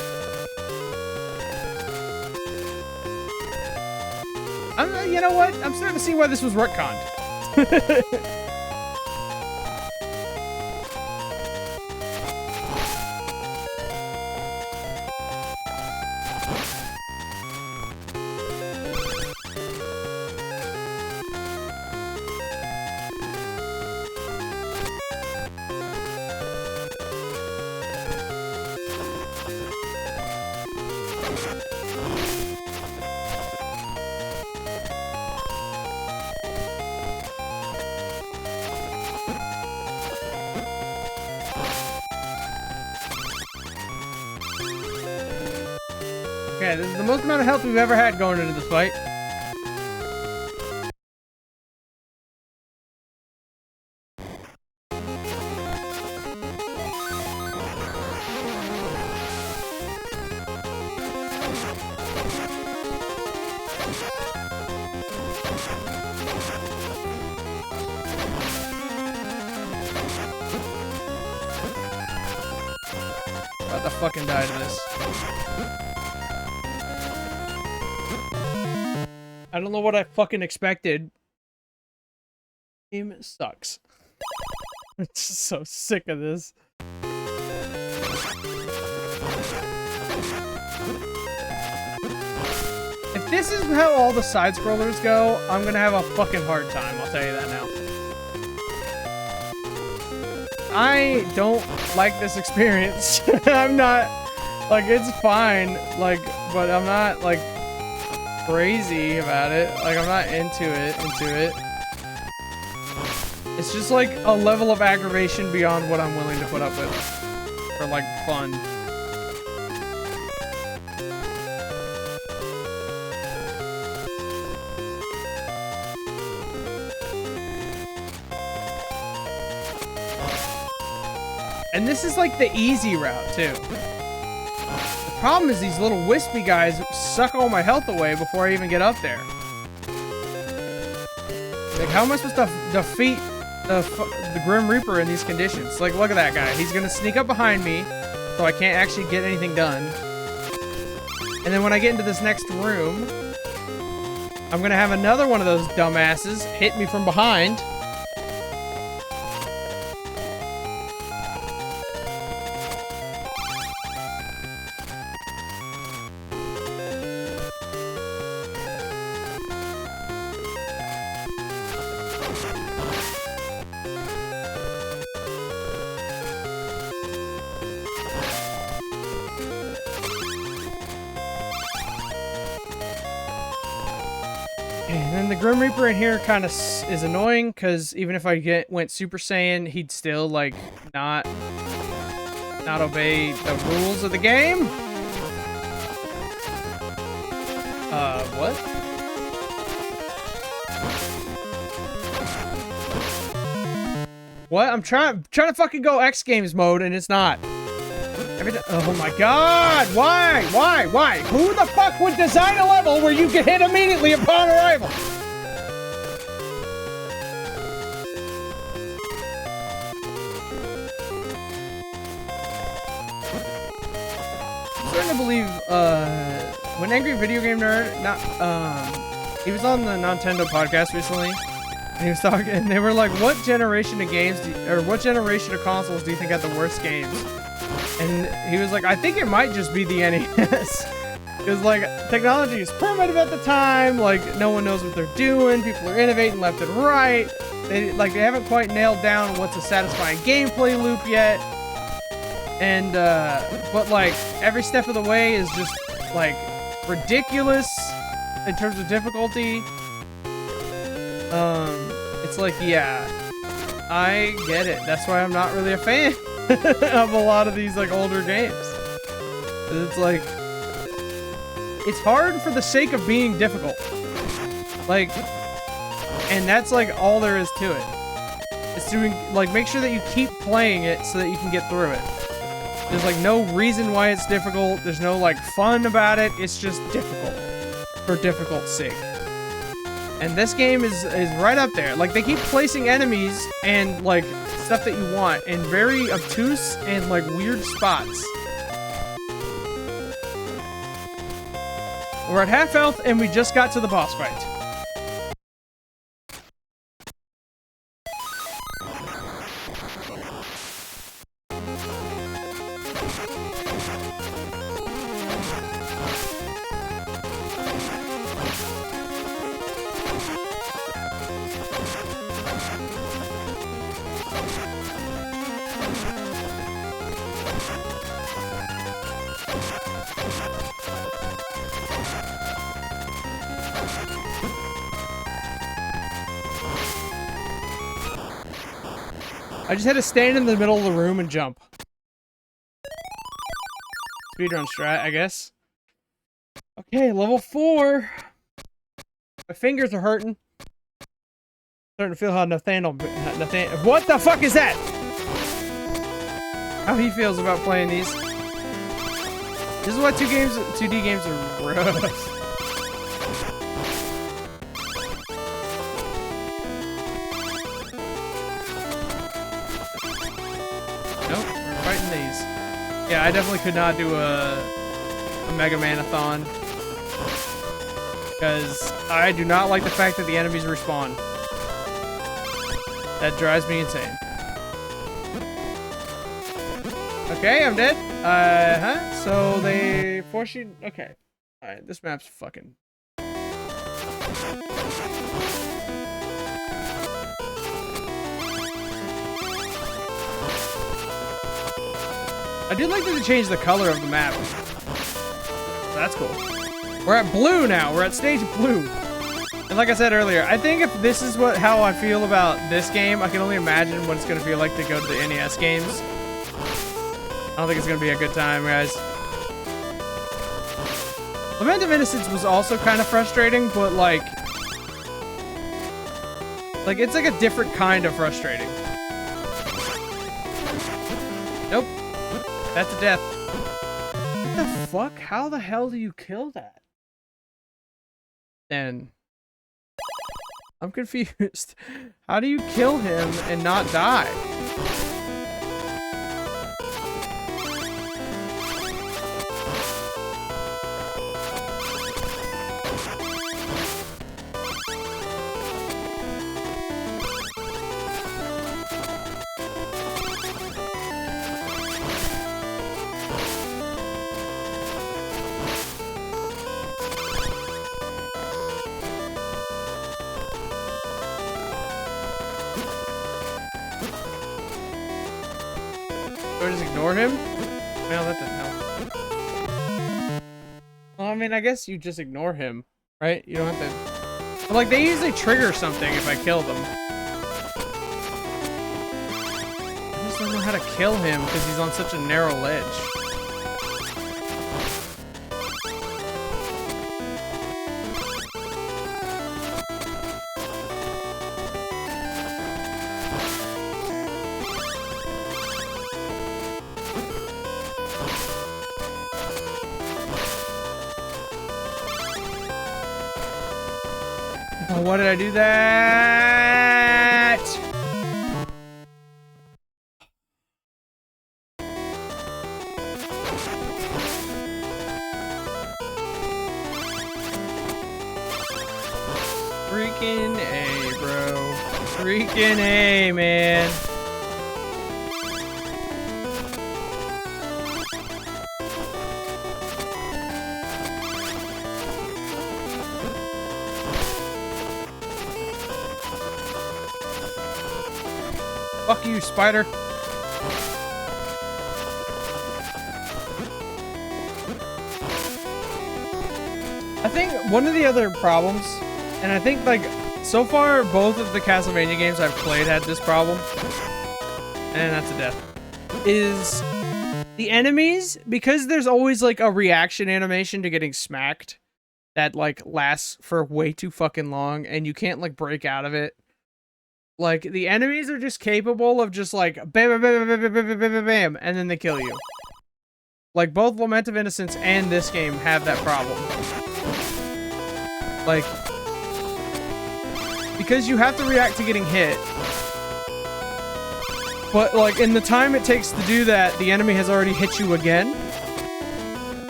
You know what? I'm starting to see why this was retconned. Okay, this is the most amount of health we've ever had going into this fight. About to fucking die to this. I don't know what I fucking expected. Game sucks. I'm just so sick of this. this is how all the side scrollers go, I'm gonna have a fucking hard time, I'll tell you that now. I don't like this experience. I'm not, like, it's fine, like, but I'm not, like, crazy about it. Like, I'm not into it. It's just, like, a level of aggravation beyond what I'm willing to put up with for, like, fun. And this is like the easy route, too. The problem is these little wispy guys suck all my health away before I even get up there. Like, how am I supposed to defeat the Grim Reaper in these conditions? Like, look at that guy. He's gonna sneak up behind me, so I can't actually get anything done. And then when I get into this next room, I'm gonna have another one of those dumbasses hit me from behind. And then the Grim Reaper in here kind of is annoying, because even if I went Super Saiyan, he'd still, like, not obey the rules of the game. What? What? I'm trying to fucking go X Games mode, and it's not. Oh my god! Why? Who the fuck would design a level where you get hit immediately upon arrival? I'm starting to believe, when Angry Video Game Nerd, he was on the Nintendo podcast recently, and he was talking, and they were like, what generation of games, what generation of consoles do you think had the worst games? And he was like, I think it might just be the NES. Because, like, technology is primitive at the time. Like, no one knows what they're doing. People are innovating left and right. They haven't quite nailed down what's a satisfying gameplay loop yet. And, but, like, every step of the way is just, like, ridiculous in terms of difficulty. It's like, yeah, I get it. That's why I'm not really a fan of a lot of these, like, older games. It's like, it's hard for the sake of being difficult. Like, and that's, like, all there is to it. It's doing, like, make sure that you keep playing it so that you can get through it. There's, like, no reason why it's difficult. There's no, like, fun about it. It's just difficult for difficult's sake. And this game is right up there. Like, they keep placing enemies and, like, stuff that you want in very obtuse and, like, weird spots. We're at half health and we just got to the boss fight. I just had to stand in the middle of the room and jump. Speedrun strat, I guess. Okay, level 4. My fingers are hurting. Starting to feel how Nathaniel... What the fuck is that? How he feels about playing these. This is why 2D games are rough. Nope, we're fighting these. Yeah, I definitely could not do a Mega Man-a-thon. Because I do not like the fact that the enemies respawn. That drives me insane. Okay, I'm dead. So they force you... Okay. Alright, this map's fucking I did like that they changed the color of the map. That's cool. We're at blue now. We're at stage blue. And like I said earlier, I think if this is how I feel about this game, I can only imagine what it's going to feel like to go to the NES games. I don't think it's going to be a good time, guys. Lament of Innocence was also kind of frustrating, but like it's like a different kind of frustrating. Nope. That's a death. What the fuck? How the hell do you kill that? Then I'm confused. How do you kill him and not die? Do I just ignore him? Well, that doesn't help. Well, I mean, I guess you just ignore him, right? You don't have to... But, like, they usually trigger something if I kill them. I just don't know how to kill him because he's on such a narrow ledge. Why did I do that? Freaking A, bro. Freaking A, man. Fuck you, spider. I think one of the other problems, and I think like so far both of the Castlevania games I've played had this problem, and that's a death, is the enemies, because there's always like a reaction animation to getting smacked that like lasts for way too fucking long and you can't like break out of it. Like, the enemies are just capable of just, like, bam, bam, bam, bam, bam, bam, bam, bam, bam, and then they kill you. Like, both Lament of Innocence and this game have that problem. Like, because you have to react to getting hit. But, like, in the time it takes to do that, the enemy has already hit you again.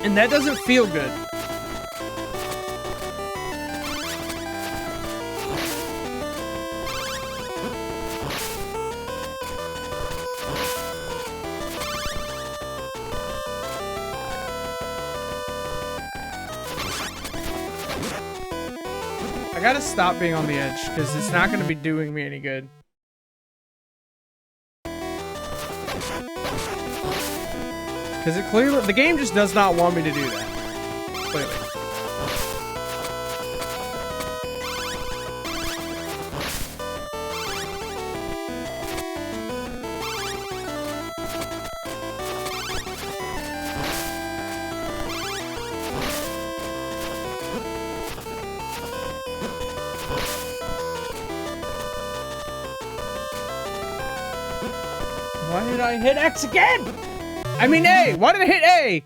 And that doesn't feel good. I gotta stop being on the edge, because it's not gonna be doing me any good. Because it clearly, the game just does not want me to do that. Clearly. Why did I hit X again? I mean A! Why did I hit A?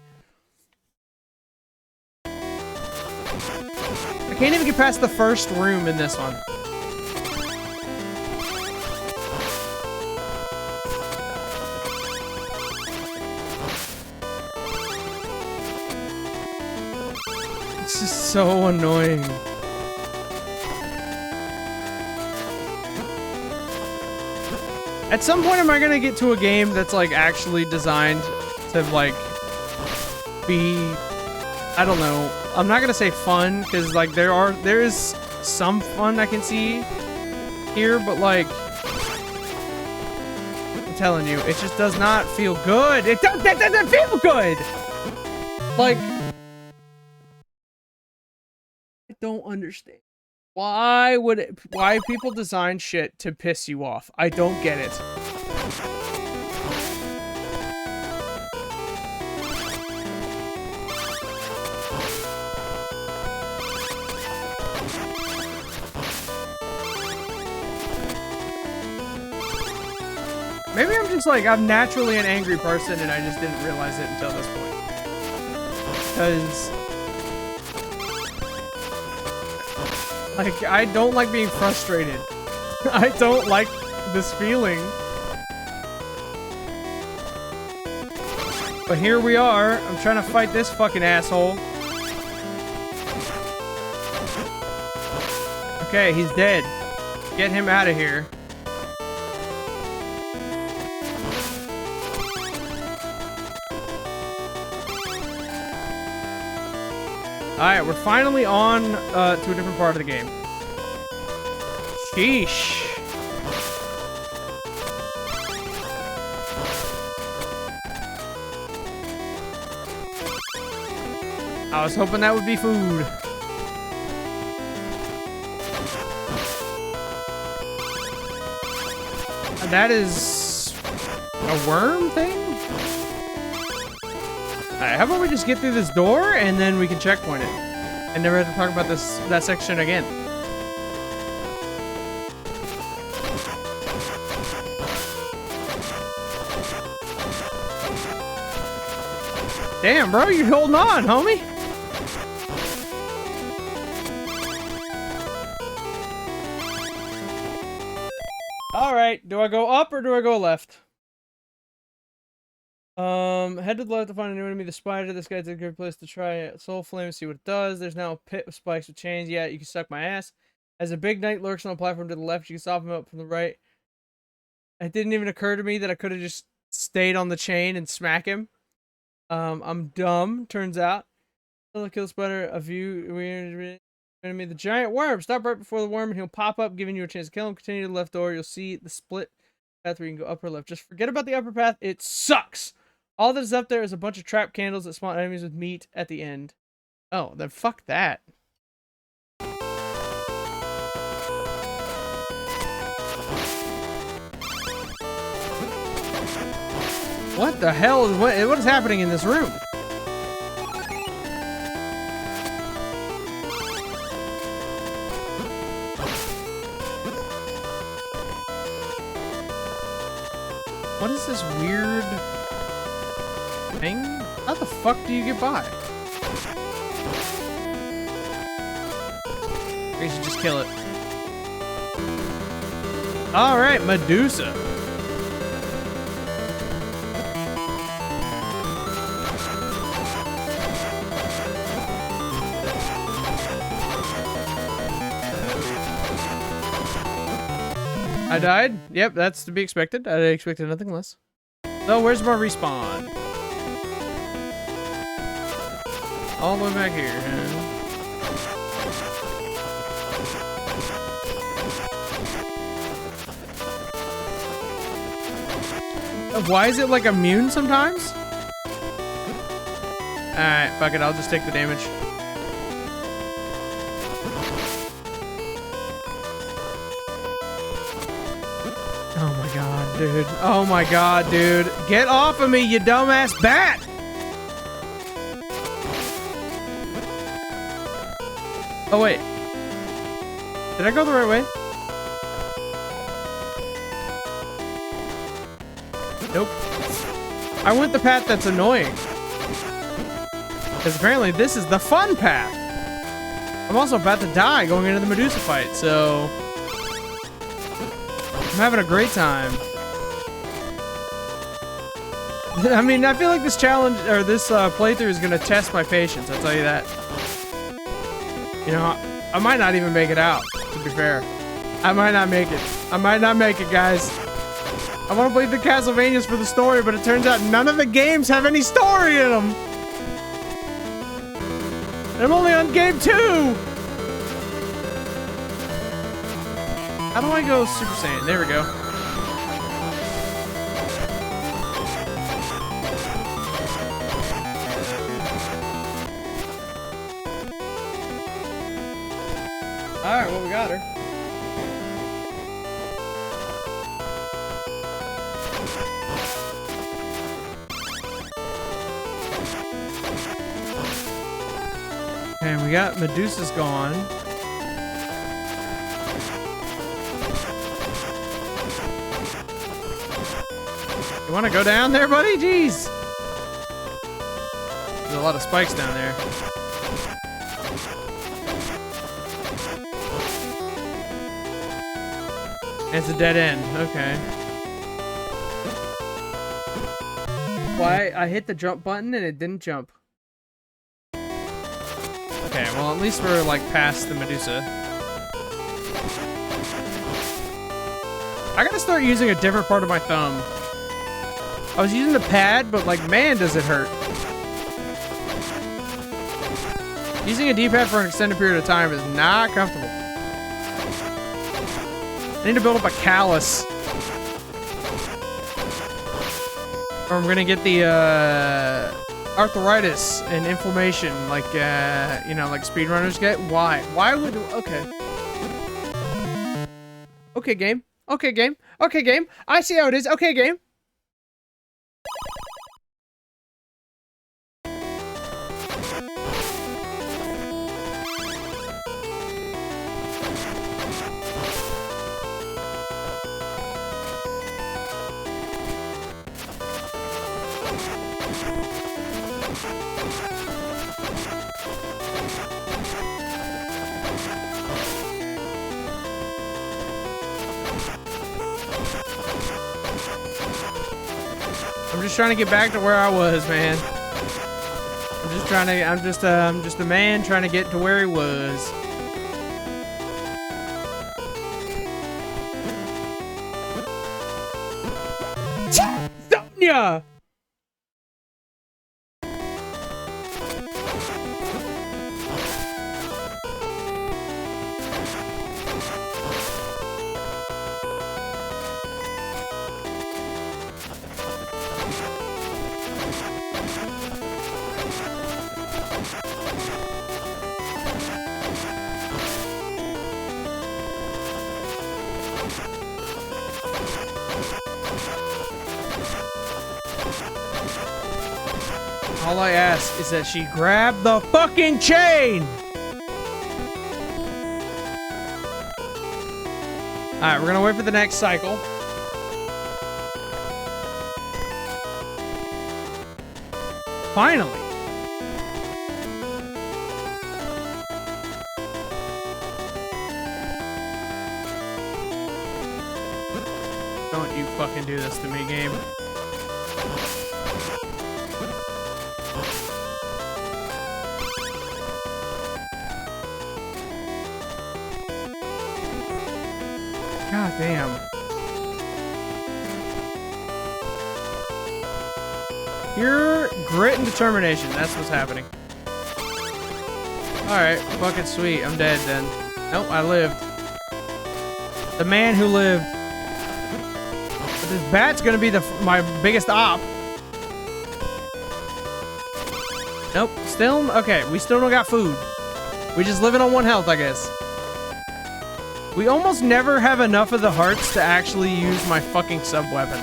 I can't even get past the first room in this one. This is so annoying. At some point, am I gonna get to a game that's like actually designed to like be, I don't know, I'm not gonna say fun, because like there is some fun I can see here, but like, I'm telling you, it just does not feel good. It doesn't feel good. Like, I don't understand. Why people design shit to piss you off? I don't get it. Maybe I'm just like, I'm naturally an angry person and I just didn't realize it until this point. Because, like, I don't like being frustrated. I don't like this feeling. But here we are. I'm trying to fight this fucking asshole. Okay, he's dead. Get him out of here. Alright, we're finally on to a different part of the game. Sheesh. I was hoping that would be food. That is a worm thing? Alright, how about we just get through this door and then we can checkpoint it. And never have to talk about that section again. Damn, bro, you're holding on, homie. Alright, do I go up or do I go left? Head to the left to find a new enemy, the spider. This guy's a good place to try it. Soul Flame, see what it does. There's now a pit with spikes with chains. Yeah, you can suck my ass. As a big knight lurks on a platform to the left, you can stop him up from the right. It didn't even occur to me that I could have just stayed on the chain and smack him. I'm dumb, turns out. Kill the spider, a view enemy, the giant worm. Stop right before the worm and he'll pop up, giving you a chance to kill him. Continue to the left door, you'll see the split path where you can go up or left. Just forget about the upper path. It sucks. All that is up there is a bunch of trap candles that spawn enemies with meat at the end. Oh, then fuck that. What the hell is what is happening in this room? What is this weird thing? How the fuck do you get by? We should just kill it. Alright, Medusa. I died? Yep, that's to be expected. I expected nothing less. So, where's my respawn? All the way back here. Why is it like immune sometimes? Alright, fuck it, I'll just take the damage. Oh my god, dude. Oh my god, dude. Get off of me, you dumbass bat! Oh wait. Did I go the right way? Nope. I went the path that's annoying. Because apparently this is the fun path. I'm also about to die going into the Medusa fight, so... I'm having a great time. I mean, I feel like this challenge, or this playthrough is gonna test my patience, I'll tell you that. You know, I might not even make it out, to be fair. I might not make it. I might not make it, guys. I want to play the Castlevanias for the story, but it turns out none of the games have any story in them. I'm only on game 2. How do I go Super Saiyan? There we go. Alright, well, we got her. Okay, we got Medusa's gone. You want to go down there, buddy? Jeez. There's a lot of spikes down there. It's a dead end. Okay. Why? I hit the jump button and it didn't jump. Okay, well, at least we're, like, past the Medusa. I gotta start using a different part of my thumb. I was using the pad, but, like, man, does it hurt. Using a D-pad for an extended period of time is not comfortable. I need to build up a callus. Or I'm gonna get the, arthritis and inflammation, like, you know, like speedrunners get. Why? Why would... Okay. Okay, game. Okay, game. Okay, game. I see how it is. Okay, game. I'm just trying to get back to where I was, man. I'm just a man trying to get to where he was. Sonia! All I ask is that she grab the fucking chain! Alright, we're gonna wait for the next cycle. Finally! Don't you fucking do this to me, game. God damn. Pure grit and determination. That's what's happening. Alright, fucking sweet. I'm dead then. Nope, I lived. The man who lived. But this bat's gonna be my biggest op. Nope, still? Okay, we still don't got food. We just living on 1 health, I guess. We almost never have enough of the hearts to actually use my fucking sub-weapon.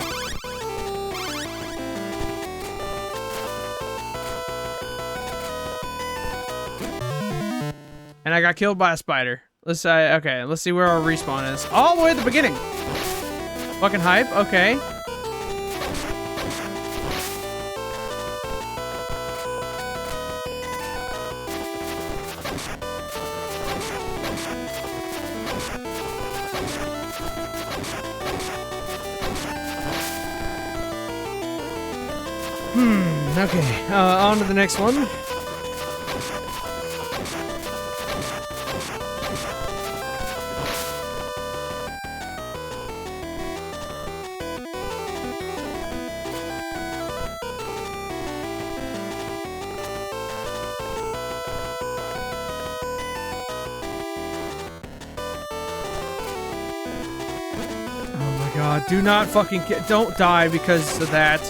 And I got killed by a spider. Let's okay, let's see where our respawn is. All the way at the beginning. Fucking hype, okay. Okay, on to the next one. god, do not fucking don't die because of that.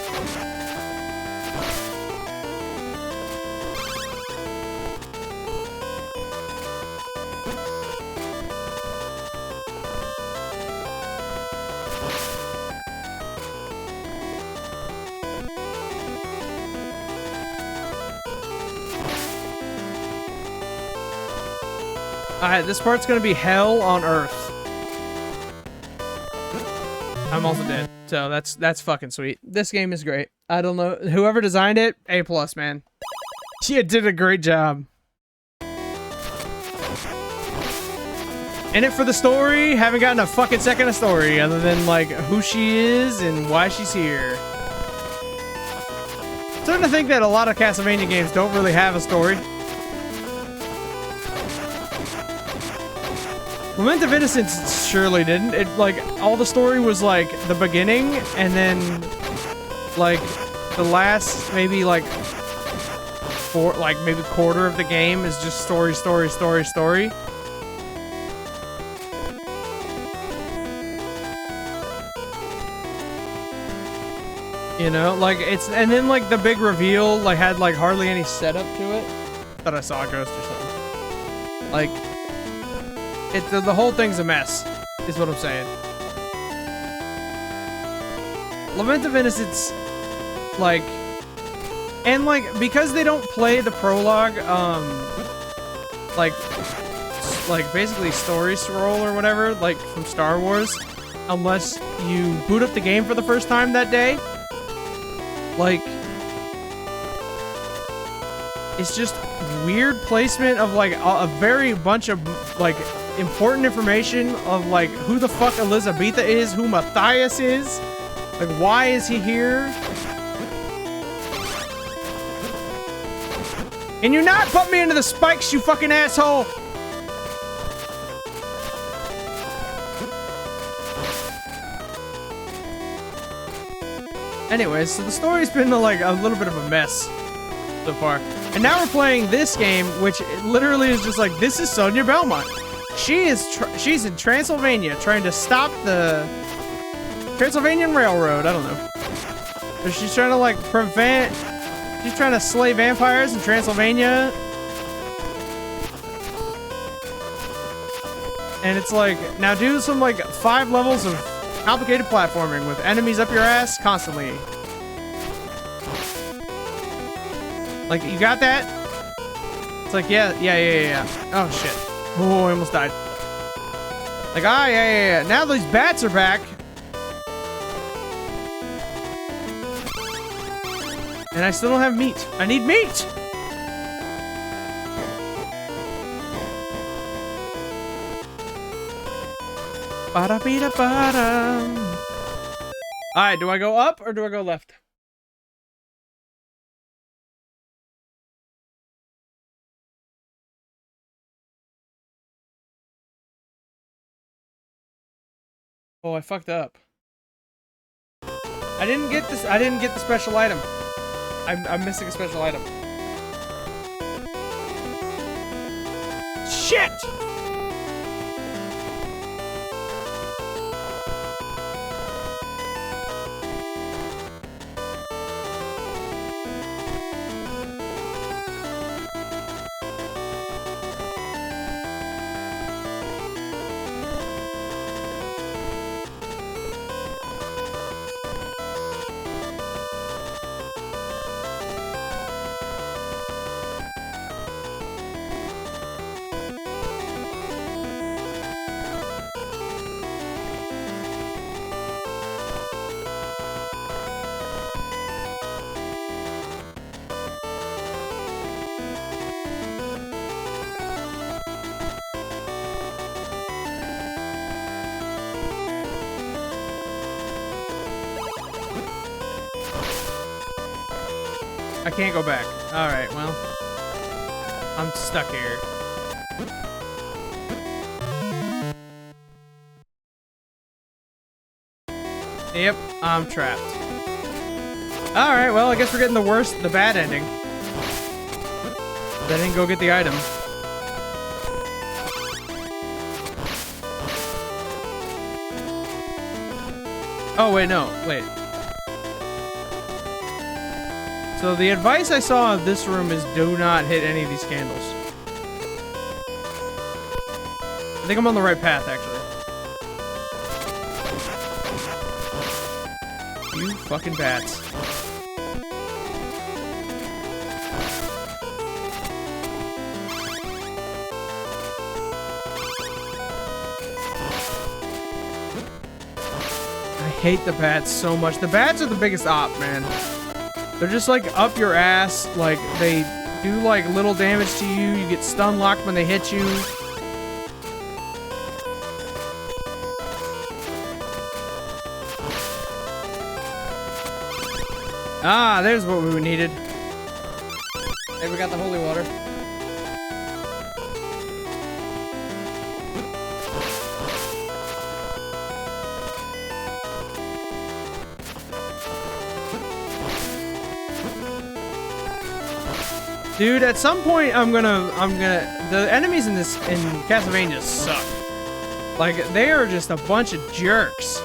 Alright, this part's gonna be hell on earth. I'm also dead, so that's fucking sweet. This game is great. I don't know, whoever designed it, A+, man. You did a great job. In it for the story, haven't gotten a fucking second of story other than like who she is and why she's here. Starting to think that a lot of Castlevania games don't really have a story. Lament of Innocence surely didn't. It, like, all the story was, like, the beginning, and then, like, the last, maybe, like, maybe quarter of the game is just story, story, story, story. You know, like, it's, and then, like, the big reveal, like, had, like, hardly any setup to it. Thought I saw a ghost or something. Like... the whole thing's a mess, is what I'm saying. Lament of Innocence, like, and like, because they don't play the prologue, like basically story scroll or whatever, like from Star Wars, unless you boot up the game for the first time that day, like, it's just weird placement of like a very bunch of like important information of like who the fuck Elizabetha is, who Matthias is, like why is he here? Can you not put me into the spikes, you fucking asshole? Anyways, so the story's been like a little bit of a mess so far. And now we're playing this game, which literally is just like, this is Sonia Belmont. She's in Transylvania trying to stop the Transylvanian Railroad. I don't know. But she's trying to like prevent, she's trying to slay vampires in Transylvania. And it's like, now do some like 5 levels of complicated platforming with enemies up your ass constantly. Like, you got that? It's like, yeah. Oh, shit. Oh, I almost died. Like, ah, yeah. Now these bats are back. And I still don't have meat. I need meat! Ba-da-be-da-ba-da. Alright, do I go up or do I go left? Oh, I fucked up. I didn't get this. I didn't get the special item. I'm missing a special item. Shit! I can't go back. Alright, well. I'm stuck here. Yep, I'm trapped. Alright, well, I guess we're getting the bad ending. I didn't go get the item. Oh, wait, no. Wait. So the advice I saw in this room is do not hit any of these candles. I think I'm on the right path, actually. You fucking bats. I hate the bats so much. The bats are the biggest op, man. They're just like up your ass. Like they do like little damage to you. You get stun locked when they hit you. Ah, there's what we needed. Hey, we got the holy water. Dude, at some point the enemies in Castlevania suck. Like, they are just a bunch of jerks.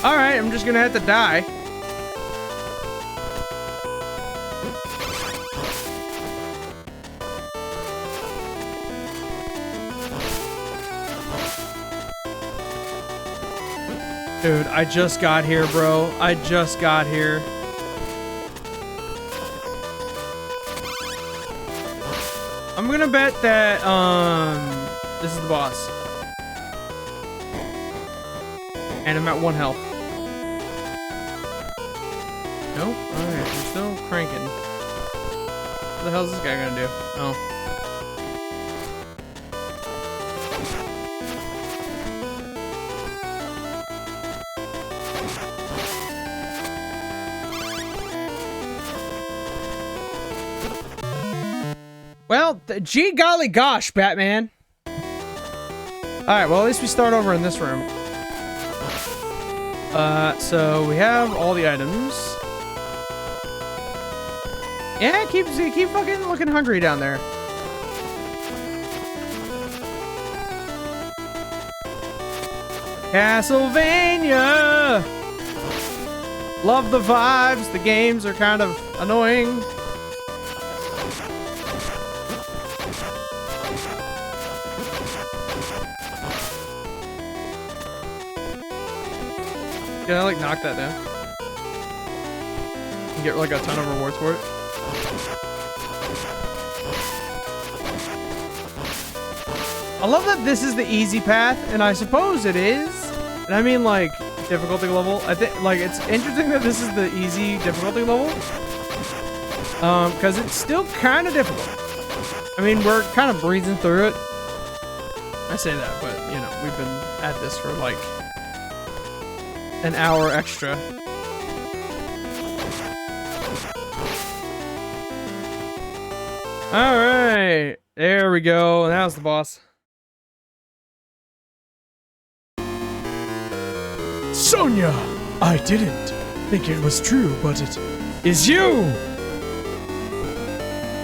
Alright, I'm just gonna have to die. Dude, I just got here, bro. I just got here. I'm gonna bet that, this is the boss. And I'm at 1 health. Nope. Alright, we're still cranking. What the hell is this guy gonna do? Oh. Well, gee golly gosh, Batman. Alright, well, at least we start over in this room. So we have all the items. Yeah, keep fucking looking hungry down there. Castlevania! Love the vibes. The games are kind of annoying. Can I, like, knock that down? And get, like, a ton of rewards for it? I love that this is the easy path, and I suppose it is. And I mean, like, difficulty level. I think, like, it's interesting that this is the easy difficulty level. Because it's still kind of difficult. I mean, we're kind of breezing through it. I say that, but, you know, we've been at this for, like, an hour extra. Alright. There we go. And that was the boss. Sonia! I didn't think it was true, but it is you!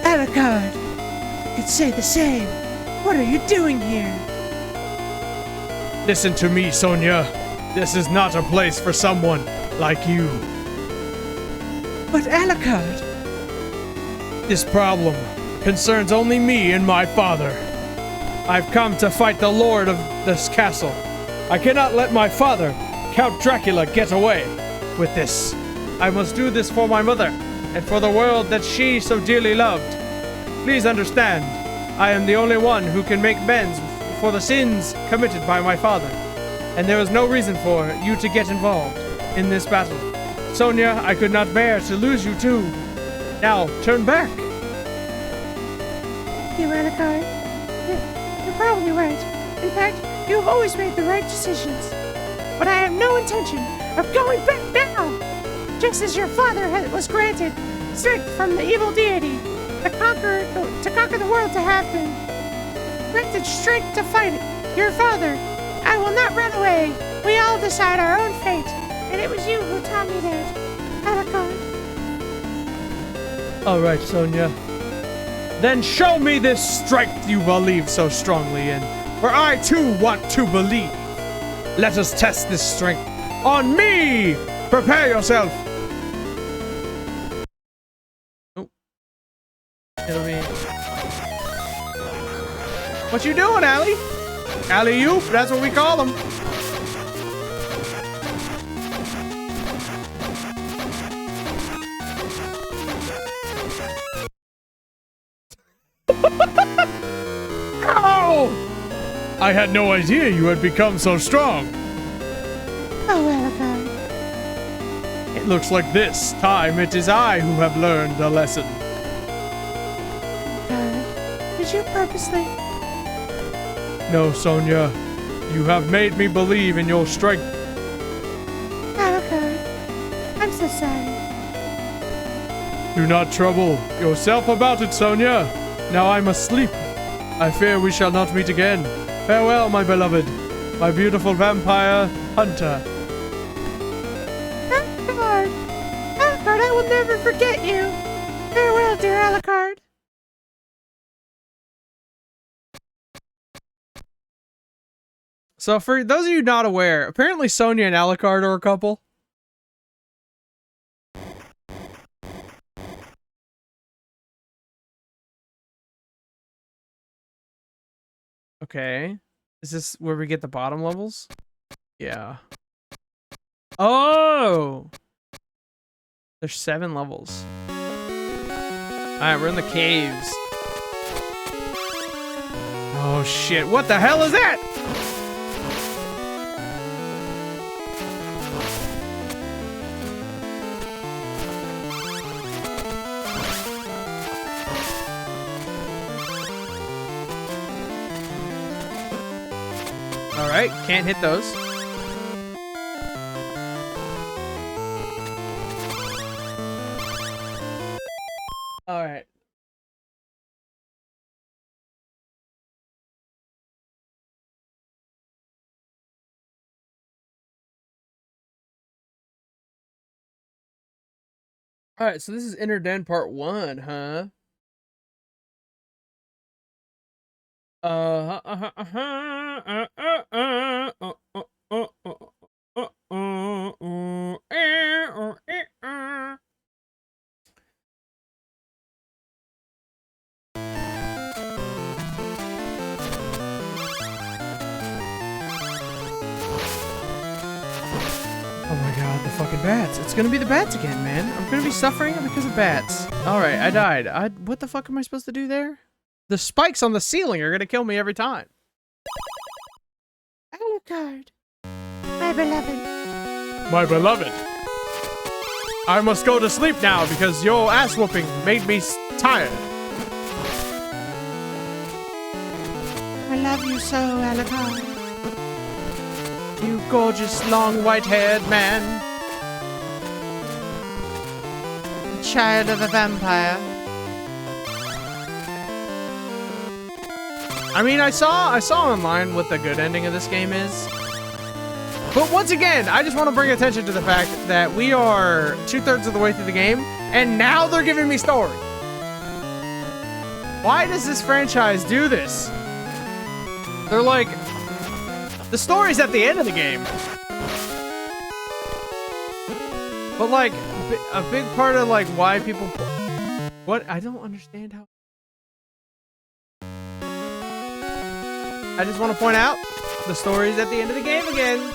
Alucard! You could say the same. What are you doing here? Listen to me, Sonia. This is not a place for someone like you. But Alucard... This problem concerns only me and my father. I've come to fight the lord of this castle. I cannot let my father, Count Dracula, get away with this. I must do this for my mother and for the world that she so dearly loved. Please understand, I am the only one who can make amends for the sins committed by my father. And there is no reason for you to get involved in this battle. Sonia, I could not bear to lose you too. Now, turn back. You, Alucard. You're probably right. In fact, you have always made the right decisions. But I have no intention of going back now. Just as your father was granted strength from the evil deity to conquer the world to have been granted strength to fight your father. I will not run away. We all decide our own fate, and it was you who taught me that, Alucard. All right, Sonia. Then show me this strength you believe so strongly in, for I too want to believe. Let us test this strength on me! Prepare yourself! Oh. It'll be... What you doing, Allie? Alley-oop, that's what we call them. Ow! I had no idea you had become so strong. Oh, Alucard. It looks like this time it is I who have learned a lesson. Did you purposely? No, Sonia. You have made me believe in your strength. Alucard, I'm so sorry. Do not trouble yourself about it, Sonia. Now I must sleep. I fear we shall not meet again. Farewell, my beloved. My beautiful vampire hunter. Alucard! Alucard, I will never forget you. Farewell, dear Alucard. So for those of you not aware, apparently Sonia and Alucard are a couple. Okay. Is this where we get the bottom levels? Yeah. Oh! There's 7 levels. Alright, we're in the caves. Oh shit, what the hell is that? Alright, can't hit those. Alright. Alright, so this is Inner Den Part 1, huh? Oh my god, the fucking bats. It's gonna be the bats again, man. I'm gonna be suffering because of bats. Alright, I died. What the fuck am I supposed to do there? The spikes on the ceiling are gonna kill me every time. Alucard, my beloved. My beloved. I must go to sleep now because your ass whooping made me tired. I love you so, Alucard. You gorgeous, long, white-haired man. The child of a vampire. I mean, I saw online what the good ending of this game is. But once again, I just want to bring attention to the fact that we are 2/3 of the way through the game, and now they're giving me story. Why does this franchise do this? They're like, the story's at the end of the game. But like, a big part of like why people... What? I don't understand how... I just want to point out, the story's at the end of the game again.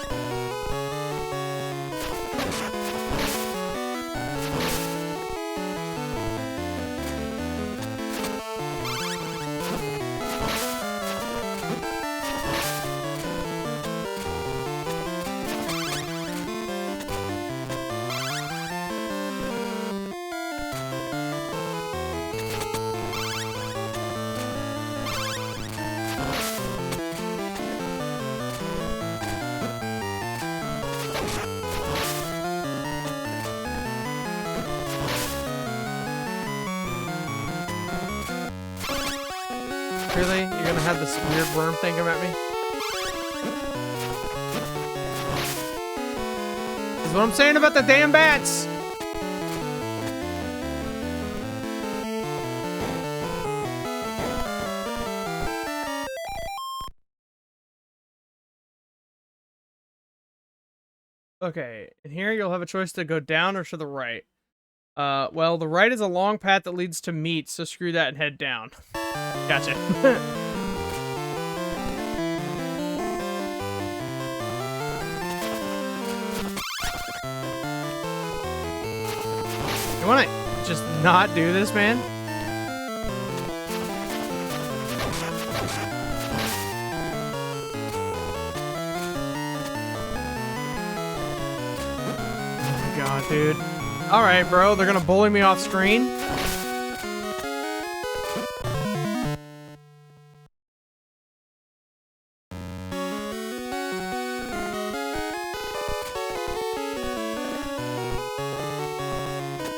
Really? You're gonna have this weird worm thing come at me? Is what I'm saying about the damn bats! Okay, and here you'll have a choice to go down or to the right. Well, the right is a long path that leads to meat, so screw that and head down. Gotcha. You wanna just not do this, man? Oh my god, dude. Alright, bro, they're gonna bully me off screen.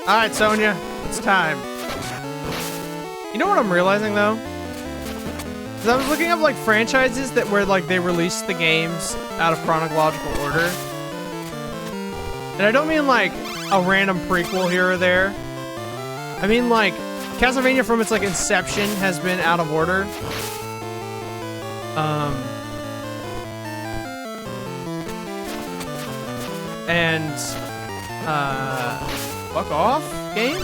Alright, Sonia, it's time. You know what I'm realizing, though? Is I was looking up, like, franchises that where, like, they release the games out of chronological order. And I don't mean, like, a random prequel here or there. I mean, like, Castlevania from its, like, inception has been out of order. Fuck off, game?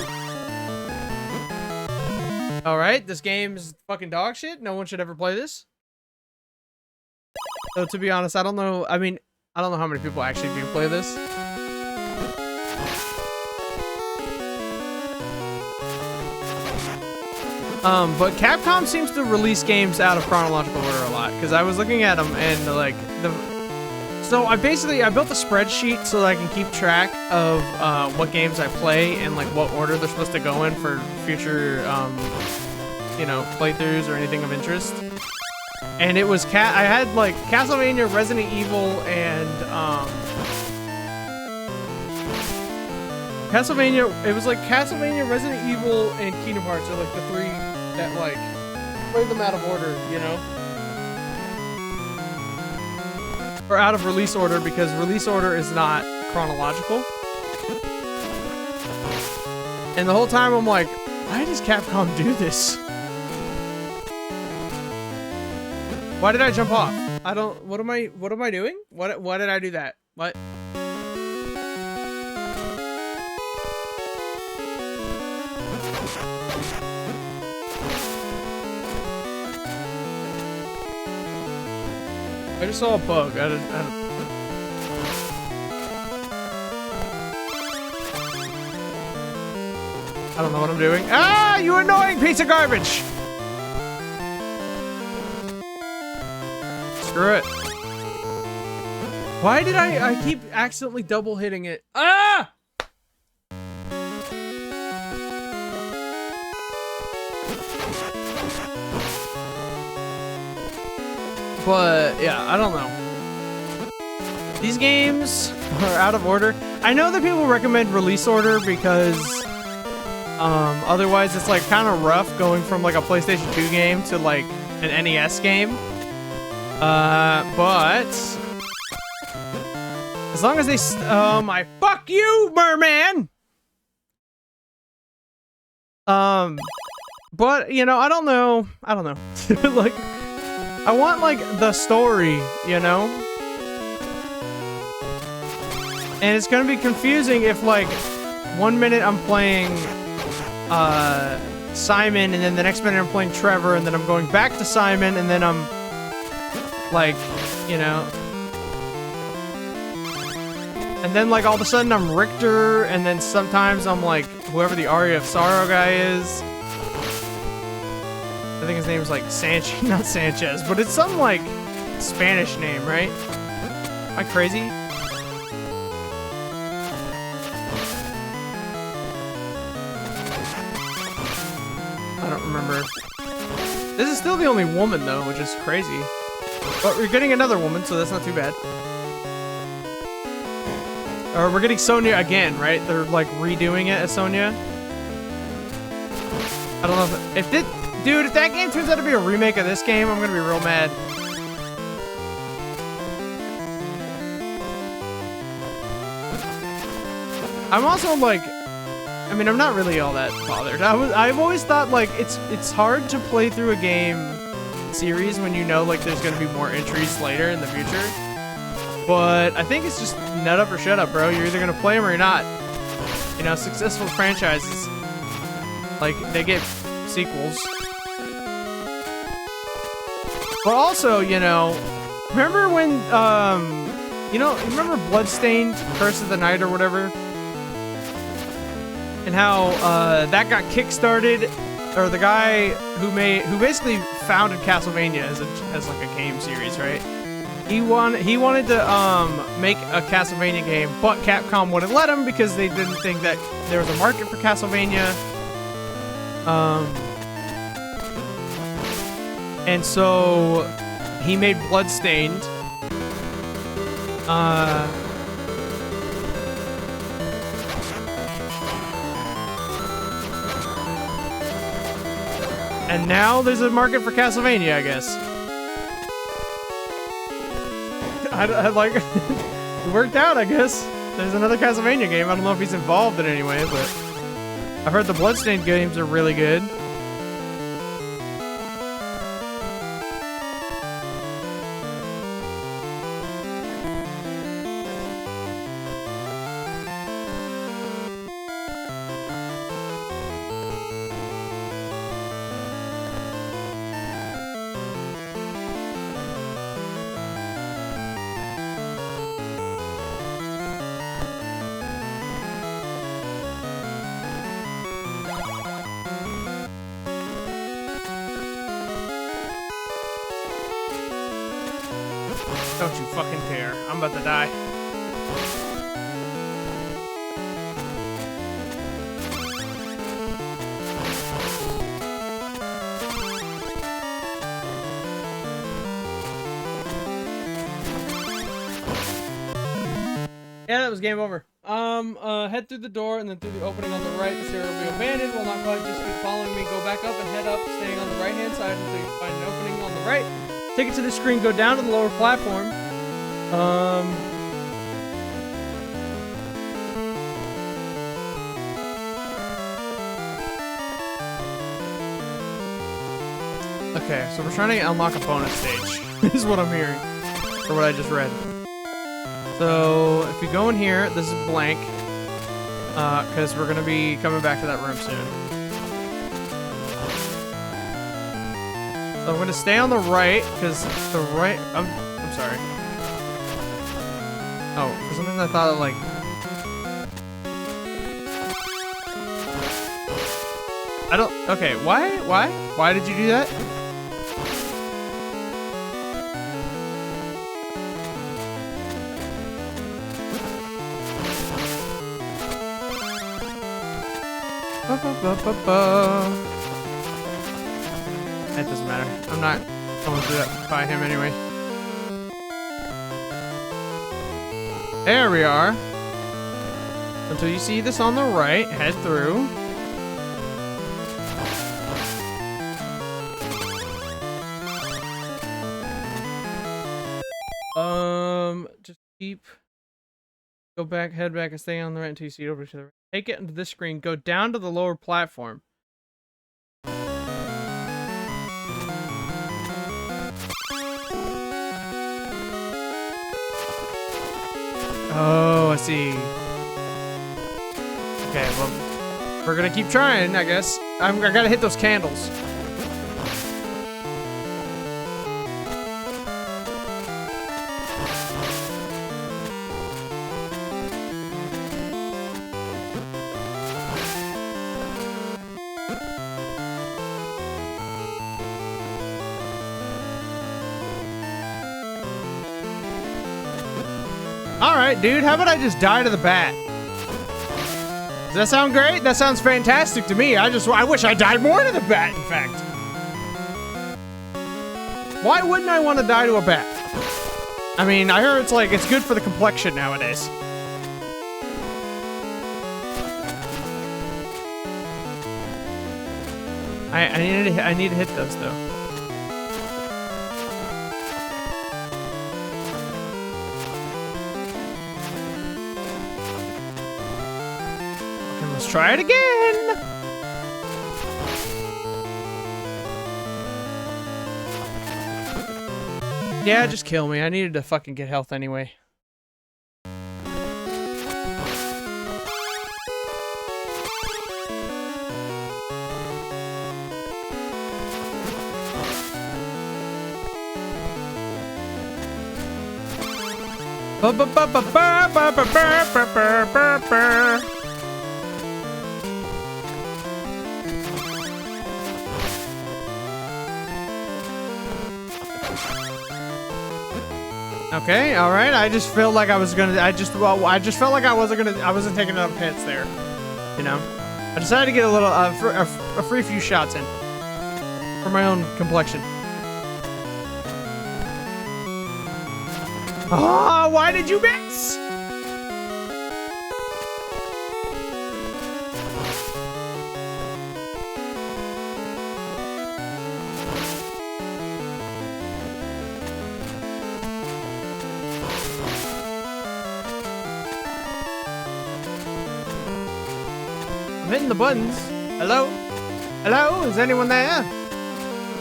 Alright, this game's fucking dog shit. No one should ever play this. So, to be honest, I don't know. I mean, I don't know how many people actually do play this. But Capcom seems to release games out of chronological order a lot, because I was looking at them and, like, so I built a spreadsheet so that I can keep track of what games I play and like what order they're supposed to go in for future, you know, playthroughs or anything of interest. And it was I had like Castlevania, Resident Evil, and It was like Castlevania, Resident Evil, and Kingdom Hearts are like the three that like play them out of order, you know. Or out of release order, because release order is not chronological. And the whole time I'm like, why does Capcom do this? Why did I jump off? I don't, what am I doing? Why did I do that? What? I just saw a bug. I don't know what I'm doing. Ah, you annoying piece of garbage! Screw it. Why did I keep accidentally double hitting it? Ah! But, yeah, I don't know. These games are out of order. I know that people recommend release order because, otherwise it's, like, kind of rough going from, like, a PlayStation 2 game to, like, an NES game. But... as long as they oh my... Fuck you, merman! But, you know, I don't know. Like... I want, like, the story, you know? And it's gonna be confusing if, like, 1 minute I'm playing, Simon, and then the next minute I'm playing Trevor, and then I'm going back to Simon, and then I'm, like, you know... And then, like, all of a sudden I'm Richter, and then sometimes I'm, like, whoever the Aria of Sorrow guy is. I think his name's like Sanchez, not Sanchez, but it's some like Spanish name, right? Am I crazy? I don't remember. This is still the only woman though, which is crazy. But we're getting another woman, so that's not too bad. Or we're getting Sonia again, right? They're like redoing it as Sonia. I don't know if it... Dude, if that game turns out to be a remake of this game, I'm gonna be real mad. I'm also like, I mean, I'm not really all that bothered. I've always thought like it's hard to play through a game series when you know like there's gonna be more entries later in the future. But I think it's just nut up or shut up, bro. You're either gonna play them or you're not. You know, successful franchises, like, they get sequels. But also, you know, remember when, you know, remember Bloodstained, Curse of the Night or whatever? And how, that got kickstarted, or the guy who basically founded Castlevania as like a game series, right? He wanted to, make a Castlevania game, but Capcom wouldn't let him because they didn't think that there was a market for Castlevania. And so he made Bloodstained. And now there's a market for Castlevania, I guess. I like it worked out, I guess. There's another Castlevania game. I don't know if he's involved in any way, but I've heard the Bloodstained games are really good. Don't you fucking care. I'm about to die. Yeah, that was game over. Head through the door and then through the opening on the right. This area will be abandoned. While not quite, just keep following me. Go back up and head up, staying on the right-hand side until you find an opening on the right. Take it to the screen, go down to the lower platform. Okay, so we're trying to unlock a bonus stage. Is what I'm hearing. Or what I just read. So, if you go in here, this is blank. Because we're gonna be coming back to that room soon. So I'm gonna stay on the right, because the right... I'm sorry. Oh, for some reason I thought of, like... I don't... Okay, why? Why did you do that? That doesn't matter. I'm not going through that by him anyway. There we are. Until you see this on the right, head through. Just keep... Go back, head back, and stay on the right until you see it over to the right. Take it into this screen. Go down to the lower platform. Oh, I see. Okay, well, we're gonna keep trying, I guess. I gotta hit those candles. Alright, dude, how about I just die to the bat? Does that sound great? That sounds fantastic to me. I wish I died more to the bat, in fact. Why wouldn't I want to die to a bat? I mean, I heard it's good for the complexion nowadays. I need to hit those, though. Let's try it again! Yeah, just kill me. I needed to fucking get health anyway. Okay, all right. I just felt like I was gonna. I just felt like I wasn't taking enough hits there. You know, I decided to get a little a free few shots in for my own complexion. Oh, why did you miss? I'm hitting the buttons. Hello? Hello? Is anyone there?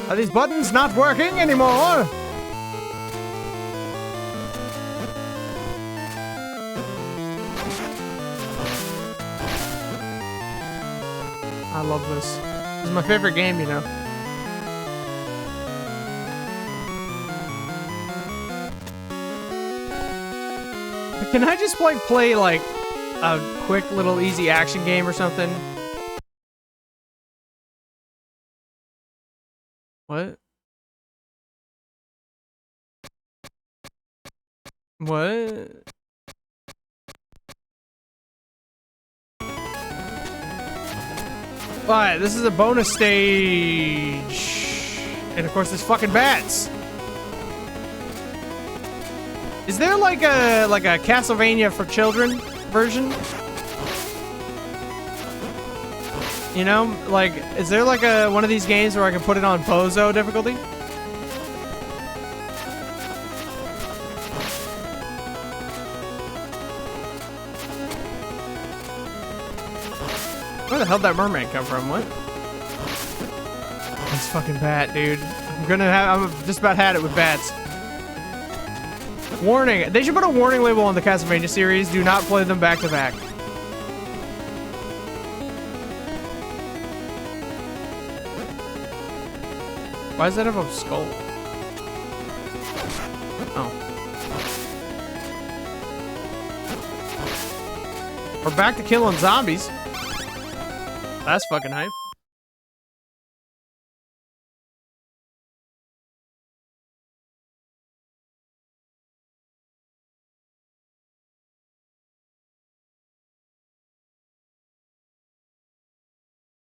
Are these buttons not working anymore? I love this. This is my favorite game, you know. Can I just play like a quick little easy action game or something? What? What? Alright, this is a bonus stage. And of course there's fucking bats. Is there like a Castlevania for children version? You know, like, is there like one of these games where I can put it on Bozo difficulty? Where the hell did that mermaid come from? What? This fucking bat, dude. I'm just about had it with bats. Warning. They should put a warning label on the Castlevania series. Do not play them back to back. Why does that have a skull? Oh. We're back to killing zombies. That's fucking hype.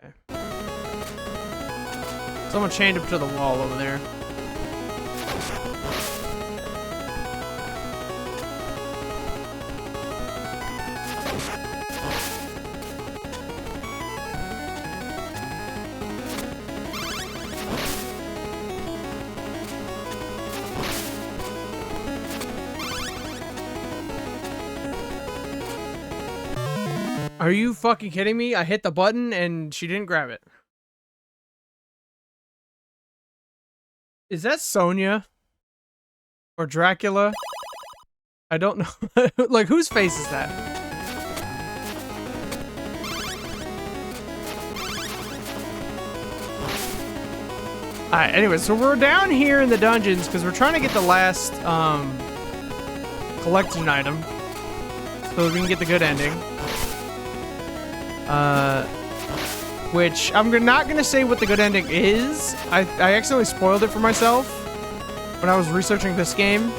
Okay. Someone chained up to the wall over there. Are you fucking kidding me? I hit the button and she didn't grab it. Is that Sonia? Or Dracula? I don't know. Like, whose face is that? Alright, anyway, so we're down here in the dungeons because we're trying to get the last collection item so we can get the good ending. Which I'm not gonna say what the good ending is. I accidentally spoiled it for myself when I was researching this game.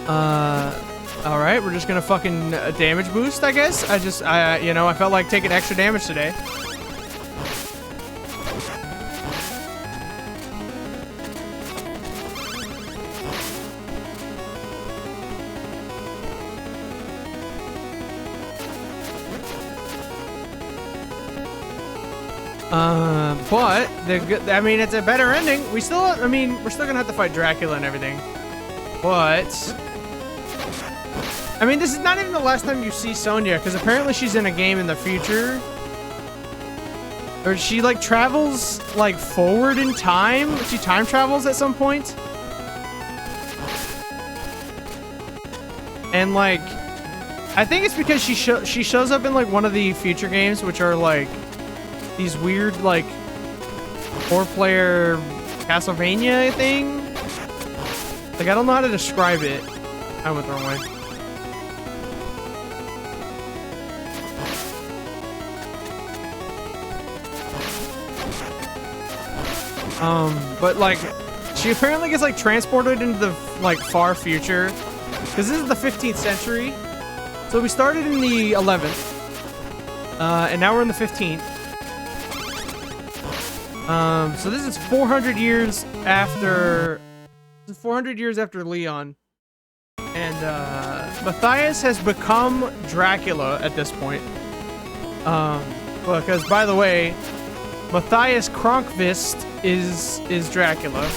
Alright, we're just gonna fucking damage boost, I guess. You know, I felt like taking extra damage today. But I mean, it's a better ending. We're still gonna have to fight Dracula and everything. But I mean, this is not even the last time you see Sonia, because apparently she's in a game in the future. Or she like travels like forward in time. She time travels at some point. And like, I think it's because she shows up in like one of the future games, which are like these weird like 4-player Castlevania thing. Like, I don't know how to describe it. I went the wrong way. But like, she apparently gets like transported into the like far future, because this is the 15th century. So we started in the 11th, and now we're in the 15th. So this is 400 years after. This is 400 years after Leon, and Matthias has become Dracula at this point. Because by the way, Matthias Kronkvist is Dracula.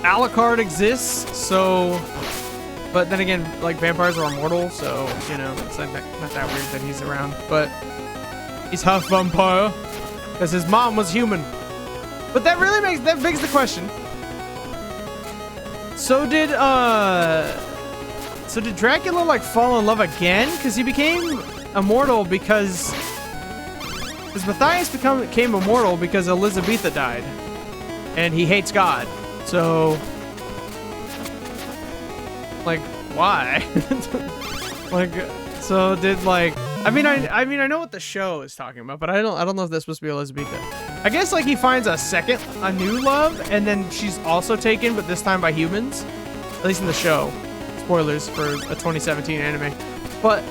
Alucard exists, so, but then again, like vampires are immortal, so you know it's like not that weird that he's around. But he's half vampire because his mom was human. But that really begs the question. So did Dracula like fall in love again? Because he became immortal because Matthias became immortal because Elizabetha died, and he hates God. So, like, why? Like, so did like. I mean, I know what the show is talking about, but I don't know if that's supposed to be Elizabetha. I guess like he finds a new love, and then she's also taken, but this time by humans. At least in the show. Spoilers for a 2017 anime. But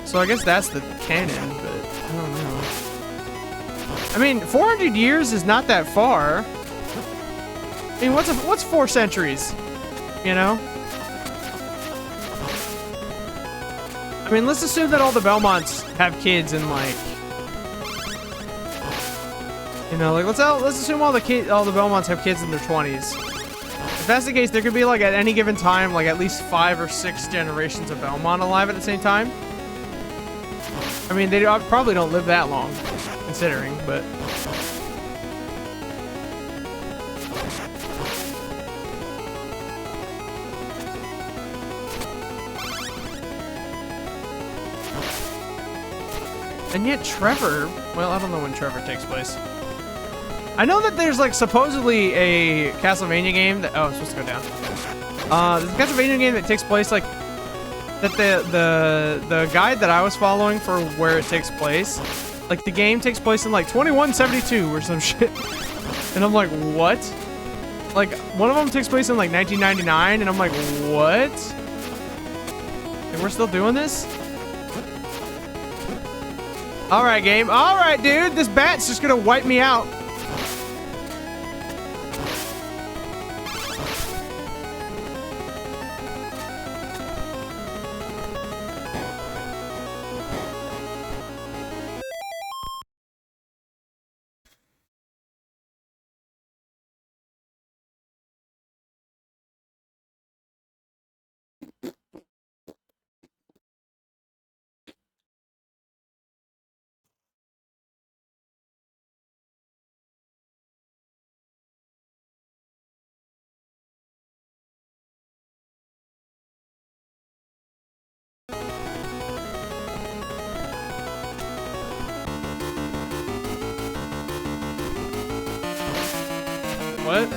so I guess that's the canon, but I don't know. I mean, 400 years is not that far. I mean, what's 4 centuries? You know? I mean, let's assume that all the Belmonts have kids and like, you know, like let's assume all the Belmonts have kids in their 20s. If that's the case, there could be like at any given time, like at least 5 or 6 generations of Belmont alive at the same time. I mean, they probably don't live that long, considering, but. And yet Trevor, well, I don't know when Trevor takes place. I know that there's like supposedly a Castlevania game that, oh, it's supposed to go down. There's a Castlevania game that takes place like, that the guide that I was following for where it takes place, like the game takes place in like 2172 or some shit. And I'm like, what? Like one of them takes place in like 1999 and I'm like, what? And we're still doing this? Alright, game. Alright, dude. This bat's just gonna wipe me out. What?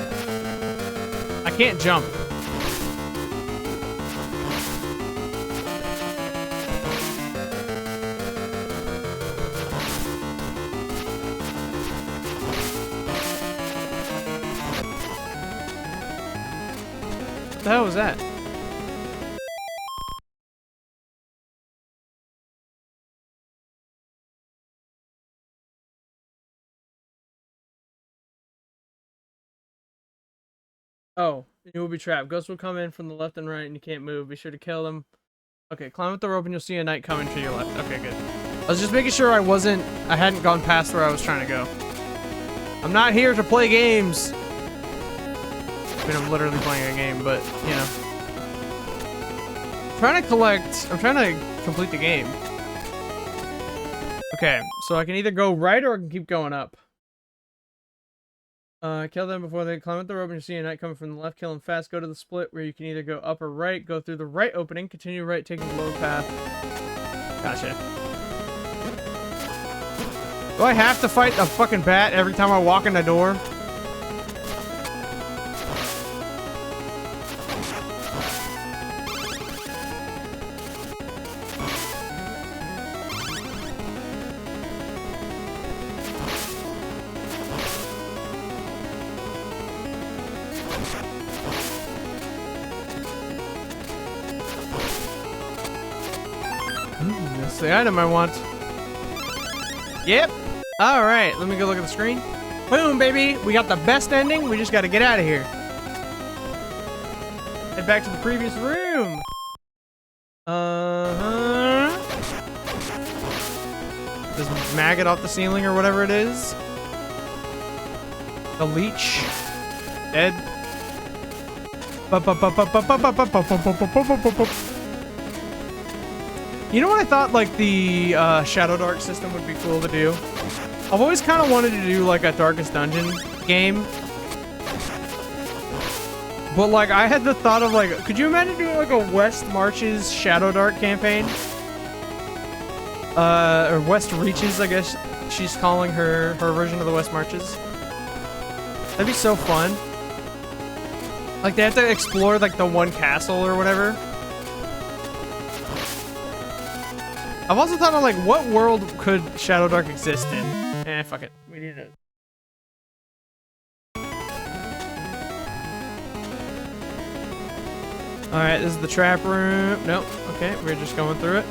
I can't jump. What the hell was that? Oh, you will be trapped. Ghosts will come in from the left and right and you can't move. Be sure to kill them. Okay, climb up the rope and you'll see a knight coming to your left. Okay, good. I was just making sure I hadn't gone past where I was trying to go. I'm not here to play games. I mean, I'm literally playing a game, but, you know. I'm trying to complete the game. Okay, so I can either go right or I can keep going up. Kill them before they climb up the rope and you see a knight coming from the left. Kill them fast. Go to the split where you can either go up or right. Go through the right opening. Continue right, taking the low path. Gotcha. Do I have to fight a fucking bat every time I walk in the door? That's the item I want. Yep. All right, let me go look at the screen. Boom, baby. We got the best ending. We just got to get out of here. Head back to the previous room. This maggot off the ceiling or whatever it is. The leech. Dead. You know what I thought, like, the Shadow Dark system would be cool to do? I've always kind of wanted to do, like, a Darkest Dungeon game. But, like, I had the thought of, like, could you imagine doing, like, a West Marches Shadow Dark campaign? Or West Reaches, I guess she's calling her version of the West Marches. That'd be so fun. Like, they have to explore, like, the one castle or whatever. I've also thought of, like, what world could Shadow Dark exist in? Eh, fuck it. We need it. Alright, this is the trap room. Nope. Okay, we're just going through it.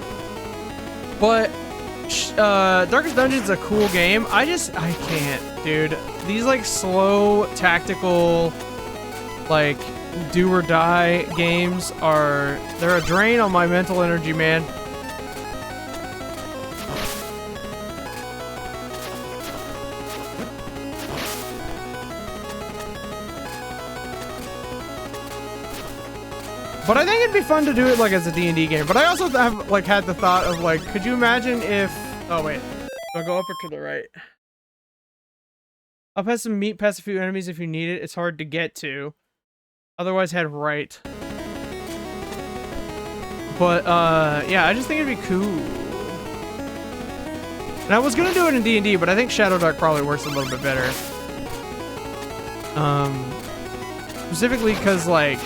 But, Darkest Dungeon's a cool game. I can't, dude. These, like, slow, tactical, like, do or die games they're a drain on my mental energy, man. But I think it'd be fun to do it, like, as a D&D game. But I also have, like, had the thought of, like, could you imagine if... Oh, wait. Do I go up or to the right? Up has some meat past a few enemies if you need it. It's hard to get to. Otherwise, head right. But, yeah, I just think it'd be cool. And I was gonna do it in D&D, but I think Shadow Dark probably works a little bit better. Specifically because, like...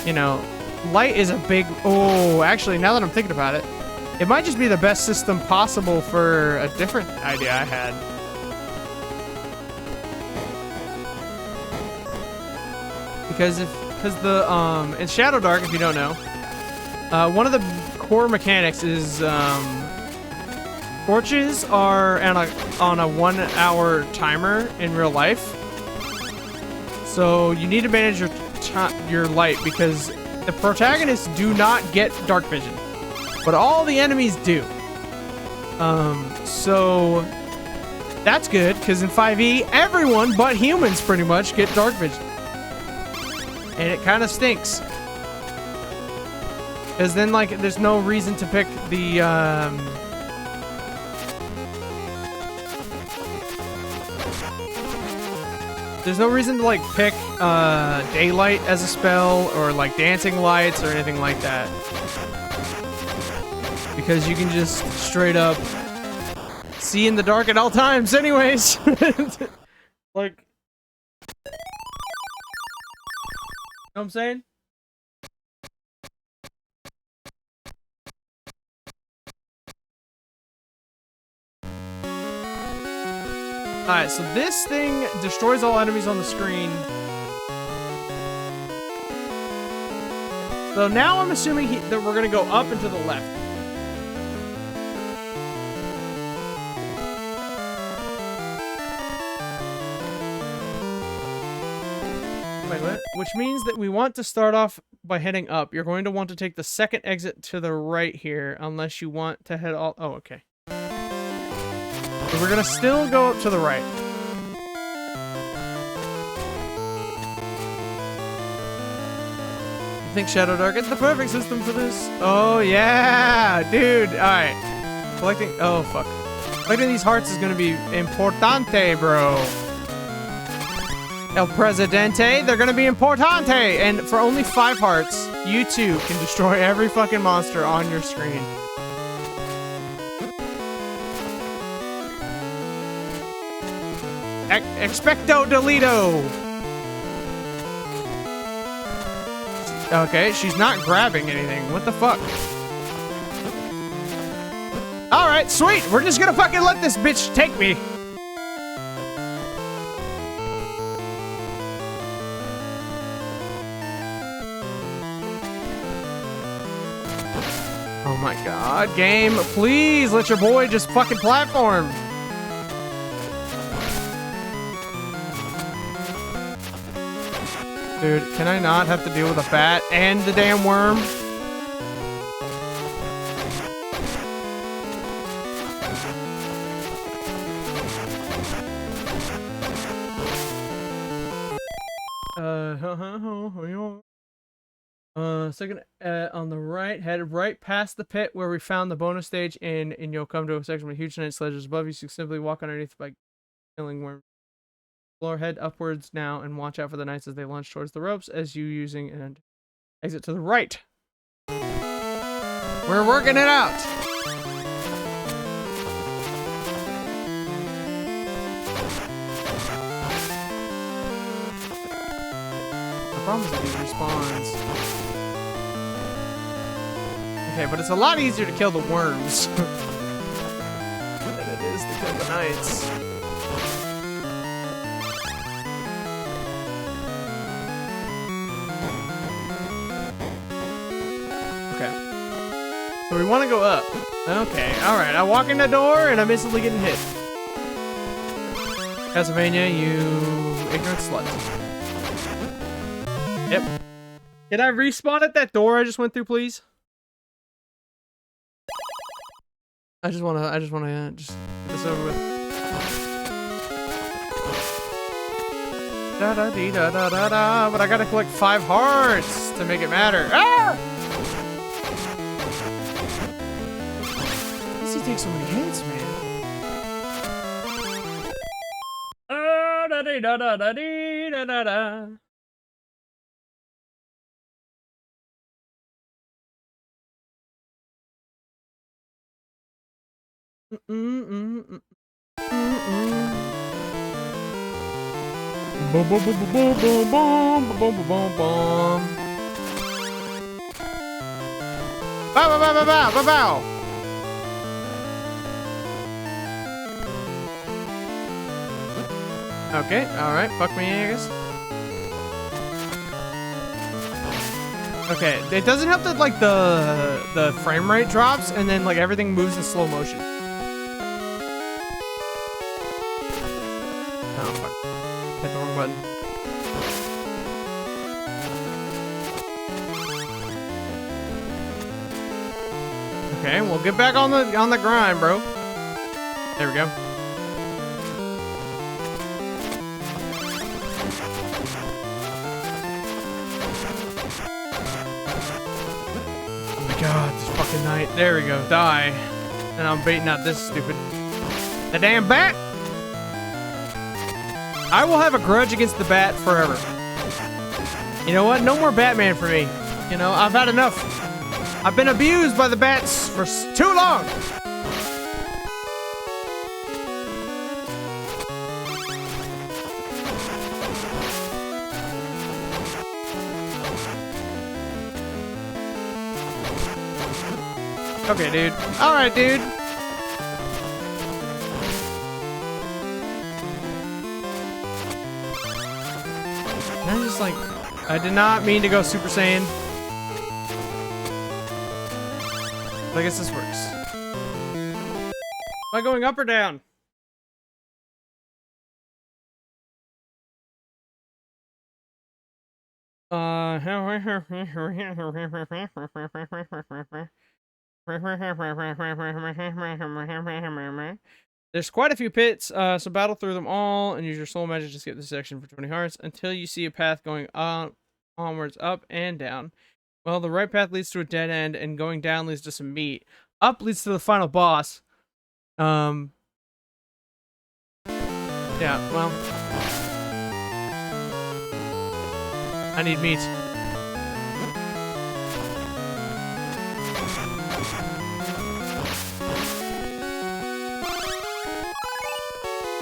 You know, light is a big... Oh, actually, now that I'm thinking about it, it might just be the best system possible for a different idea I had. Because in Shadow Dark, if you don't know, one of the core mechanics is torches are on a 1 hour timer in real life. So you need to manage your light because the protagonists do not get dark vision, but all the enemies do. So that's good because in 5e, everyone but humans pretty much get dark vision, and it kind of stinks because then, like, there's no reason to pick the there's no reason to, like, pick daylight as a spell or, like, dancing lights or anything like that. Because you can just straight up see in the dark at all times anyways. Like... You know what I'm saying? Alright, so this thing destroys all enemies on the screen. So now I'm assuming that we're going to go up and to the left. Wait, what? Which means that we want to start off by heading up. You're going to want to take the second exit to the right here, unless you want to head all... Oh, okay. So we're gonna still go up to the right. I think Shadow Dark is the perfect system for this. Oh yeah, dude. All right, collecting. Oh fuck, collecting these hearts is gonna be importante, bro. El Presidente, they're gonna be importante, and for only 5 hearts, you too can destroy every fucking monster on your screen. Expecto Delito. Okay, she's not grabbing anything. What the fuck? Alright, sweet. We're just gonna fucking let this bitch take me. Oh my god, game. Please let your boy just fucking platform. Dude, can I not have to deal with a bat and the damn worm? Second, on the right, head right past the pit where we found the bonus stage, and you'll come to a section with huge giant sledges above you. So you can simply walk underneath by killing worms. Floor, head upwards now and watch out for the knights as they launch towards the ropes as you using and exit to the right. We're working it out. The problem is that he respawns. Okay, but it's a lot easier to kill the worms than it is to kill the knights. So we want to go up. Okay, alright. I walk in the door and I'm instantly getting hit. Castlevania, you ignorant slut. Yep. Can I respawn at that door I just went through, please? I just wanna get this over with. Da da dee da da da da. But I gotta collect 5 hearts to make it matter. Ah! Take so many hits, man. Da dee da da da dee da da da. Boom boom boom boom boom boom boom boom boom boom. Bow bow bow bow bow bow. Okay, alright, fuck me, I guess. Okay, it doesn't help that, like, the frame rate drops, and then, like, everything moves in slow motion. Oh, fuck. Hit the wrong button. Okay, we'll get back on the grind, bro. There we go. God, this fucking knight. There we go. Die. And I'm baiting out this stupid... The damn bat! I will have a grudge against the bat forever. You know what? No more Batman for me. You know, I've had enough. I've been abused by the bats for too long. Okay, dude. Alright, dude. I'm just like... I did not mean to go Super Saiyan. But I guess this works. Am I going up or down? There's quite a few pits, so battle through them all and use your soul magic to skip this section for 20 hearts until you see a path going onwards, up and down. Well, the right path leads to a dead end, and going down leads to some meat. Up leads to the final boss. Yeah, well. I need meat.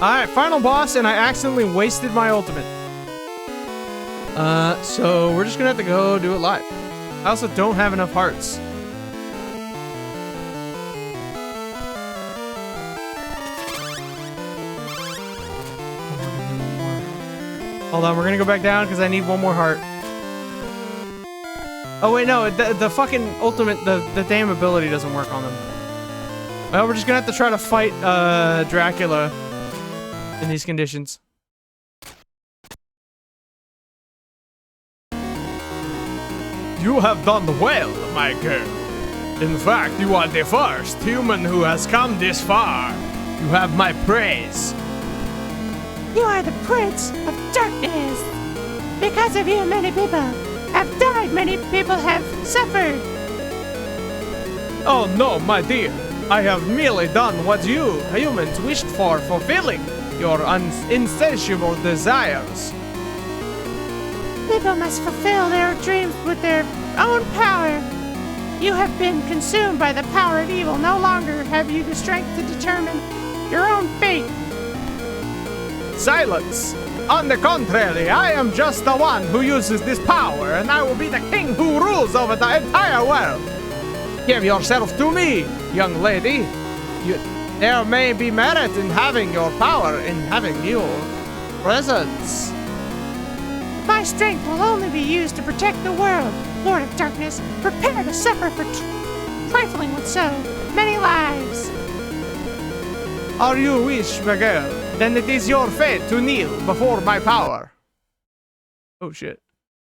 Alright, final boss, and I accidentally wasted my ultimate. So we're just gonna have to go do it live. I also don't have enough hearts. Hold on, we're gonna go back down because I need one more heart. Oh wait, no, the fucking ultimate, the damn ability doesn't work on them. Well, we're just gonna have to try to fight Dracula in these conditions. You have done well, my girl. In fact, you are the first human who has come this far. You have my praise. You are the Prince of Darkness. Because of you, many people have died. Many people have suffered. Oh no, my dear. I have merely done what you humans wished for, fulfilling your insatiable desires. People must fulfill their dreams with their own power. You have been consumed by the power of evil. No longer have you the strength to determine your own fate. Silence! On the contrary, I am just the one who uses this power, and I will be the king who rules over the entire world. Give yourself to me, young lady. There may be merit in having your power, in having your presence. My strength will only be used to protect the world. Lord of Darkness, prepare to suffer for trifling with so many lives. Are you wish, my girl? Then it is your fate to kneel before my power. Oh shit.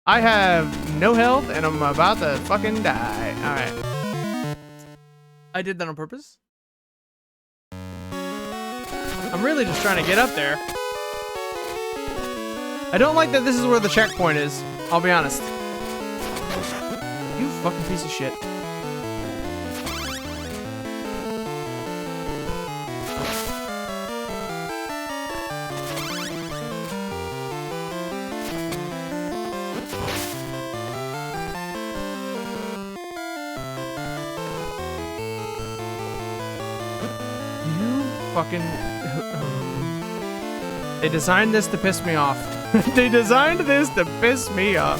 I have no health and I'm about to fucking die. Alright. I did that on purpose. I'm really just trying to get up there. I don't like that this is where the checkpoint is. I'll be honest. You fucking piece of shit. Fucking... They designed this to piss me off. They designed this to piss me off.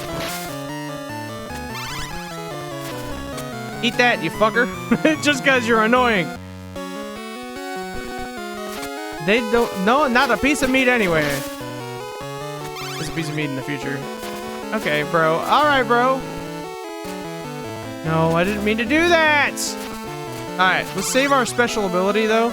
Eat that, you fucker. Just because you're annoying. They don't... No, not a piece of meat anyway. There's a piece of meat in the future. Okay, bro. Alright, bro. No, I didn't mean to do that! Alright, let's save our special ability, though.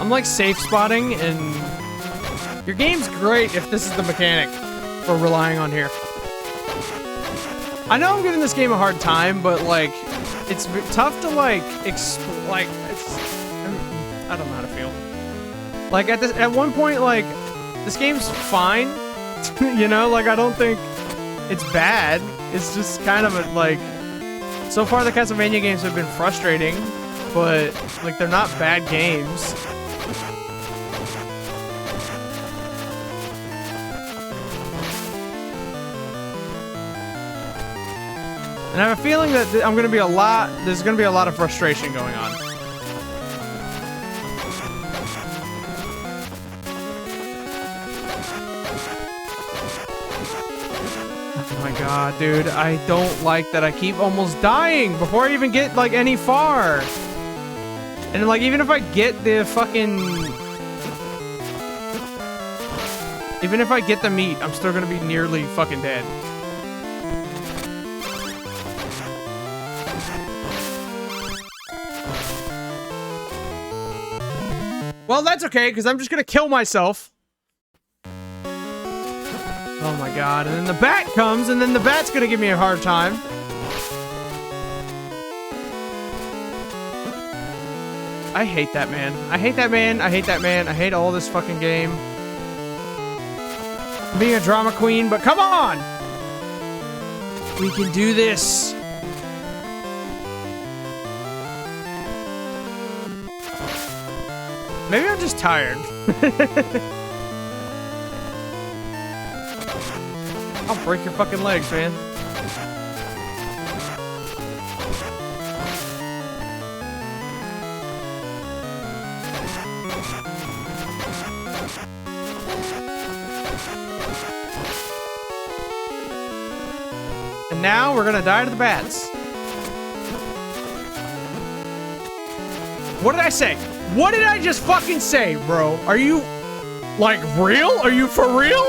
I'm like safe spotting, and your game's great if this is the mechanic we're relying on here. I know I'm giving this game a hard time, but like, it's tough to like, I don't know how to feel. Like at one point, like, this game's fine, you know, like I don't think it's bad. It's just kind of a, like, so far the Castlevania games have been frustrating, but like they're not bad games. And I have a feeling that there's gonna be a lot of frustration going on. Oh my god, dude, I don't like that I keep almost dying before I even get, like, any far. And, like, even if I get the fucking... Even if I get the meat, I'm still gonna be nearly fucking dead. Well, that's okay, because I'm just gonna kill myself. Oh my god, and then the bat comes, and then the bat's gonna give me a hard time. I hate that man. I hate that man. I hate that man. I hate all this fucking game. I'm being a drama queen, but come on! We can do this. Maybe I'm just tired. I'll break your fucking legs, man. And now we're gonna die to the bats. What did I say? What did I just fucking say, bro? Are you, like, real? Are you for real?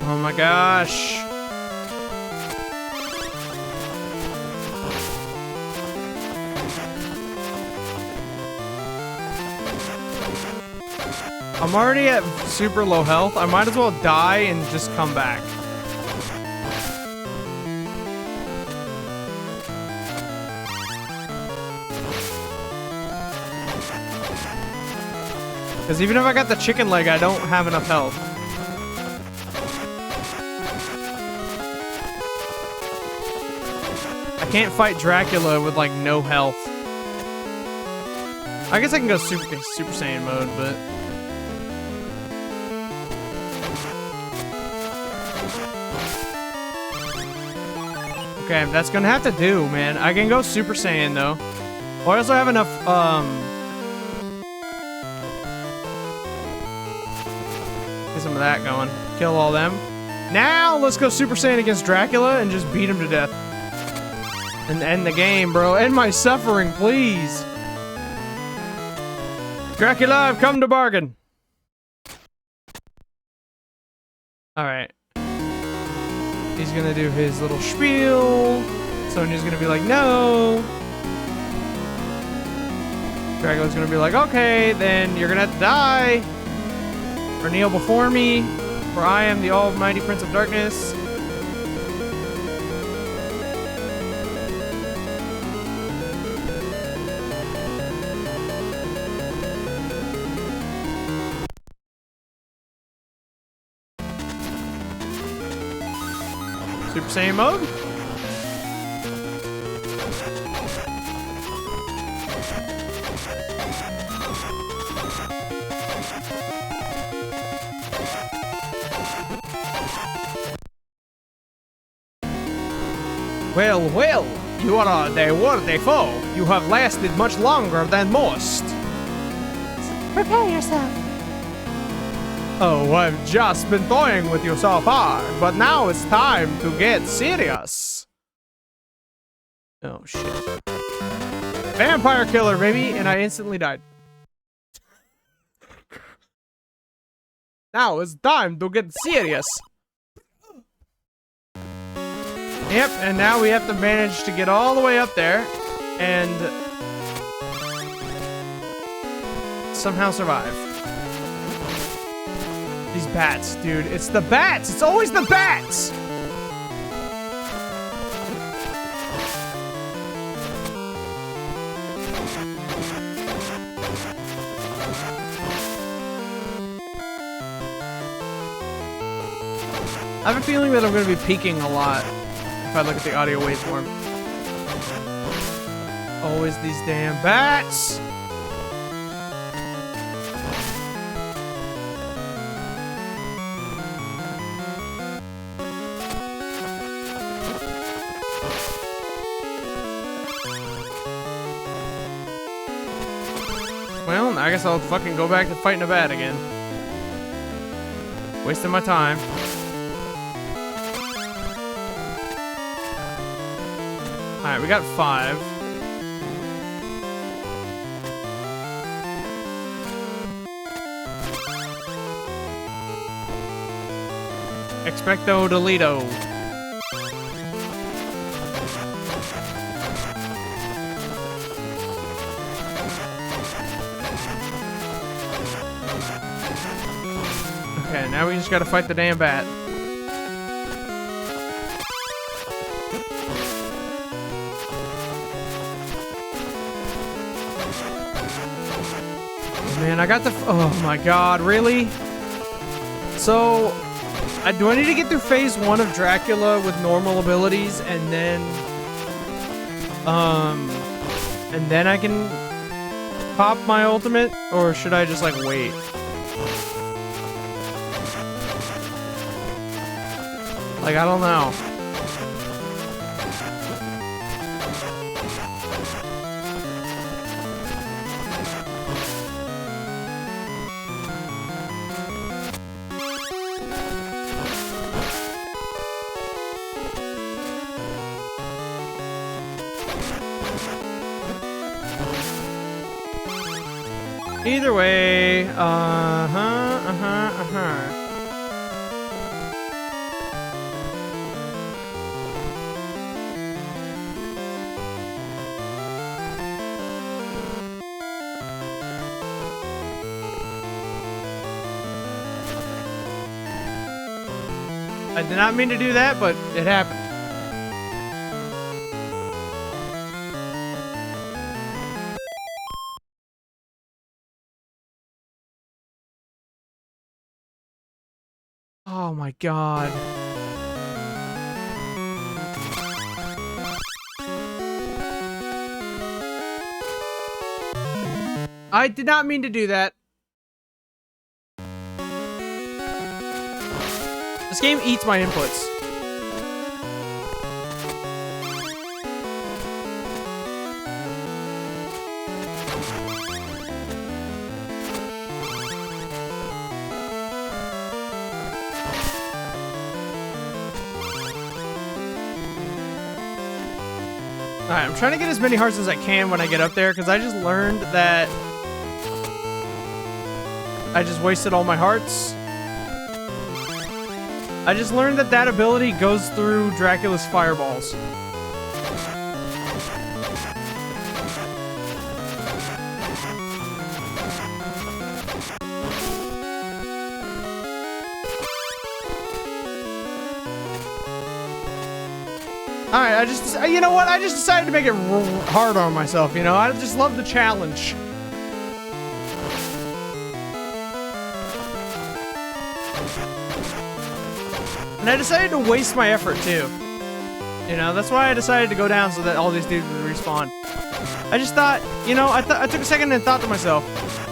Oh my gosh. I'm already at super low health. I might as well die and just come back. Because even if I got the chicken leg, I don't have enough health. I can't fight Dracula with, like, no health. I guess I can go Super Saiyan mode, but... Okay, that's gonna have to do, man. I can go Super Saiyan, though. Well, I also have enough, get some of that going. Kill all them. Now, let's go Super Saiyan against Dracula and just beat him to death. And end the game, bro. End my suffering, please. Dracula, I've come to bargain. Alright. He's gonna do his little spiel. Sonia's gonna be like, no. Dracula's gonna be like, okay, then you're gonna have to die. Or kneel before me, for I am the almighty Prince of Darkness. Super Saiyan mode? Well, well, you are the worthy foe. You have lasted much longer than most. Prepare yourself. Oh, I've just been toying with you so far, but now it's time to get serious. Oh, shit. Vampire killer, baby, and I instantly died. Now it's time to get serious. Yep, and now we have to manage to get all the way up there and somehow survive. These bats, dude. It's the bats! It's always the bats! I have a feeling that I'm going to be peaking a lot if I look at the audio waveform. Always these damn bats! Well, I guess I'll fucking go back to fighting a bat again. Wasting my time. Alright, we got 5. Expecto Delito. Okay, now we just gotta fight the damn bat. Oh, man, I got the... Oh my god, really? So, do I need to get through phase 1 of Dracula with normal abilities and then I can pop my ultimate? Or should I just, like, wait? Like, I don't know. Either way, I did not mean to do that, but it happened. Oh my god. I did not mean to do that. This game eats my inputs. Alright, I'm trying to get as many hearts as I can when I get up there, because I just learned that I just wasted all my hearts. I just learned that that ability goes through Dracula's fireballs. Alright, you know what? I just decided to make it hard on myself, you know? I just love the challenge. And I decided to waste my effort, too. You know, that's why I decided to go down so that all these dudes would respawn. I just thought, you know, I took a second and thought to myself,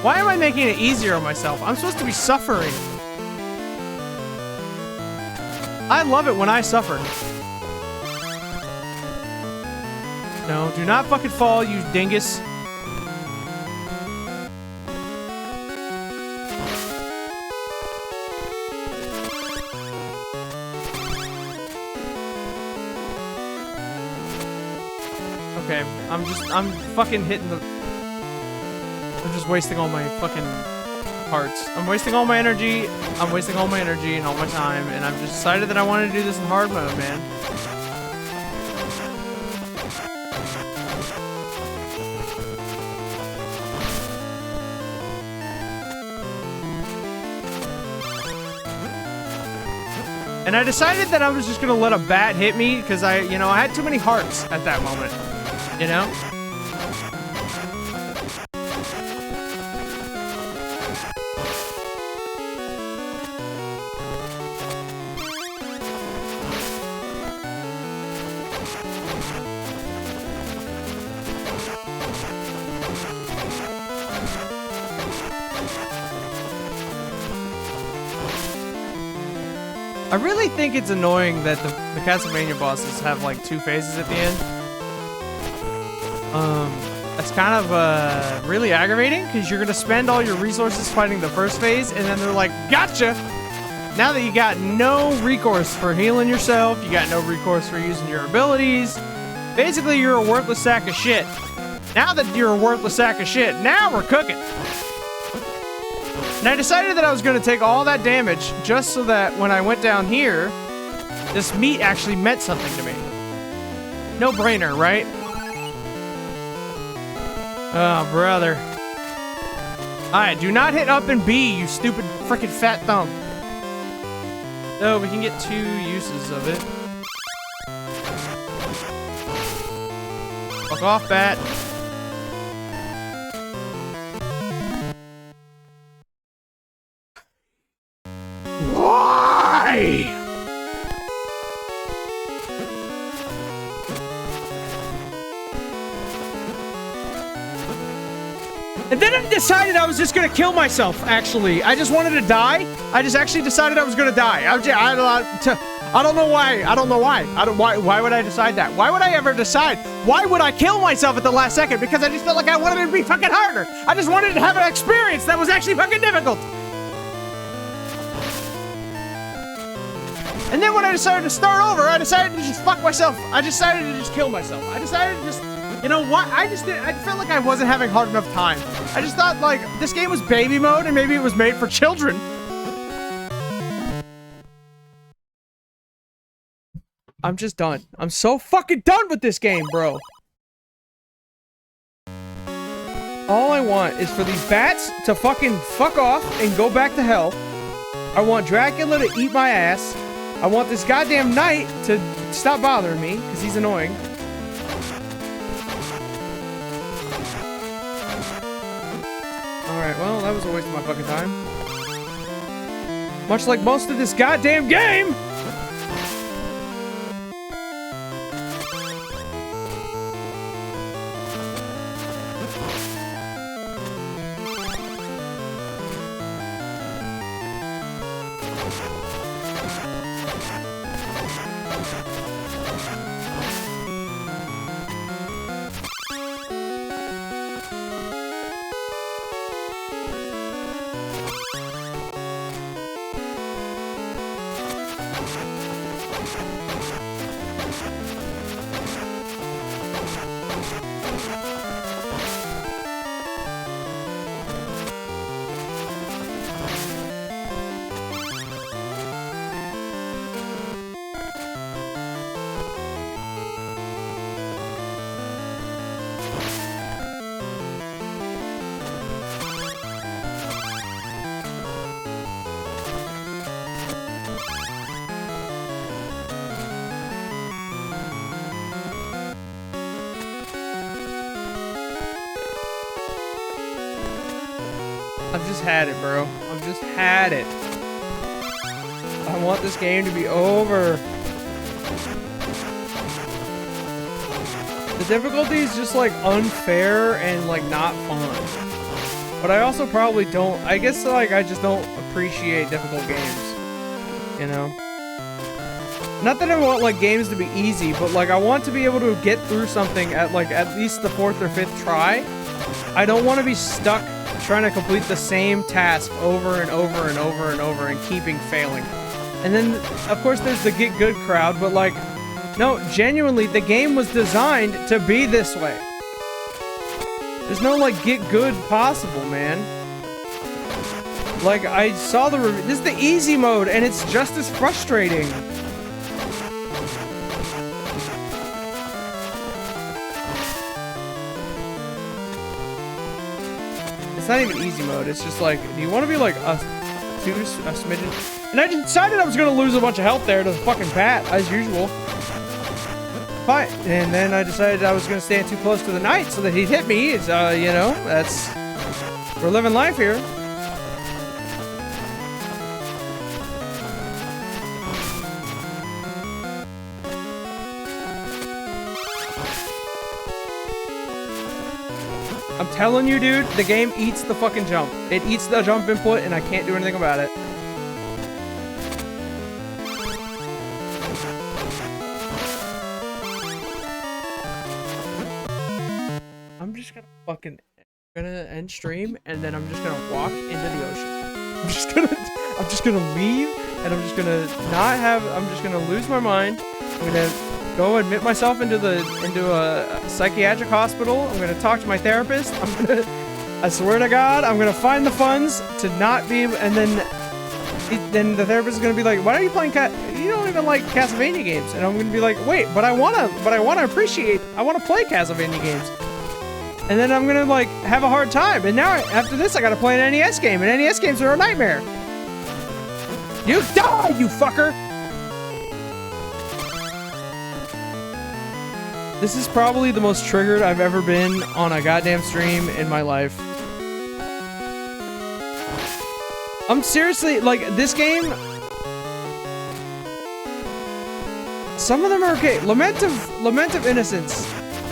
why am I making it easier on myself? I'm supposed to be suffering. I love it when I suffer. No, do not fucking fall, you dingus. Okay, I'm fucking hitting the... I'm just wasting all my fucking hearts. I'm wasting all my energy, and all my time, and I've just decided that I want to do this in hard mode, man. And I decided that I was just gonna let a bat hit me because I had too many hearts at that moment, you know? I really think it's annoying that the Castlevania bosses have like 2 phases at the end. That's kind of really aggravating because you're gonna spend all your resources fighting the first phase and then they're like, gotcha! Now that you got no recourse for healing yourself, you got no recourse for using your abilities, basically you're a worthless sack of shit. Now that you're a worthless sack of shit, now we're cooking! And I decided that I was going to take all that damage just so that when I went down here, this meat actually meant something to me. No brainer, right? Oh, brother. Alright, do not hit up and B, you stupid frickin' fat thumb. Oh, we can get 2 uses of it. Fuck off, bat. Why? And then I decided I was just gonna kill myself, actually. I just wanted to die. I just actually decided I was gonna die. I don't know why. I don't know why. Why would I decide that? Why would I ever decide? Why would I kill myself at the last second? Because I just felt like I wanted it to be fucking harder. I just wanted to have an experience that was actually fucking difficult. And then when I decided to start over, I decided to just fuck myself. I decided to just kill myself. I decided to just... You know what? I felt like I wasn't having hard enough time. I just thought, like, this game was baby mode and maybe it was made for children. I'm just done. I'm so fucking done with this game, bro. All I want is for these bats to fucking fuck off and go back to hell. I want Dracula to eat my ass. I want this goddamn knight to stop bothering me, because he's annoying. Alright, well, that was a waste of my fucking time. Much like most of this goddamn game! I've just had it, bro. I've just had it. I want this game to be over. The difficulty is just, like, unfair and, like, not fun. But I also probably don't... I guess, like, I just don't appreciate difficult games. You know? Not that I want, like, games to be easy, but, like, I want to be able to get through something at, like, at least the 4th or 5th try. I don't want to be stuck trying to complete the same task over and over and over and over and keeping failing. And then, of course, there's the get good crowd, but like, no, genuinely, the game was designed to be this way. There's no, like, get good possible, man. Like, I saw the review. This is the easy mode, and it's just as frustrating. It's not even easy mode. It's just like, do you want to be like a smidgen? And I decided I was going to lose a bunch of health there to the fucking bat, as usual. Fine. And then I decided I was going to stand too close to the knight so that he'd hit me. It's, you know, that's... We're living life here. I'm telling you, dude, the game eats the fucking jump. It eats the jump input, and I can't do anything about it. I'm just gonna fucking end stream, and then I'm just gonna walk into the ocean. I'm just gonna leave, and I'm just gonna not have. I'm just gonna lose my mind. I'm gonna go admit myself into a psychiatric hospital. I'm gonna talk to my therapist. I'm gonna I swear to God, I'm gonna find the funds to not be, and then the therapist is gonna be like, "Why are you playing you don't even like Castlevania games?" And I'm gonna be like, "Wait, but I wanna appreciate. I wanna play Castlevania games." And then I'm gonna like have a hard time. And now after this, I gotta play an NES game, and NES games are a nightmare. You die, you fucker! This is probably the most triggered I've ever been on a goddamn stream in my life. I'm seriously, like, this game... Some of them are okay. Lament of Innocence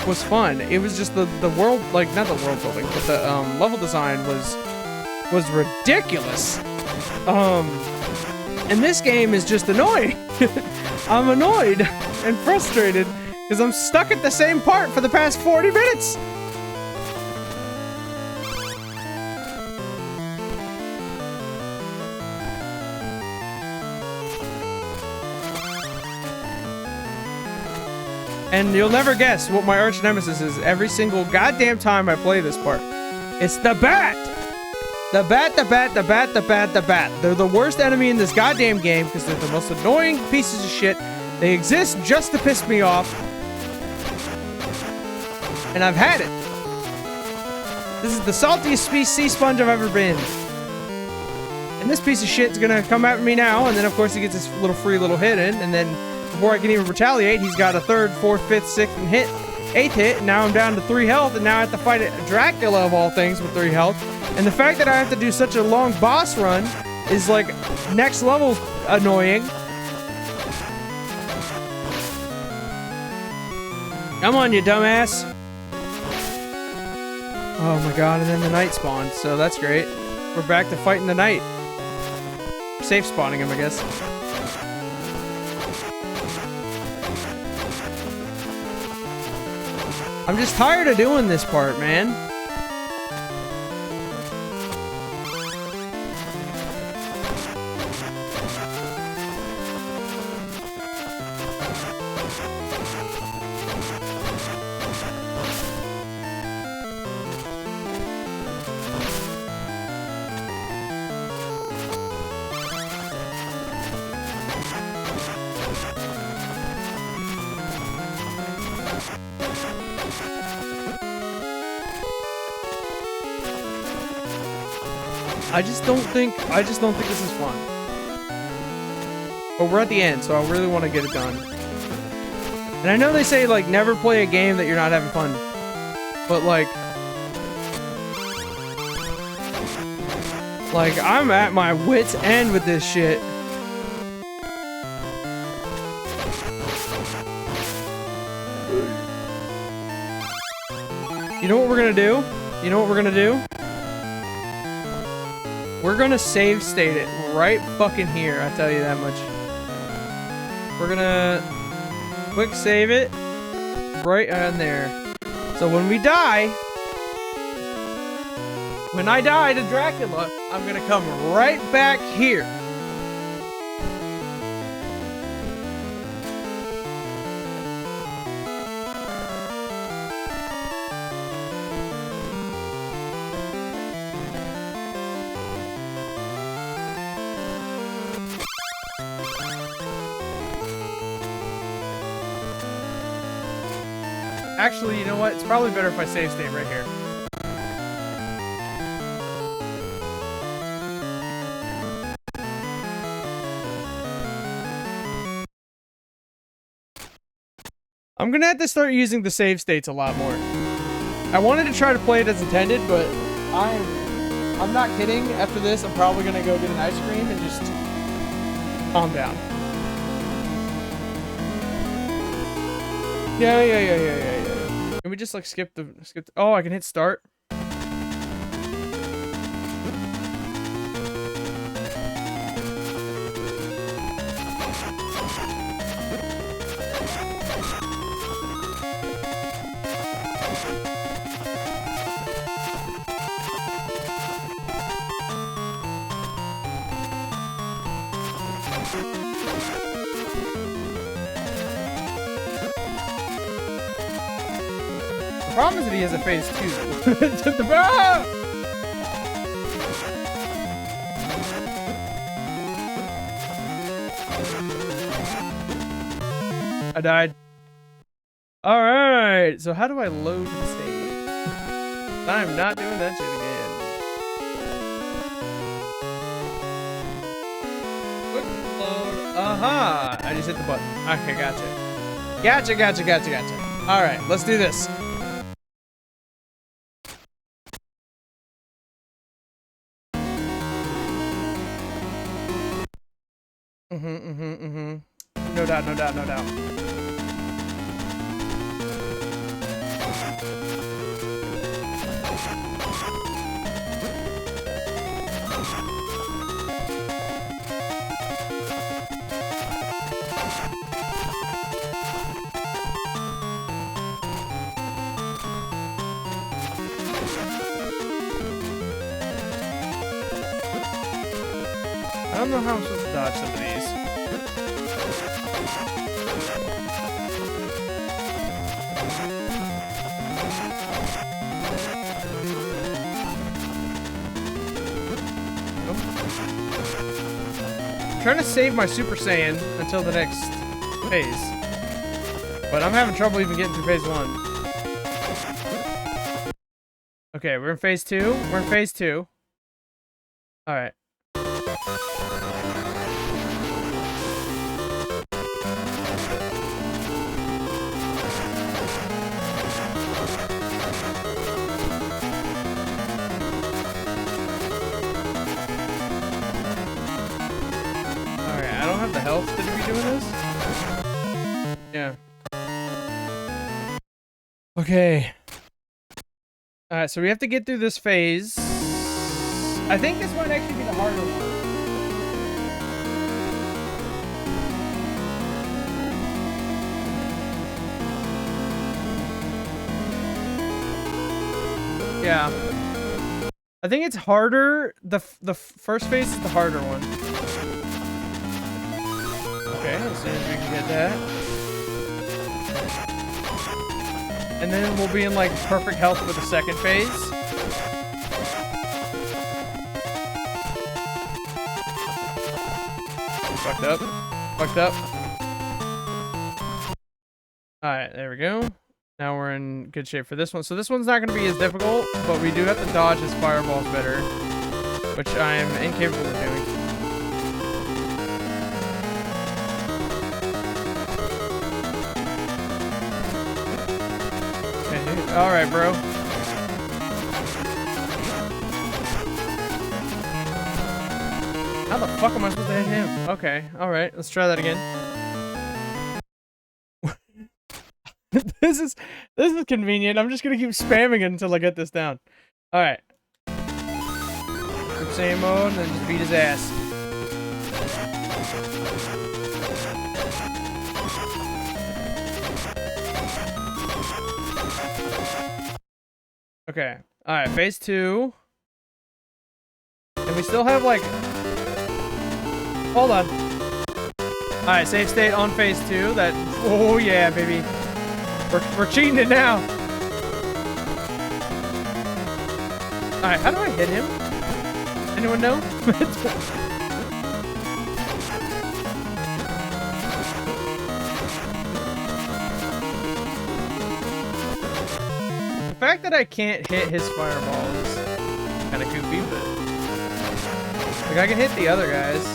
was fun. It was just the world, like, not the world building, but the level design was ridiculous. And this game is just annoying. I'm annoyed and frustrated because I'm stuck at the same part for the past 40 minutes. And you'll never guess what my arch nemesis is every single goddamn time I play this part. It's the bat! The bat, the bat, the bat, the bat, the bat. They're the worst enemy in this goddamn game because they're the most annoying pieces of shit. They exist just to piss me off. And I've had it. This is the saltiest sea sponge I've ever been. And this piece of shit's gonna come at me now, and then of course he gets his little free little hit in, and then before I can even retaliate, he's got a 3rd, 4th, 5th, 6th, and 8th hit, and now I'm down to 3 health, and now I have to fight Dracula of all things with 3 health. And the fact that I have to do such a long boss run is like next level annoying. Come on, you dumbass. Oh my god, and then the knight spawned, so that's great. We're back to fighting the knight. Safe spawning him, I guess. I'm just tired of doing this part, man. I just don't think this is fun. But we're at the end, so I really want to get it done. And I know they say, like, never play a game that you're not having fun. But, like, I'm at my wit's end with this shit. You know what we're gonna do? You know what we're gonna do? We're gonna save state it right fucking here, I tell you that much. We're gonna quick save it right on there. So when we die, when I die to Dracula, I'm gonna come right back here. Actually, you know what? It's probably better if I save state right here. I'm gonna have to start using the save states a lot more. I wanted to try to play it as intended, but I'm not kidding. After this, I'm probably gonna go get an ice cream and just calm down. Yeah. Can we just like skip the oh, I can hit start. The problem is that he has a phase 2. Ah! I died. Alright, so how do I load the save? I'm not doing that shit again. Quick load. Aha! I just hit the button. Okay, gotcha. Gotcha. Alright, let's do this. No doubt. I don't know how I'm supposed to dodge some of these. I'm trying to save my Super Saiyan until the next phase. But I'm having trouble even getting through phase 1. Okay, we're in phase 2. Alright. The health to be doing this? Yeah. Okay. Alright, so we have to get through this phase. I think this might actually be the harder one. Yeah. I think it's harder. The first phase is the harder one. Okay, as soon as we can get that. And then we'll be in like perfect health for the second phase. Fucked up. Alright, there we go. Now we're in good shape for this one. So this one's not going to be as difficult, but we do have to dodge his fireballs better, which I am incapable of doing. Alright, bro. How the fuck am I supposed to hit him? Okay, alright, let's try that again. This is convenient. I'm just gonna keep spamming it until I get this down. Alright. Super Saiyan mode, and then just beat his ass. Okay. Alright, phase 2. And we still have like... Hold on. Alright, save state on phase 2. That... Oh yeah, baby. We're cheating it now. Alright, how do I hit him? Anyone know? The fact that I can't hit his fireball is kind of goofy, but like I can hit the other guys.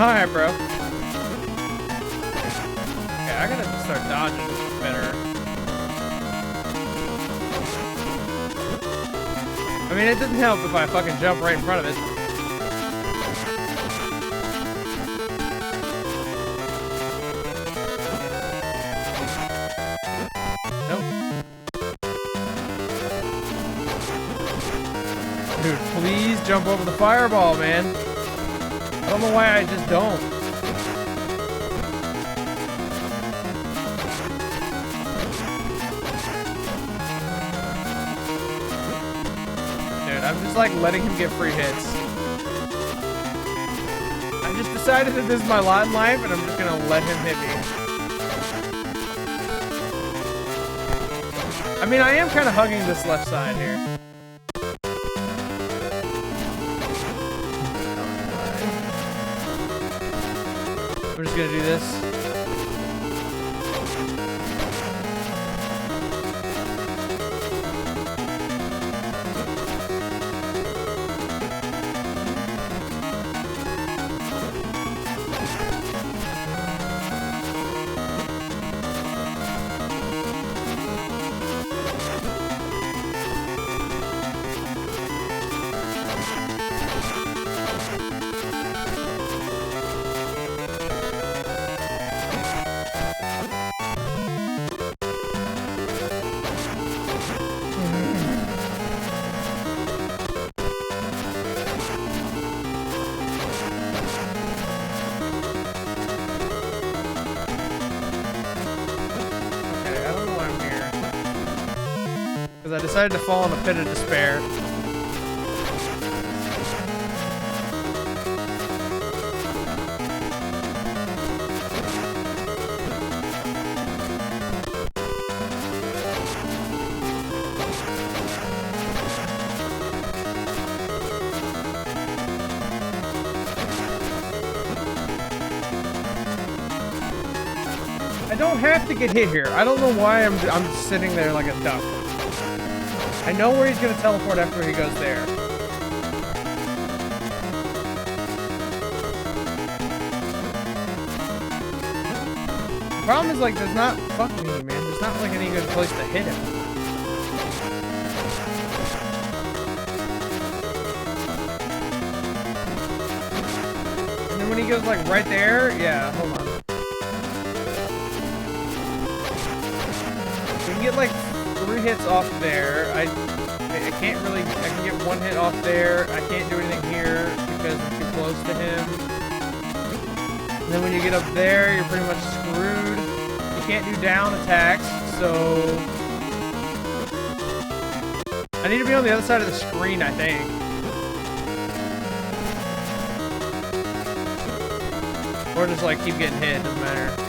Alright, bro. Okay, I gotta start dodging better. I mean, it doesn't help if I fucking jump right in front of it. Nope. Dude, please jump over the fireball, man. I don't know why I just don't. Dude, I'm just like letting him get free hits. I just decided that this is my lot in life and I'm just gonna let him hit me. I mean, I am kind of hugging this left side here. We're just gonna do this. I decided to fall in a pit of despair. I don't have to get hit here. I don't know why I'm sitting there like a duck. I know where he's gonna teleport after he goes there. The problem is like there's not fuck me, man. There's not like any good place to hit him. And then when he goes like right there, yeah, hold on. We can get like 3 hits off there. I can't really, I can get 1 hit off there. I can't do anything here because I'm too close to him. And then when you get up there, you're pretty much screwed. You can't do down attacks, so I need to be on the other side of the screen, I think. Or just like keep getting hit, doesn't matter.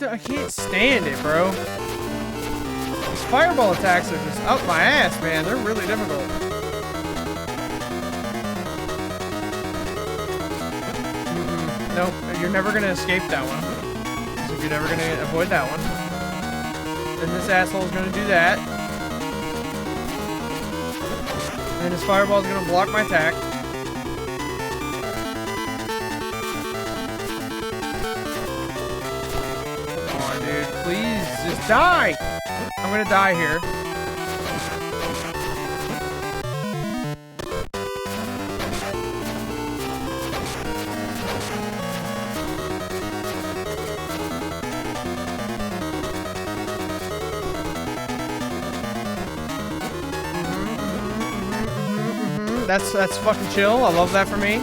I can't stand it, bro. These fireball attacks are just up my ass, man. They're really difficult. Nope, you're never gonna escape that one. So you're never gonna avoid that one. Then this asshole's gonna do that. And then his fireball's gonna block my attack. Please, just die! I'm gonna die here. That's fucking chill. I love that for me.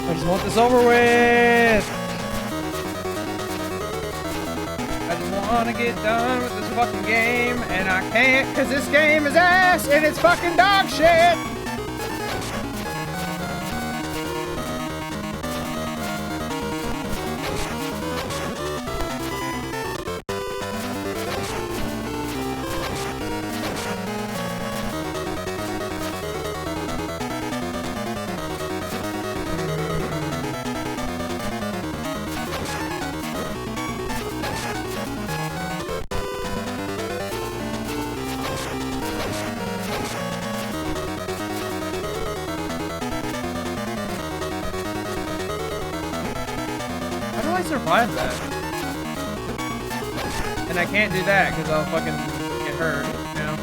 I just want this over with! I just want to get done with this fucking game, and I can't because this game is ass and it's fucking dog shit! How do I survive that? And I can't do that because I'll fucking get hurt, you know?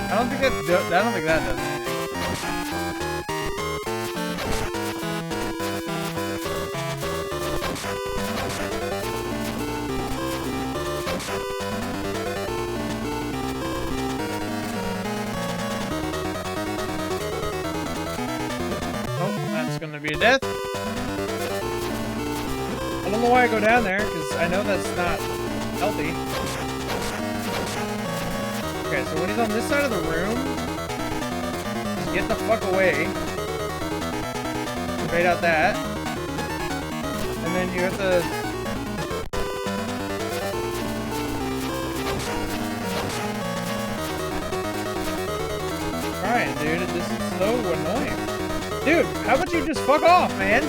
I don't think that does anything. Oh, that's gonna be a death. I don't know why I go down there, because I know that's not healthy. Okay, so when he's on this side of the room, just get the fuck away. Fade out that. And then you have to... Trying, dude. This is so annoying. Dude, how about you just fuck off, man?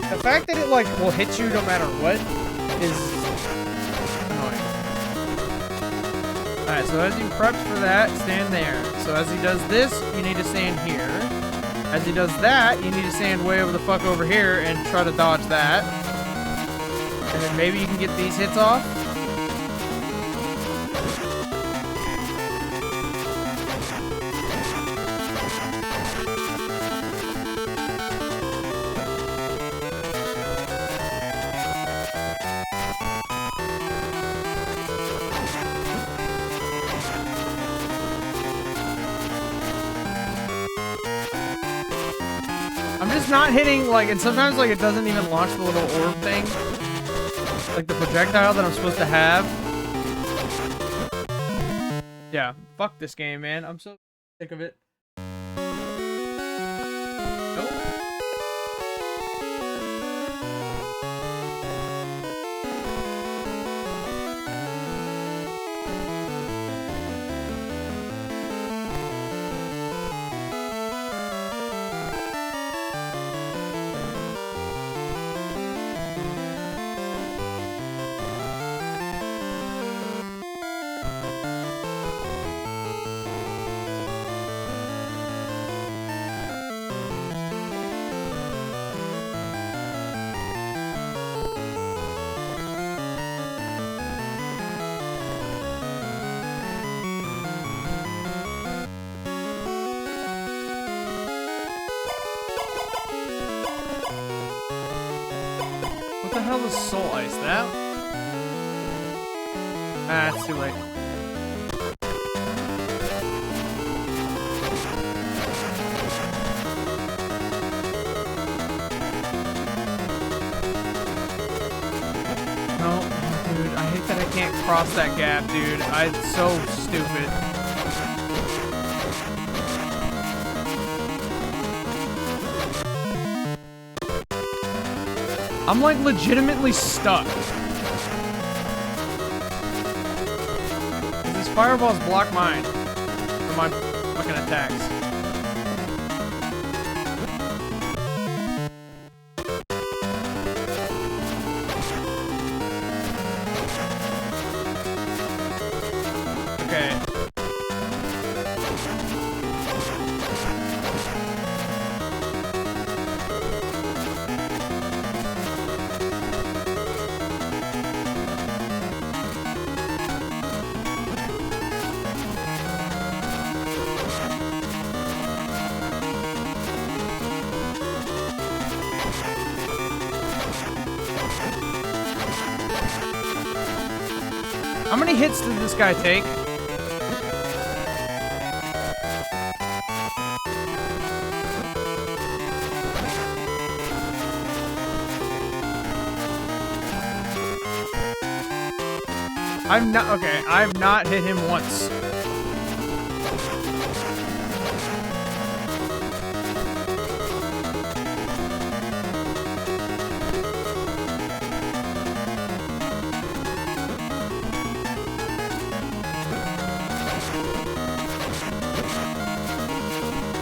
The fact that it, like, will hit you no matter what is annoying. Alright, so as he preps for that, stand there. So as he does this, you need to stand here. As he does that, you need to stand way over the fuck over here and try to dodge that. And then maybe you can get these hits off. I'm just not hitting, like, and sometimes, like, it doesn't even launch the little orb thing. Like, the projectile that I'm supposed to have. Yeah, fuck this game, man. I'm so sick of it. Nope. What the hell is Soul Ice? That? Ah, it's too late. No, dude, I hate that I can't cross that gap, dude. It's so stupid. I'm like legitimately stuck. These fireballs block mine for my fucking attacks. Okay. How many hits did this guy take? I've not hit him once.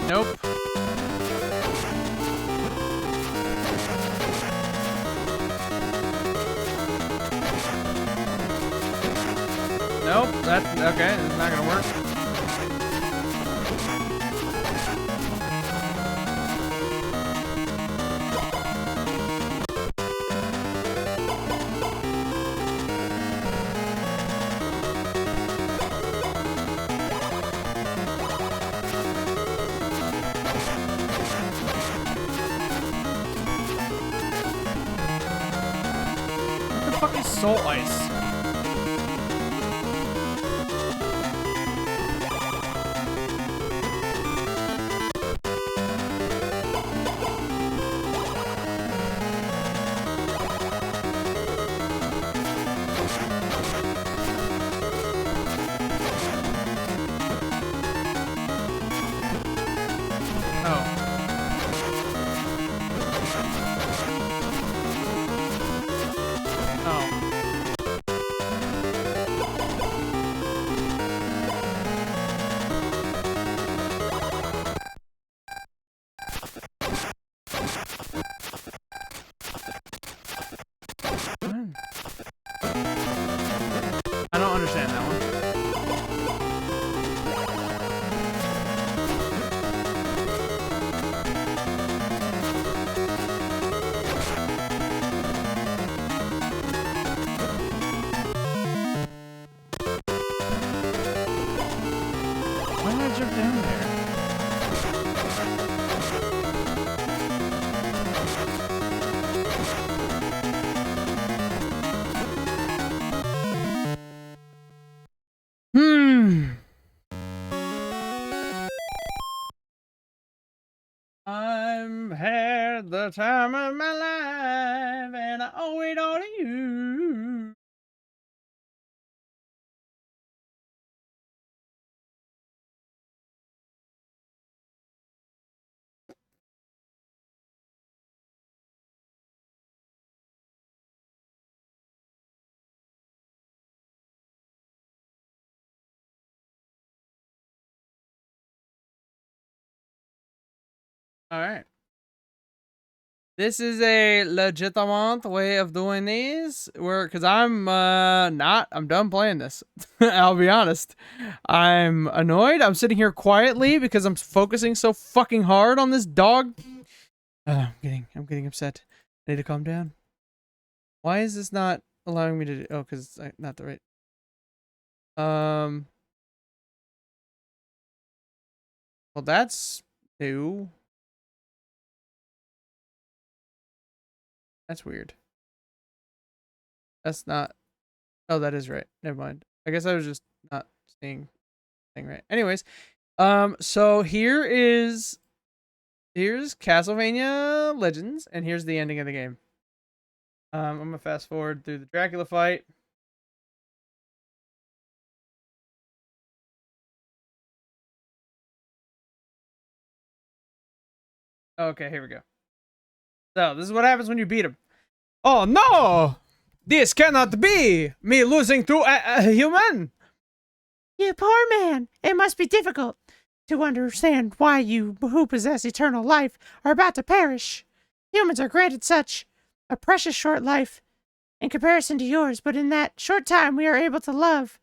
Nope. Nope, that's okay, it's not gonna work. What the fuck is soul ice? I don't understand that one. Why did I jump down there? I'm had the time of my life, and I owe it all to you. All right. This is a legitimate way of doing these, because I'm done playing this. I'll be honest. I'm annoyed. I'm sitting here quietly because I'm focusing so fucking hard on this dog. I'm getting upset. I need to calm down. Why is this not allowing me to do, oh, because it's not the right. Well, that's new. That's weird. That's not. Oh, that is right. Never mind. I guess I was just not seeing thing right. Anyways, so here's Castlevania Legends, and here's the ending of the game. I'm gonna fast forward through the Dracula fight. Okay, here we go. So, this is what happens when you beat him. Oh no! This cannot be! Me losing to a human! You poor man. It must be difficult to understand why you who possess eternal life are about to perish. Humans are granted such a precious short life in comparison to yours, but in that short time we are able to love,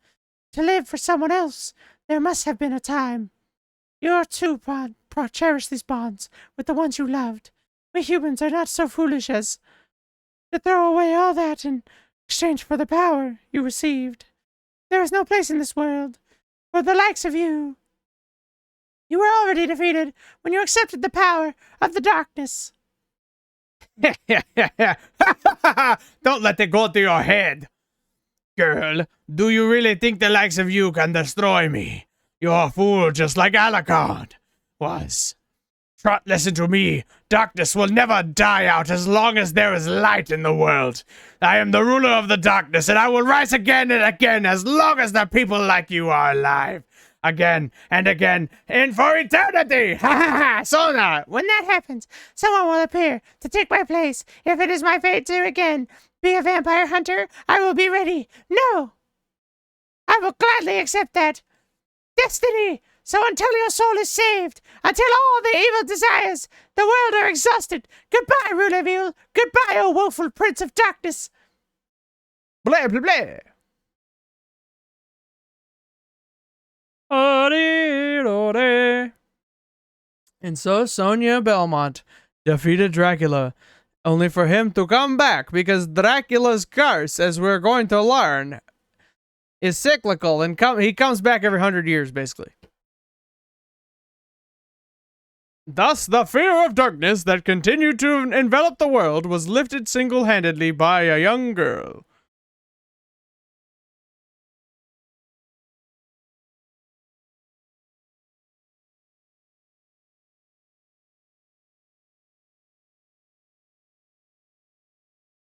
to live for someone else. There must have been a time. You too, cherish these bonds with the ones you loved. We humans are not so foolish as to throw away all that in exchange for the power you received. There is no place in this world for the likes of you. You were already defeated when you accepted the power of the darkness. Don't let it go to your head. Girl, do you really think the likes of you can destroy me? You're a fool just like Alucard was. Trot, listen to me. Darkness will never die out as long as there is light in the world. I am the ruler of the darkness, and I will rise again and again as long as the people like you are alive. Again and again, and for eternity! Ha ha ha! Sonia! When that happens, someone will appear to take my place. If it is my fate to again be a vampire hunter, I will be ready. No! I will gladly accept that destiny. So until your soul is saved, until all the evil desires the world are exhausted, goodbye, rule of evil. Goodbye, O woeful prince of darkness. Blah, blah, blah. And so Sonia Belmont defeated Dracula, only for him to come back, because Dracula's curse, as we're going to learn, is cyclical, and he comes back every 100 years, basically. Thus, the fear of darkness that continued to envelop the world was lifted single-handedly by a young girl.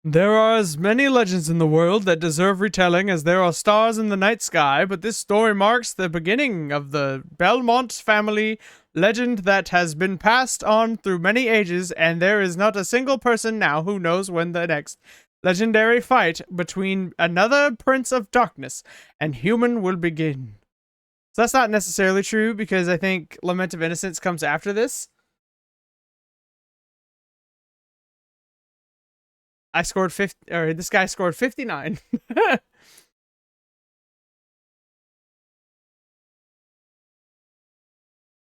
There are as many legends in the world that deserve retelling as there are stars in the night sky, but this story marks the beginning of the Belmont family legend that has been passed on through many ages, and there is not a single person now who knows when the next legendary fight between another Prince of Darkness and human will begin. So that's not necessarily true, because I think Lament of Innocence comes after this. I scored 50, or this guy scored 59.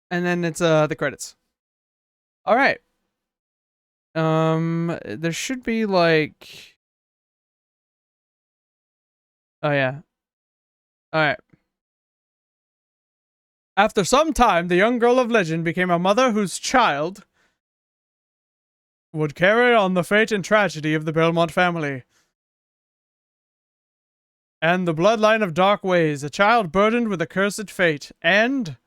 And then it's the credits. All right. There should be like, oh yeah. All right. After some time, the young girl of legend became a mother whose child would carry on the fate and tragedy of the Belmont family. And the bloodline of dark ways, a child burdened with a cursed fate, and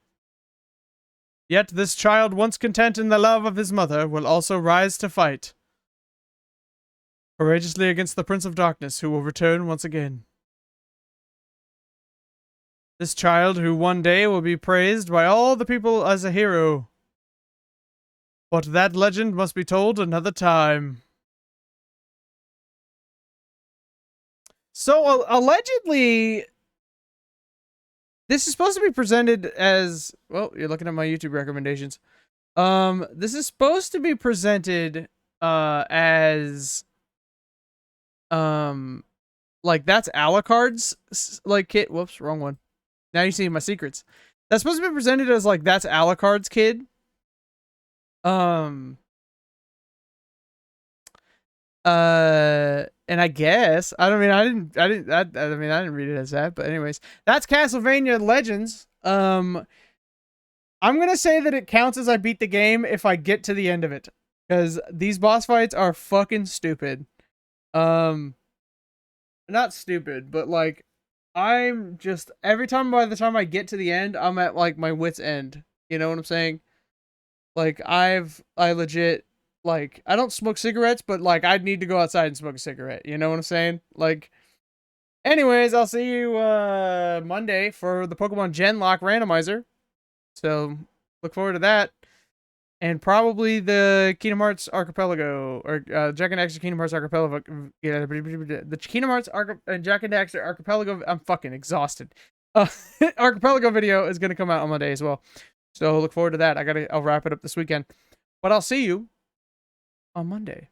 yet this child, once content in the love of his mother, will also rise to fight courageously against the Prince of Darkness, who will return once again. This child, who one day will be praised by all the people as a hero. But that legend must be told another time. So, allegedly, this is supposed to be presented as... Well, you're looking at my YouTube recommendations. This is supposed to be presented as... like, that's Alucard's, like, kid. Whoops, wrong one. Now you see my secrets. That's supposed to be presented as, like, that's Alucard's kid. And I guess I didn't read it as that, but anyways, that's Castlevania Legends. I'm gonna say that it counts as I beat the game if I get to the end of it, because these boss fights are fucking stupid. Not stupid, but like, I'm just by the time I get to the end, I'm at like my wit's end. You know what I'm saying? Like, I legit Like, I don't smoke cigarettes, but like, I'd need to go outside and smoke a cigarette. You know what I'm saying? Like, anyways, I'll see you Monday for the Pokemon Gen Lock randomizer. So look forward to that. And probably the Kingdom Hearts Archipelago, or Jack and Daxter Kingdom Hearts Archipelago. The Kingdom Hearts and Jack and Daxter Archipelago. I'm fucking exhausted. Archipelago video is gonna come out on Monday as well. So look forward to that. I'll wrap it up this weekend. But I'll see you on Monday.